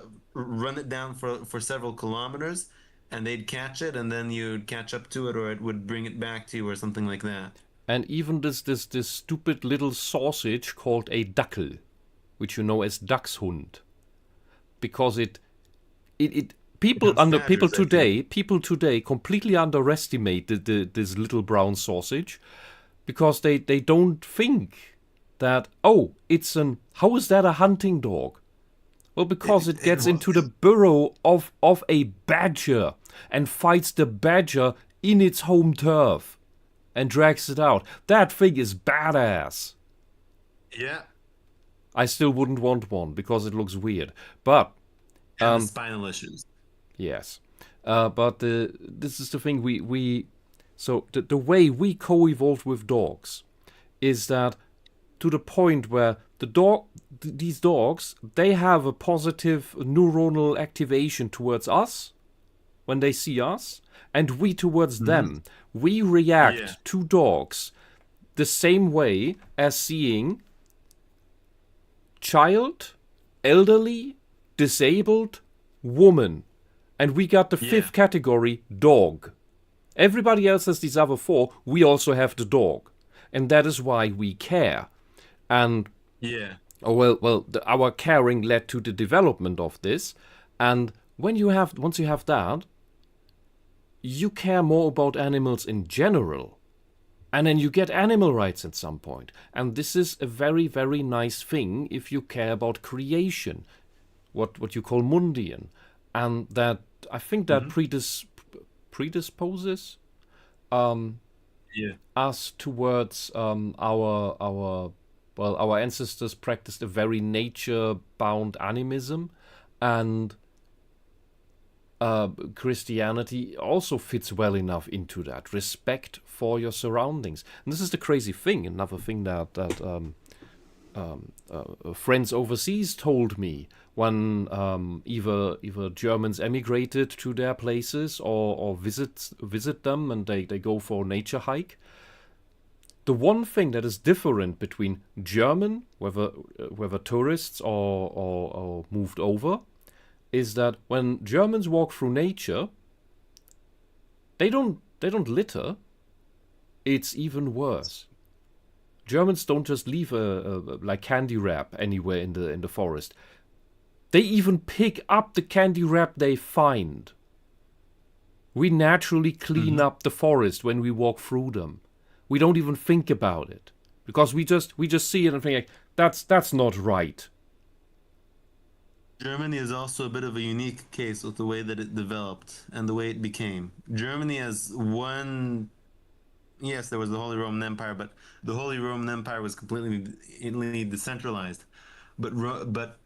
B: several kilometers, and they'd catch it, and then you'd catch up to it, or it would bring it back to you, or something like that.
A: and even this stupid little sausage called a Dackel, which you know as Dachshund, because it
B: It hunts badgers, I think.
A: people today completely underestimate this little brown sausage because they don't think that, oh, how is that a hunting dog? Well, because it
B: It
A: gets
B: was.
A: into the burrow of a badger and fights the badger in its home turf and drags it out. That thing is badass.
B: Yeah.
A: I still wouldn't want one because it looks weird. But
B: And the spinal issues.
A: yes, but this is the thing. So the way we co-evolved with dogs is that to the point where these dogs, they have a positive neuronal activation towards us when they see us, and we towards them. We react
B: Yeah.
A: to dogs the same way as seeing child, elderly, disabled, woman. And we got the fifth category, dog. Everybody else has these other four. We also have the dog. And that is why we care. And
B: Yeah.
A: our caring led to the development of this. And once you have that, you care more about animals in general. And then you get animal rights at some point. And this is a very, very nice thing if you care about creation, what you call Mundian. And that, I think that predisposes
B: Yeah.
A: us towards our ancestors practiced a very nature-bound animism, and Christianity also fits well enough into that respect for your surroundings. And this is the crazy thing. Another thing that friends overseas told me when either Germans emigrated to their places or visit them, and they go for a nature hike. the one thing that is different between German, whether tourists or moved over, is that when Germans walk through nature, they don't litter. It's even worse. Germans don't just leave a like candy wrap anywhere in the forest. They even pick up the candy wrap they find. We naturally clean up the forest when we walk through them. We don't even think about it because we just see it and think like that's not right.
B: Germany is also a bit of a unique case with the way that it developed and the way it became. Germany as one, yes, there was the Holy Roman Empire, but the Holy Roman Empire was completely decentralized. But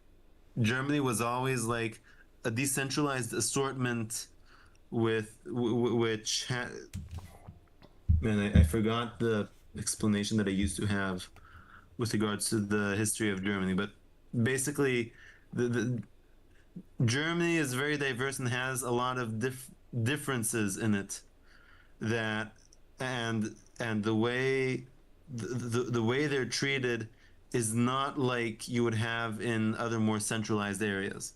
B: Germany was always like a decentralized assortment with which had. Man, I forgot the explanation that I used to have with regards to the history of Germany, but basically, the Germany is very diverse and has a lot of differences in it. That and the way the way they're treated is not like you would have in other more centralized areas.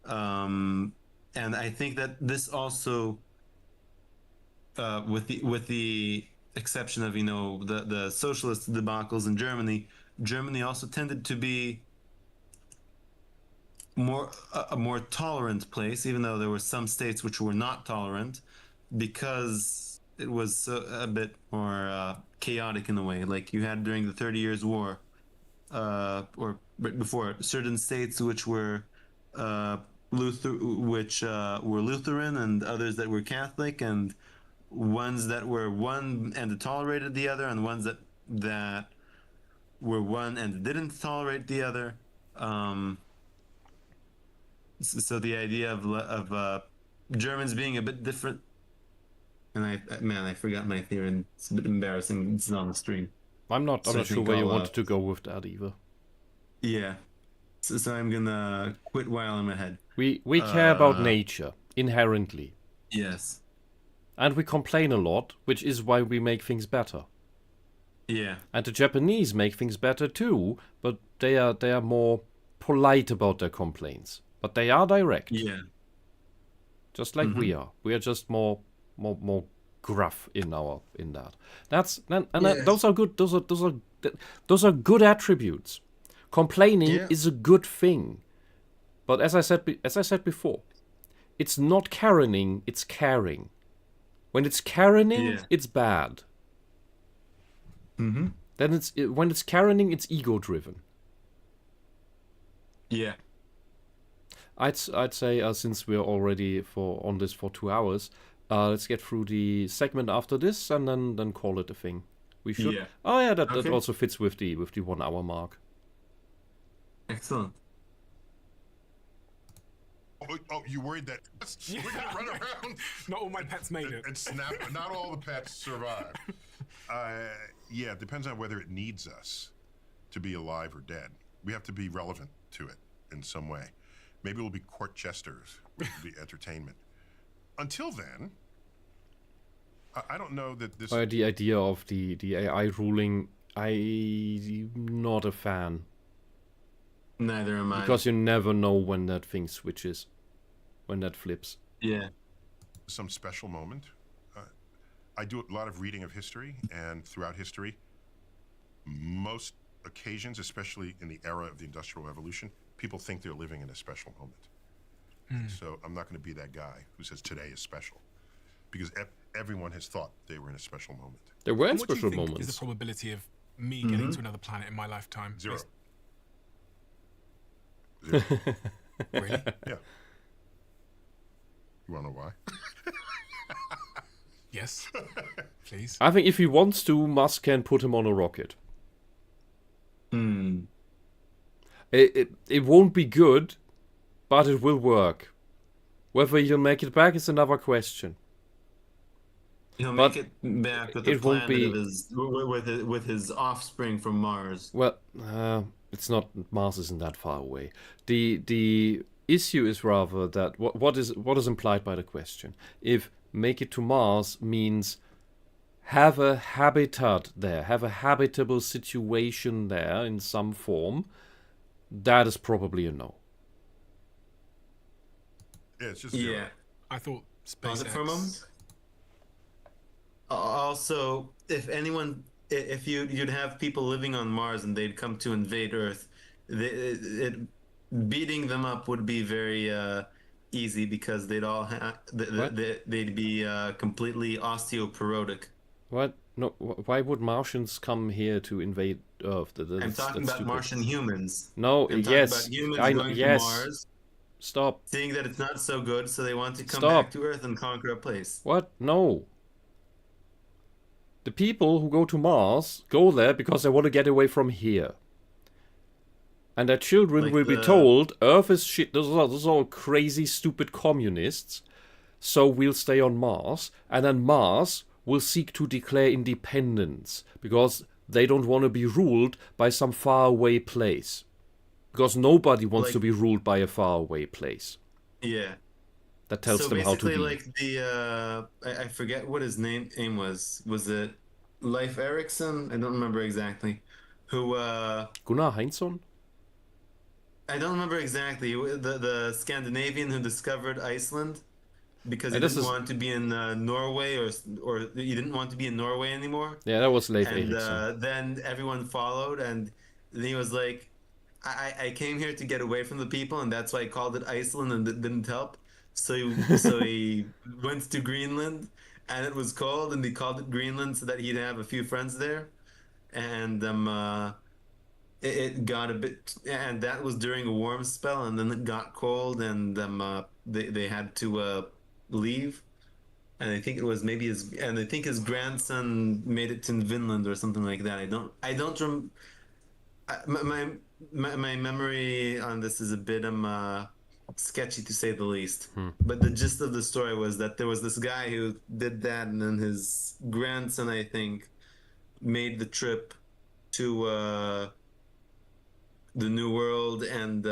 B: And I think that this also, with the exception of the socialist debacles in Germany also tended to be a more tolerant place, even though there were some states which were not tolerant, because it was a bit more chaotic in a way. Like you had during the 30 Years' War, or before, certain states which were were Lutheran, and others that were Catholic, and ones that were one and tolerated the other, and ones that were one and didn't tolerate the other. So the idea of Germans being a bit different, and I forgot my theory, and it's a bit embarrassing. It's not on the stream.
A: I'm not sure where you wanted to go with that either.
B: Yeah. So I'm gonna quit while I'm ahead.
A: We care about nature inherently.
B: Yes.
A: And we complain a lot, which is why we make things better.
B: Yeah.
A: And the Japanese make things better too, but they are more polite about their complaints. But they are direct.
B: Yeah.
A: Just like we are. We are just more gruff in that. Those are good. Those are good attributes. Complaining is a good thing. But as I said before, it's not Karening, it's caring. When it's Karening, it's bad.
B: Mm-hmm.
A: Then when it's Karening, it's ego-driven.
B: Yeah.
A: I'd say since we're already on this for 2 hours, let's get through the segment after this and then call it a thing. We should.
B: Yeah.
A: Oh yeah, that also fits with the 1 hour mark.
B: Excellent.
D: Oh, you worried that we're gonna run around?
E: Not all my pets made it.
D: And snap. Not all the pets survive. Yeah, it depends on whether it needs us to be alive or dead. We have to be relevant to it in some way. Maybe we'll be court jesters, which will be entertainment. Until then, I don't know that this.
A: The idea of the AI ruling, I'm not a fan.
B: Neither am I.
A: Because you never know when that thing switches, when that flips.
B: Yeah.
D: Some special moment. I do a lot of reading of history, and throughout history, most occasions, especially in the era of the Industrial Revolution, people think they're living in a special moment. So I'm not going to be that guy who says today is special, because everyone has thought they were in a special moment.
A: There were
E: And
A: special
E: what do you think
A: moments.
E: is the probability of me getting to another planet in my lifetime?
D: 0.
E: Really?
D: Yeah. You want to know why?
E: Yes. Please.
A: I think if he wants to, Musk can put him on a rocket. It won't be good, but it will work. Whether he'll make it back is another question.
B: He'll
A: But
B: make it back with
A: it
B: the
A: won't
B: planet
A: be-
B: with his offspring from Mars.
A: Well, it's not. Mars isn't that far away. The issue is rather that what is implied by the question. If make it to Mars means have a habitat there, have a habitable situation there in some form, that is probably a no.
D: Yeah, it's just zero.
B: Yeah.
E: I thought
B: Pause it for a moment.
E: SpaceX.
B: Also, if anyone, if you'd have people living on Mars and they'd come to invade Earth, beating them up would be very easy because they'd all
A: What?
B: they'd be completely osteoporotic.
A: What? No. Why would Martians come here to invade Earth?
B: I'm talking about
A: stupid.
B: Martian humans.
A: No.
B: I'm talking
A: Yes.
B: about humans
A: I
B: going to
A: yes.
B: Mars,
A: Stop.
B: seeing that it's not so good, so they want to come
A: Stop.
B: back to Earth and conquer a place.
A: What? No. The people who go to Mars go there because they want to get away from here. And their children
B: Like
A: will be
B: the-
A: told, Earth is shit, those are all crazy, stupid communists, so we'll stay on Mars, and then Mars will seek to declare independence, because they don't want to be ruled by some faraway place. Because nobody wants
B: Like-
A: to be ruled by a faraway place.
B: Yeah.
A: That tells
B: So
A: them how to
B: basically,
A: be.
B: like the I forget what his name was. Was it Leif Erikson? I don't remember exactly. Who
A: Gunnar Heinzson?
B: I don't remember exactly. The Scandinavian who discovered Iceland because he
A: And this
B: didn't
A: is-
B: want to be in Norway or he didn't want to be in Norway anymore.
A: Yeah, that was Leif
B: And
A: Erikson.
B: then everyone followed, and then he was like, I came here to get away from the people, and that's why I called it Iceland, and it didn't help. So he went to Greenland, and it was cold, and he called it Greenland so that he'd have a few friends there. And it got a bit, and that was during a warm spell, and then it got cold, and they had to leave. And I think it was maybe I think his grandson made it to Finland or something like that. I don't my memory on this is a bit sketchy to say the least. But the gist of the story was that there was this guy who did that, and then his grandson, I think, made the trip to the New World, and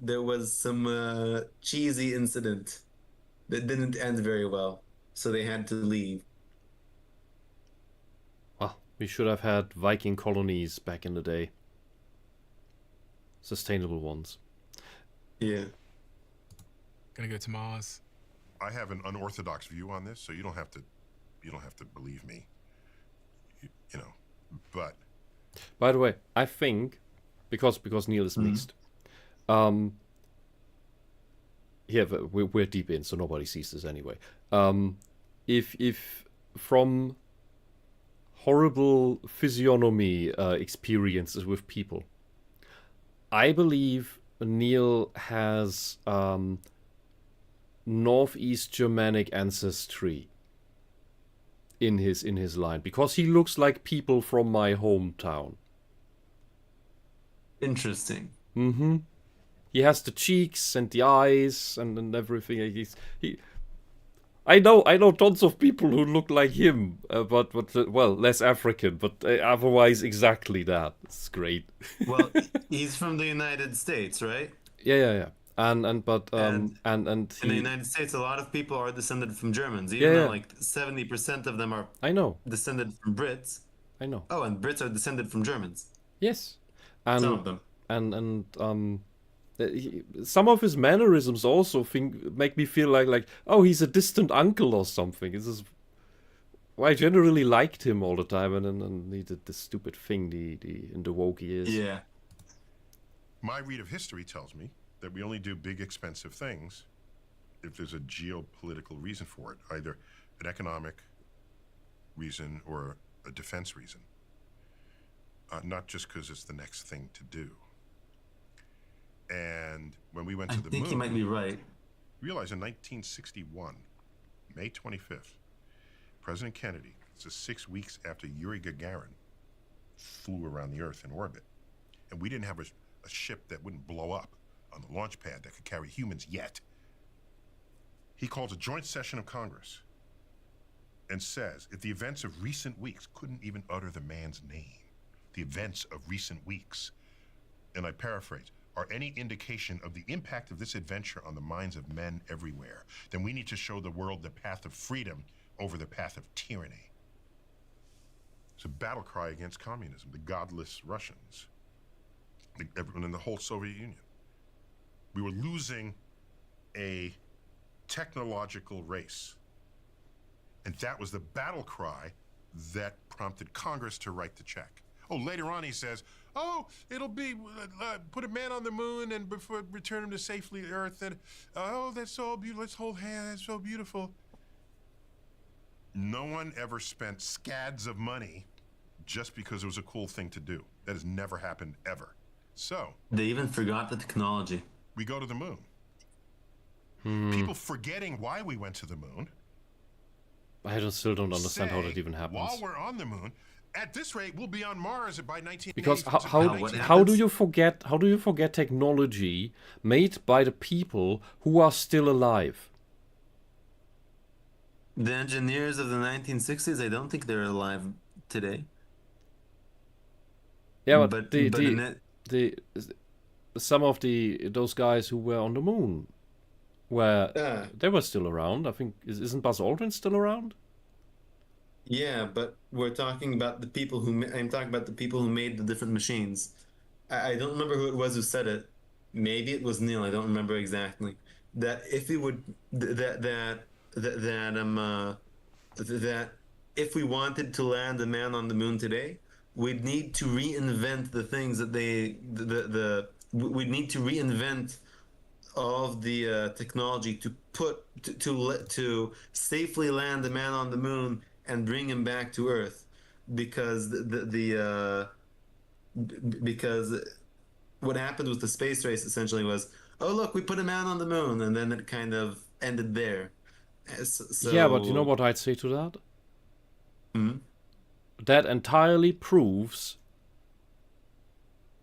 B: there was some cheesy incident that didn't end very well, so they had to leave.
A: Well, we should have had Viking colonies back in the day. Sustainable ones.
B: Yeah.
E: Gonna go to Mars.
D: I have an unorthodox view on this, so you don't have to believe me. You know, but
A: By the way, I think because Neil is mixed. Yeah, but we're deep in, so nobody sees this anyway. If from horrible physiognomy experiences with people, I believe Neil has Northeast Germanic ancestry in his line, because he looks like people from my hometown.
B: Interesting.
A: Mm-hmm. He has the cheeks and the eyes and everything. I know tons of people who look like him, but well, less African, but otherwise exactly that. It's great.
B: Well, he's from the United States, right?
A: Yeah. And
B: And in the
A: he,
B: United States, a lot of people are descended from Germans, even
A: Yeah.
B: though like 70% of them are
A: I know.
B: descended from Brits.
A: I know.
B: Oh, and Brits are descended from Germans.
A: Yes.
B: Some
A: And
B: of them.
A: some of his mannerisms also make me feel like oh, he's a distant uncle or something. This is why I generally liked him all the time, and then he did this stupid thing in the woke years.
B: Yeah.
D: my read of history tells me that we only do big, expensive things if there's a geopolitical reason for it, either an economic reason or a defense reason. Not just because it's the next thing to do. And when we went
B: I
D: to the
B: think
D: moon,
B: you might be right.
D: realize in 1961, May 25th, President Kennedy, this is 6 weeks after Yuri Gagarin flew around the Earth in orbit, and we didn't have a ship that wouldn't blow up on the launch pad that could carry humans yet. He calls a joint session of Congress and says, if the events of recent weeks, couldn't even utter the man's name, the events of recent weeks, and I paraphrase, are any indication of the impact of this adventure on the minds of men everywhere, then we need to show the world the path of freedom over the path of tyranny. It's a battle cry against communism, the godless Russians, everyone in the whole Soviet Union. We were losing a technological race. And that was the battle cry that prompted Congress to write the check. Oh, later on he says, oh, it'll be, put a man on the moon and before return him to safely Earth. And, oh, that's so beautiful. Let's hold hands. That's so beautiful. No one ever spent scads of money just because it was a cool thing to do. That has never happened ever. So
B: They even forgot the technology.
D: we go to the moon. People forgetting why we went to the moon.
A: Still don't understand how that even happens.
D: While we're on the moon, at this rate, we'll be on Mars by 1980.
A: Because
B: what
A: how do
B: happens?
A: you forget technology made by the people who are still alive?
B: The engineers of the 1960s, I don't think they're alive today.
A: Yeah, but
B: in
A: some of those guys who were on the moon they were still around. I think isn't Buzz Aldrin still around?
B: Yeah, but we're talking about the people who I'm talking about the people who made the different machines. I don't remember who it was who said it. Maybe it was Neil. I don't remember exactly. That if we would that if we wanted to land a man on the moon today, we'd need to reinvent the things that we'd need to reinvent all of the technology to safely land a man on the moon and bring him back to Earth, because because what happened with the space race essentially was, oh look, we put a man on the moon, and then it kind of ended there. So,
A: Yeah, but you know what I'd say to that?
B: Hmm?
A: That entirely proves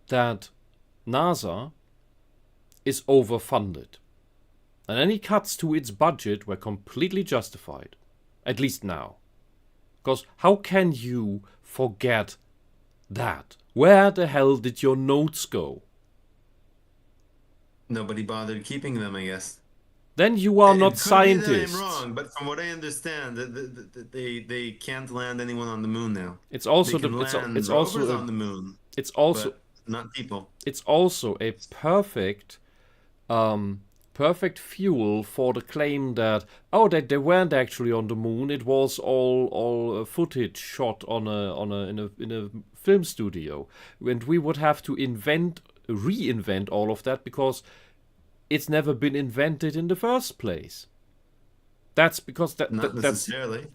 A: that NASA is overfunded. And any cuts to its budget were completely justified. At least now. Because how can you forget that? Where the hell did your notes go?
B: Nobody bothered keeping them, I guess.
A: Then you are
B: It
A: not
B: could be
A: scientists.
B: that I'm wrong, but from what I understand, they can't land anyone on the moon now.
A: It's also
B: They can land
A: it's
B: rovers
A: also
B: on the moon,
A: it's also
B: but not people.
A: it's also a perfect fuel for the claim that they weren't actually on the moon. It was all footage shot in a film studio, and we would have to reinvent all of that because it's never been invented in the first place. That's because
B: Not
A: that's
B: necessarily.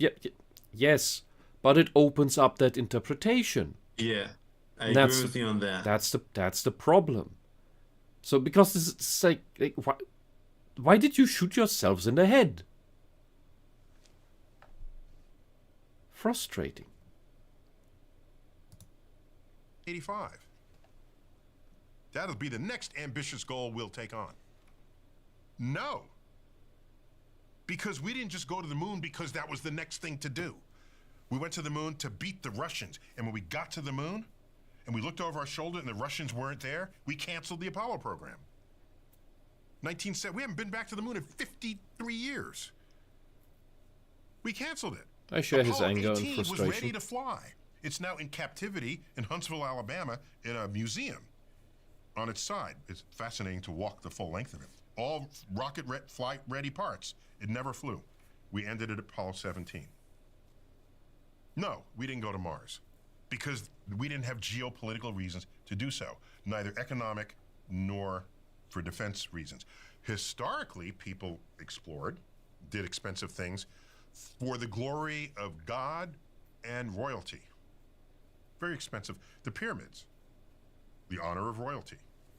A: yes, but it opens up that interpretation.
B: Yeah, I
A: That's
B: agree with you on that.
A: That's the problem. So because it's like why did you shoot yourselves in the head? Frustrating.
D: 85. That'll be the next ambitious goal we'll take on. No. Because we didn't just go to the moon because that was the next thing to do. We went to the moon to beat the Russians. And when we got to the moon and we looked over our shoulder and the Russians weren't there, we canceled the Apollo program. We haven't been back to the moon in 53 years. We canceled it.
A: I share his
D: Apollo
A: anger and
D: 18 was ready
A: frustration.
D: to fly. It's now in captivity in Huntsville, Alabama, in a museum on its side. It's fascinating to walk the full length of it. All rocket flight ready parts. It never flew. We ended it at Apollo 17. No, we didn't go to Mars because we didn't have geopolitical reasons to do so, neither economic nor for defense reasons. Historically, people explored, did expensive things for the glory of God and royalty. Very expensive. The pyramids, the honor of royalty,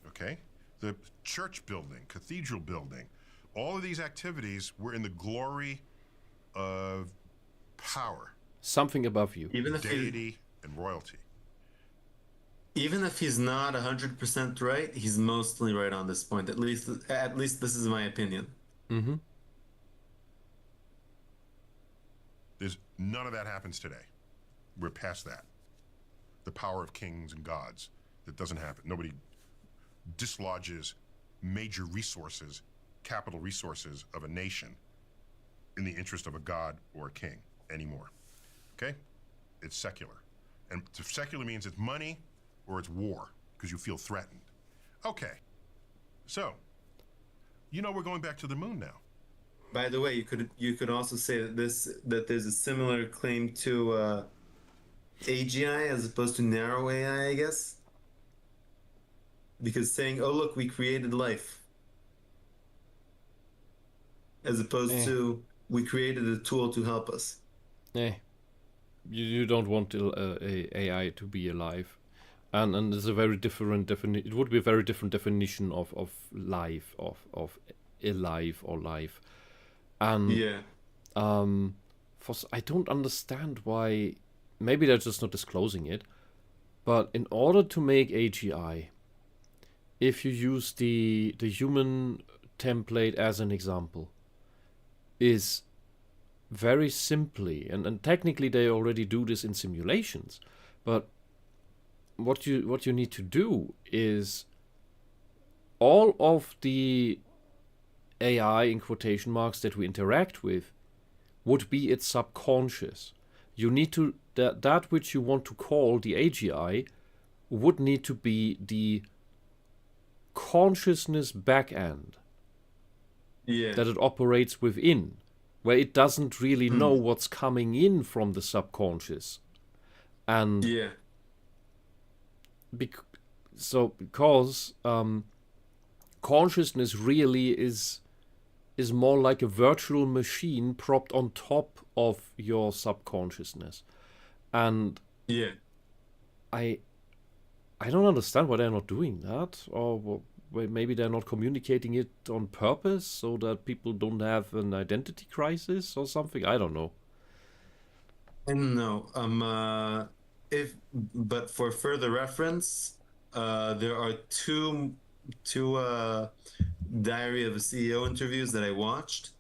D: okay? The church building, cathedral building, all of these activities were in the glory of power,
A: Something above you.
B: Even if
D: deity, and royalty.
B: Even if he's not 100% right, he's mostly right on this point. At least this is my opinion.
A: Mm-hmm.
D: There's none of that happens today. We're past that. The power of kings and gods. That doesn't happen. Nobody dislodges major resources, capital resources of a nation in the interest of a god or a king anymore. Okay? It's secular. And secular means it's money or it's war because you feel threatened. Okay. So, we're going back to the moon now.
B: By the way, you could also say that there's a similar claim to AGI as opposed to narrow AI, I guess. Because saying, "Oh look, we created life," as opposed to we created a tool to help us.
A: Yeah, you don't want a AI to be alive, and it's a very different definition. It would be a very different definition of life, of alive or life, and
B: Yeah.
A: I don't understand why. Maybe they're just not disclosing it, but in order to make AGI, if you use the human template as an example, is very simply, and technically they already do this in simulations, but what you need to do is all of the AI in quotation marks that we interact with would be its subconscious. You need to that which you want to call the AGI would need to be the consciousness backend
B: Yeah.
A: that it operates within, where it doesn't really know what's coming in from the subconscious. And
B: Yeah.
A: because consciousness really is more like a virtual machine propped on top of your subconsciousness. And
B: Yeah.
A: I don't understand why they're not doing that, or maybe they're not communicating it on purpose so that people don't have an identity crisis or something. I don't know.
B: I don't know. But for further reference, there are two Diary of a CEO interviews that I watched.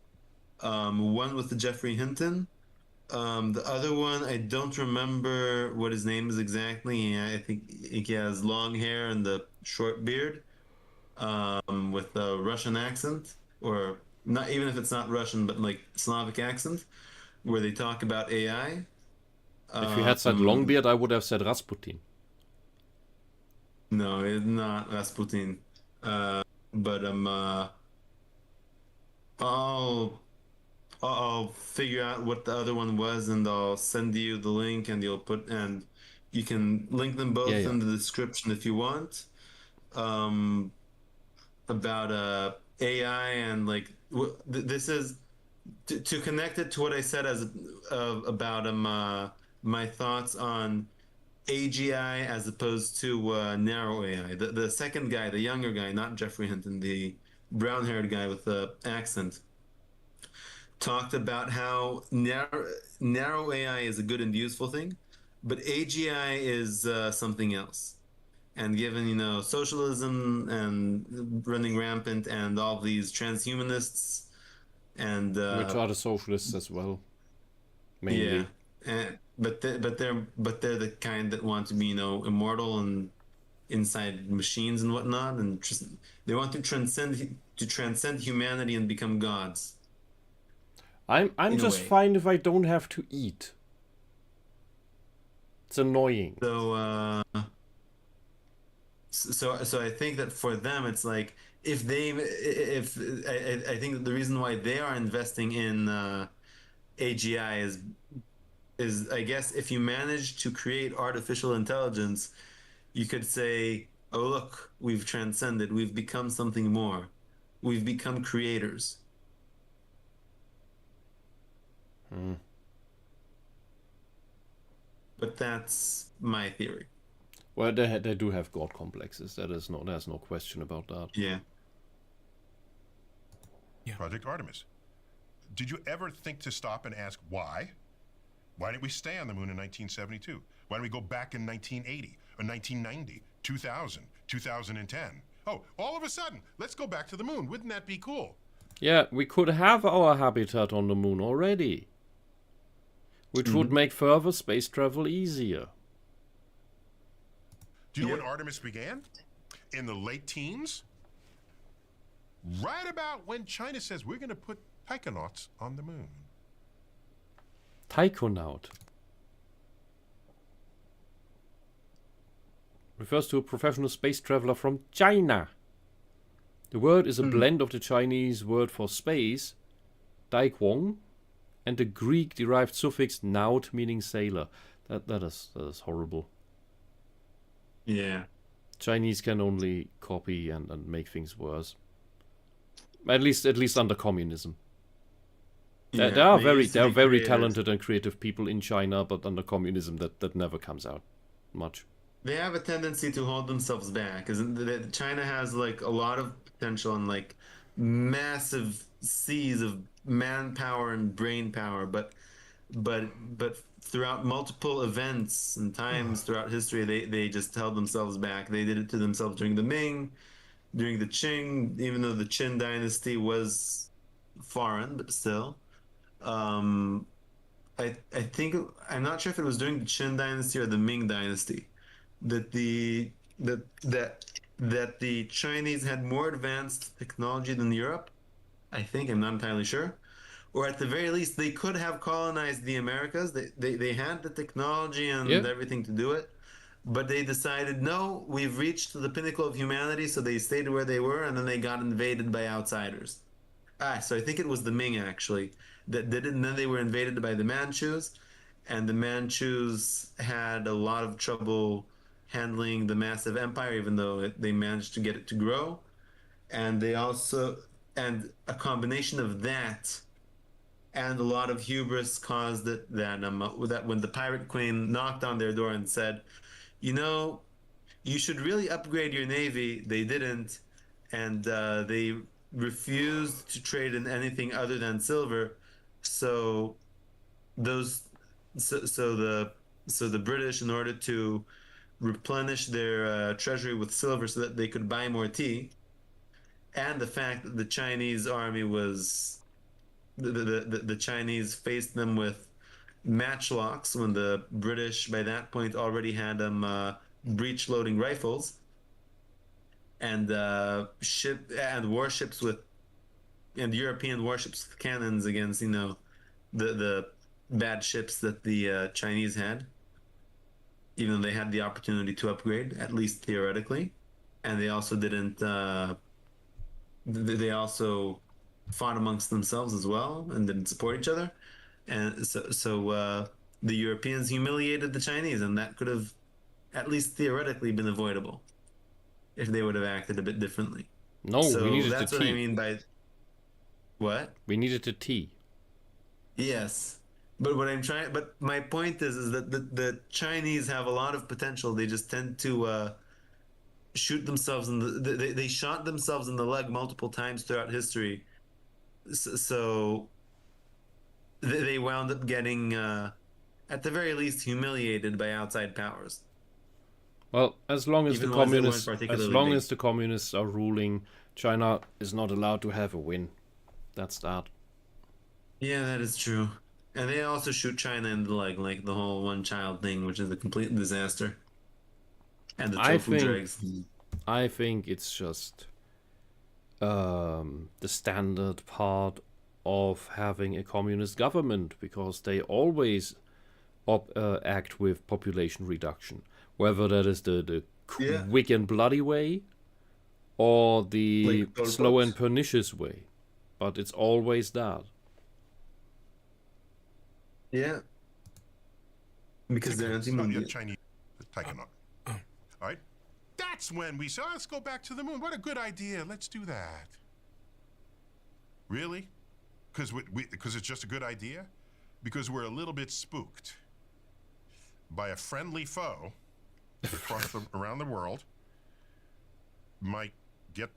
B: One with Jeffrey Hinton. The other one, I don't remember what his name is exactly. I think he has long hair and the short beard, with a Russian accent, or not even if it's not Russian, but like Slavic accent, where they talk about AI.
A: If you had said Longbeard, I would have said Rasputin.
B: No, it's not Rasputin. But I'll I'll figure out what the other one was, and I'll send you the link, and you can link them both
A: Yeah.
B: in the description if you want. About AI, and like this is to connect it to what I said as about my thoughts on AGI as opposed to narrow AI. The second guy, the younger guy, not Jeffrey Hinton, the brown-haired guy with the accent, talked about how narrow AI is a good and useful thing, but AGI is something else. And given socialism and running rampant, and all these transhumanists, and
A: Which are the socialists as well,
B: yeah,
A: mainly.
B: but they're the kind that want to be immortal and inside machines and whatnot, and they want to transcend humanity and become gods.
A: I'm
B: In a
A: just
B: way.
A: fine if I don't have to eat. It's annoying.
B: So I think that for them it's like, if I think that the reason why they are investing in AGI is I guess if you manage to create artificial intelligence, you could say, oh look, we've transcended, we've become something more, we've become creators. But that's my theory.
A: Well, they do have god complexes. There's no question about that.
B: Yeah.
D: Project Artemis. Did you ever think to stop and ask why? Why didn't we stay on the moon in 1972? Why didn't we go back in 1980 or 1990, 2000, 2010? Oh, all of a sudden, let's go back to the moon. Wouldn't that be cool?
A: Yeah, we could have our habitat on the moon already, which would make further space travel easier.
D: Do you know when Artemis began? In the late teens? Right about when China says we're going to put taikonauts on the moon.
A: Taikonaut. refers to a professional space traveler from China. The word is a blend of the Chinese word for space, daikwong, and the Greek-derived suffix naut, meaning sailor. That is horrible.
B: Yeah.
A: Chinese can only copy and make things worse. At least under communism.
B: Yeah,
A: There are
B: they used to be
A: very
B: creators.
A: talented and creative people in China, but under communism that never comes out much.
B: They have a tendency to hold themselves back. Isn't that China has like a lot of potential and like massive seas of manpower and brain power, but throughout multiple events and times throughout history, they just held themselves back. They did it to themselves during the Ming, during the Qing, even though the Qin dynasty was foreign, but still. Um, I think I'm not sure if it was during the Qin dynasty or the Ming dynasty that that the Chinese had more advanced technology than Europe. I think I'm not entirely sure. Or at the very least, they could have colonized the Americas. They had the technology and
A: Yeah.
B: everything to do it, but they decided, no, we've reached the pinnacle of humanity, so they stayed where they were, and then they got invaded by outsiders. So I think it was the Ming actually that did it, and then they were invaded by the Manchus, and the Manchus had a lot of trouble handling the massive empire, even though they managed to get it to grow. And they also, and a combination of that and a lot of hubris caused it that when the Pirate Queen knocked on their door and said, you know, you should really upgrade your navy, they didn't, and they refused to trade in anything other than silver. So those, so the British, in order to replenish their treasury with silver so that they could buy more tea, and the fact that the Chinese army was the Chinese faced them with matchlocks when the British by that point already had breech loading rifles and ship and warships with and European warships with cannons against the bad ships that the Chinese had, even though they had the opportunity to upgrade, at least theoretically. And they also didn't they also fought amongst themselves as well and didn't support each other. And so the Europeans humiliated the Chinese, and that could have at least theoretically been avoidable if they would have acted a bit differently.
A: No,
B: So
A: we needed the
B: that's what I
A: tea.
B: mean by what?
A: We needed the tea.
B: Yes. But my point is that the Chinese have a lot of potential. They just tend to shoot themselves they shot themselves in the leg multiple times throughout history. So they wound up getting, at the very least, humiliated by outside powers.
A: Well, as long as
B: Even
A: the
B: ones that weren't
A: communists,
B: particularly
A: as long
B: big.
A: as the communists are ruling, China is not allowed to have a win. That's that.
B: Yeah, that is true. And they also shoot China in the leg, like the whole one-child thing, which is a complete disaster. And the tofu dregs.
A: I think it's just the standard part of having a communist government, because they always act with population reduction, whether that is the
B: Yeah.
A: quick and bloody way or the
B: Like Pol
A: slow
B: Pot.
A: and pernicious way, but it's always that.
B: Yeah. Because they're
D: It's not
B: anti-Mundial.
D: yet Chinese. Taikonaut. All right. That's when we said, let's go back to the moon. What a good idea. Let's do that. Really? Because it's just a good idea? Because we're a little bit spooked by a friendly foe around the world might get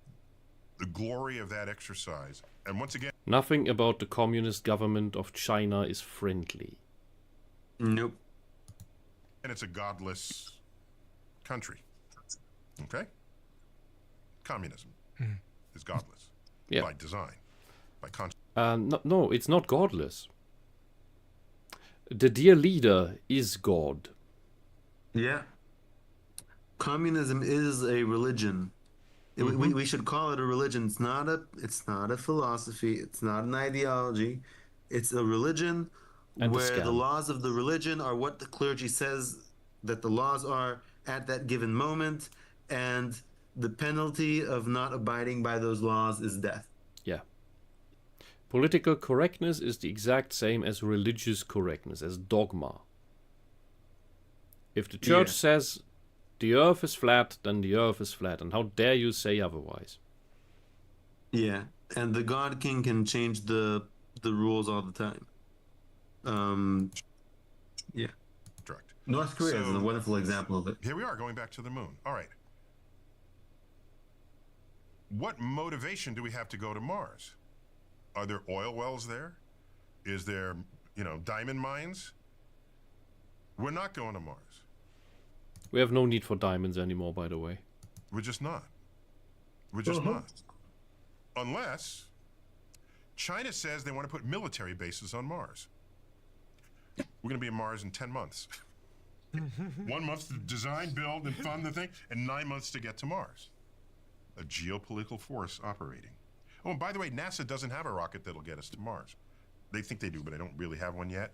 D: the glory of that exercise. And once again,
A: Nothing about the communist government of China is friendly.
B: Nope.
D: and it's a godless country. Okay? Communism is godless
A: Yeah.
D: by design, by conscience.
A: No, it's not godless. The dear leader is God.
B: Yeah. Communism is a religion. We should call it a religion. It's not a philosophy. It's not an ideology. It's a religion
A: And a
B: where the
A: scam.
B: laws of the religion are what the clergy says that the laws are, at that given moment, and the penalty of not abiding by those laws is death.
A: Yeah. Political correctness is the exact same as religious correctness, as dogma. If the church says the earth is flat, then the earth is flat, and how dare you say otherwise?
B: Yeah, and the God King can change the rules all the time. Yeah.
D: Correct.
B: North Korea is a wonderful example of it.
D: Here we are, going back to the moon. All right. What motivation do we have to go to Mars? Are there oil wells there? Is there, diamond mines? We're not going to Mars.
A: We have no need for diamonds anymore, by the way.
D: We're just not. We're just not. Unless China says they want to put military bases on Mars. We're going to be on Mars in 10 months. 1 month to design, build, and fund the thing, and 9 months to get to Mars. A geopolitical force operating. Oh, and by the way, NASA doesn't have a rocket that'll get us to Mars. They think they do, but they don't really have one yet.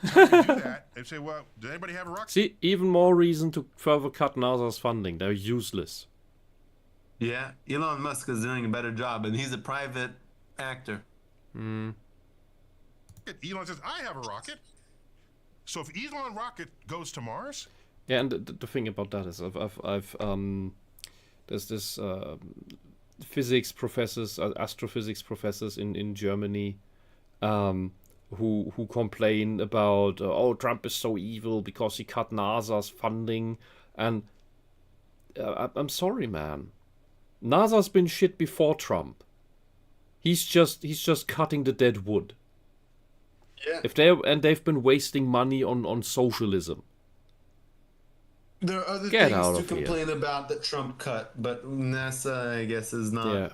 D: How do you do that? They say, well, does anybody have a rocket?
A: See, even more reason to further cut NASA's funding. They're useless.
B: Yeah, Elon Musk is doing a better job, and he's a private actor.
D: Elon says, I have a rocket. So if Elon rocket goes to Mars,
A: Yeah, and the thing about that is, there's this physics professors, astrophysics professors in Germany, who complain about Trump is so evil because he cut NASA's funding, and I'm sorry, man. NASA's been shit before Trump. He's just cutting the dead wood.
B: Yeah.
A: They've been wasting money on socialism.
B: There are other
A: Get
B: things
A: out
B: to
A: of here.
B: complain about that Trump cut, but NASA, I guess, is not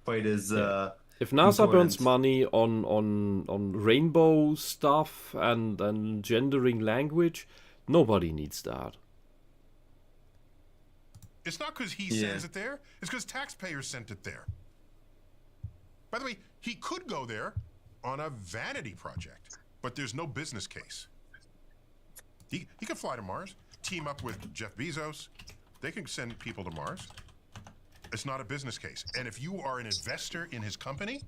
B: quite as.
A: If NASA burns
B: important.
A: money on rainbow stuff and gendering language, nobody needs that.
D: it's not because he sends it there. It's because taxpayers sent it there. By the way, he could go there on a vanity project, but there's no business case. He could fly to Mars, team up with Jeff Bezos. They can send people to Mars. It's not a business case. And if you are an investor in his company,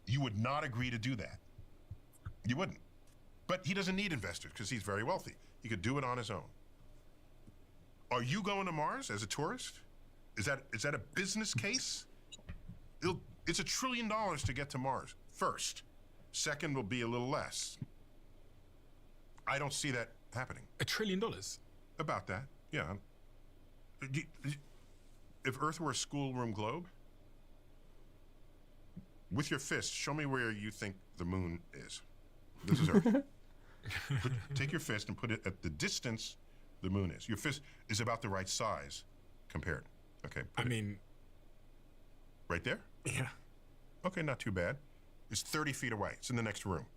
D: you would not agree to do that. You wouldn't. But he doesn't need investors because he's very wealthy. He could do it on his own. Are you going to Mars as a tourist? Is that a business case? It's $1 trillion to get to Mars. First. Second will be a little less. I don't see that happening.
E: $1 trillion?
D: About that, yeah. If Earth were a schoolroom globe, with your fist, show me where you think the moon is. This is Earth. Take your fist and put it at the distance the moon is. Your fist is about the right size compared. Okay.
E: I mean,
D: right there?
E: yeah.
D: Okay, not too bad. It's 30 feet away. It's in the next room.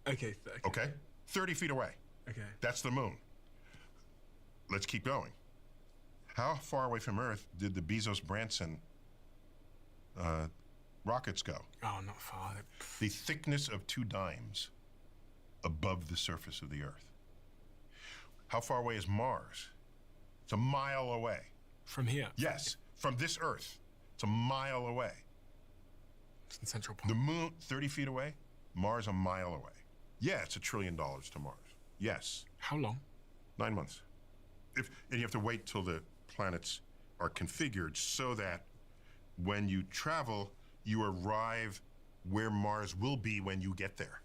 E: Okay.
D: Okay? 30 feet away.
E: Okay.
D: That's the moon. Let's keep going. How far away from Earth did the Bezos-Branson rockets go?
E: Oh, not far.
D: The thickness of 2 dimes above the surface of the Earth. How far away is Mars? It's a mile away.
E: From here?
D: Yes, from this Earth. It's a mile away.
E: It's in Central
D: The
E: Park.
D: moon, 30 feet away. Mars, a mile away. Yeah, it's $1 trillion to Mars. Yes.
E: How long?
D: 9 months. And you have to wait till the planets are configured so that when you travel, you arrive where Mars will be when you get there.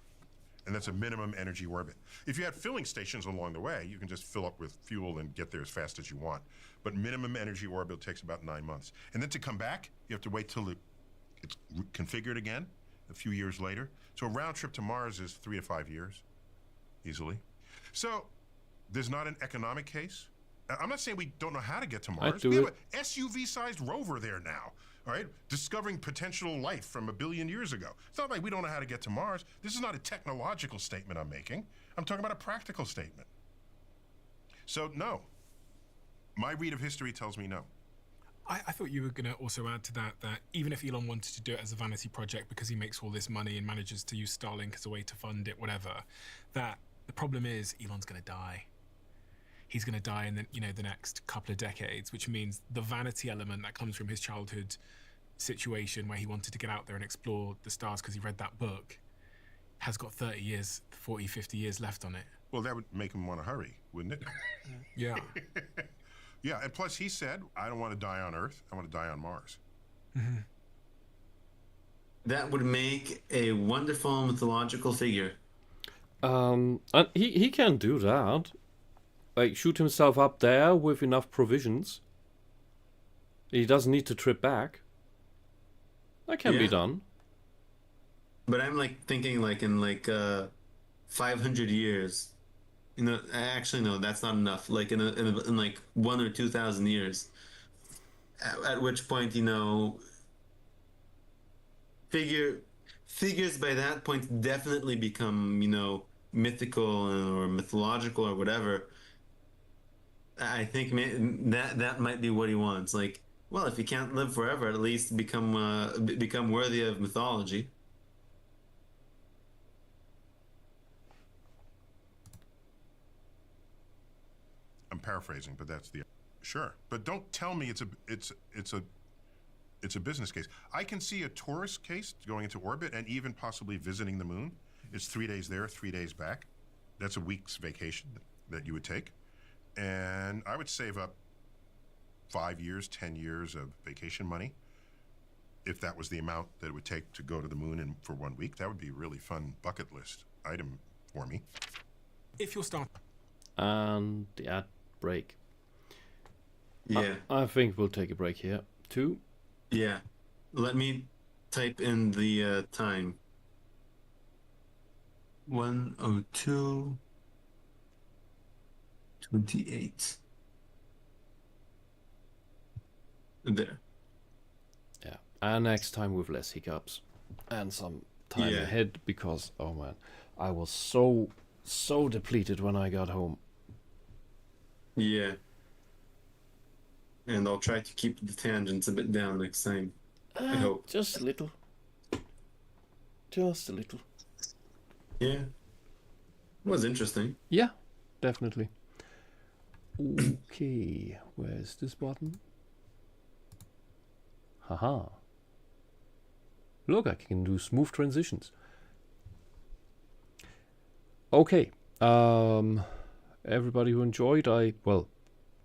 D: And that's a minimum energy orbit. If you had filling stations along the way, you can just fill up with fuel and get there as fast as you want. But minimum energy orbit takes about 9 months. And then to come back, you have to wait till it's configured again a few years later. So a round trip to Mars is 3 to 5 years, easily. So there's not an economic case. I'm not saying we don't know how to get to Mars.
A: do
D: We have
A: it.
D: an SUV-sized rover there now, all right? Discovering potential life from 1 billion years ago. It's not like we don't know how to get to Mars. This is not a technological statement I'm making. I'm talking about a practical statement. So, no. My read of history tells me no.
E: I thought you were going to also add to that even if Elon wanted to do it as a vanity project because he makes all this money and manages to use Starlink as a way to fund it, whatever, that the problem is Elon's going to die. he's going to die in the next couple of decades, which means the vanity element that comes from his childhood situation where he wanted to get out there and explore the stars because he read that book has got 30 years, 40, 50 years left on it.
D: Well, that would make him want to hurry, wouldn't it?
E: Yeah.
D: Yeah, and plus he said, I don't want to die on Earth. I want to die on Mars.
B: That would make a wonderful mythological figure.
A: And he can do that. Like, shoot himself up there with enough provisions. He doesn't need to trip back. That can be
B: Yeah.
A: done.
B: But I'm like thinking like in like 500 years. You know, actually no, that's not enough. Like in like 1 or 2,000 years. At which point, you know, figures by that point definitely become, you know, mythical or mythological or whatever. I think that might be what he wants. Like, well, if you can't live forever, at least become worthy of mythology.
D: I'm paraphrasing, but that's the sure. But don't tell me it's a business case. I can see a tourist case going into orbit and even possibly visiting the moon. It's 3 days there, 3 days back. That's a week's vacation that you would take. And I would save up 5 years, 10 years of vacation money. If that was the amount that it would take to go to the moon for 1 week, that would be a really fun bucket list item for me.
E: If you're starting,
A: And the ad break.
B: Yeah.
A: I think we'll take a break here too.
B: Yeah. Let me type in the time. 1:02:28. There.
A: Yeah. And next time with less hiccups and some time
B: Yeah.
A: ahead, because oh man, I was so depleted when I got home.
B: Yeah. And I'll try to keep the tangents a bit down next time. I hope.
A: Just a little. Just a little.
B: Yeah. It was interesting.
A: Yeah, definitely. Okay, where's this button? Haha. Look, I can do smooth transitions. Okay. Everybody who enjoyed, I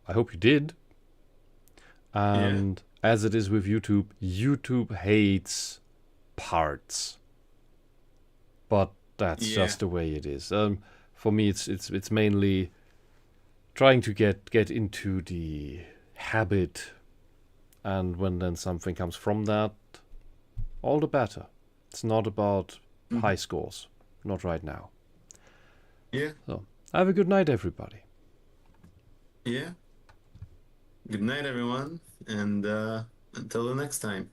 A: hope you did. And as it is with YouTube, YouTube hates parts. But that's just the way it is. For me, it's mainly trying to get into the habit, and when then something comes from that, all the better. It's not about high scores, not right now.
B: Yeah.
A: So have a good night, everybody.
B: Yeah. Good night, everyone. And until the next time.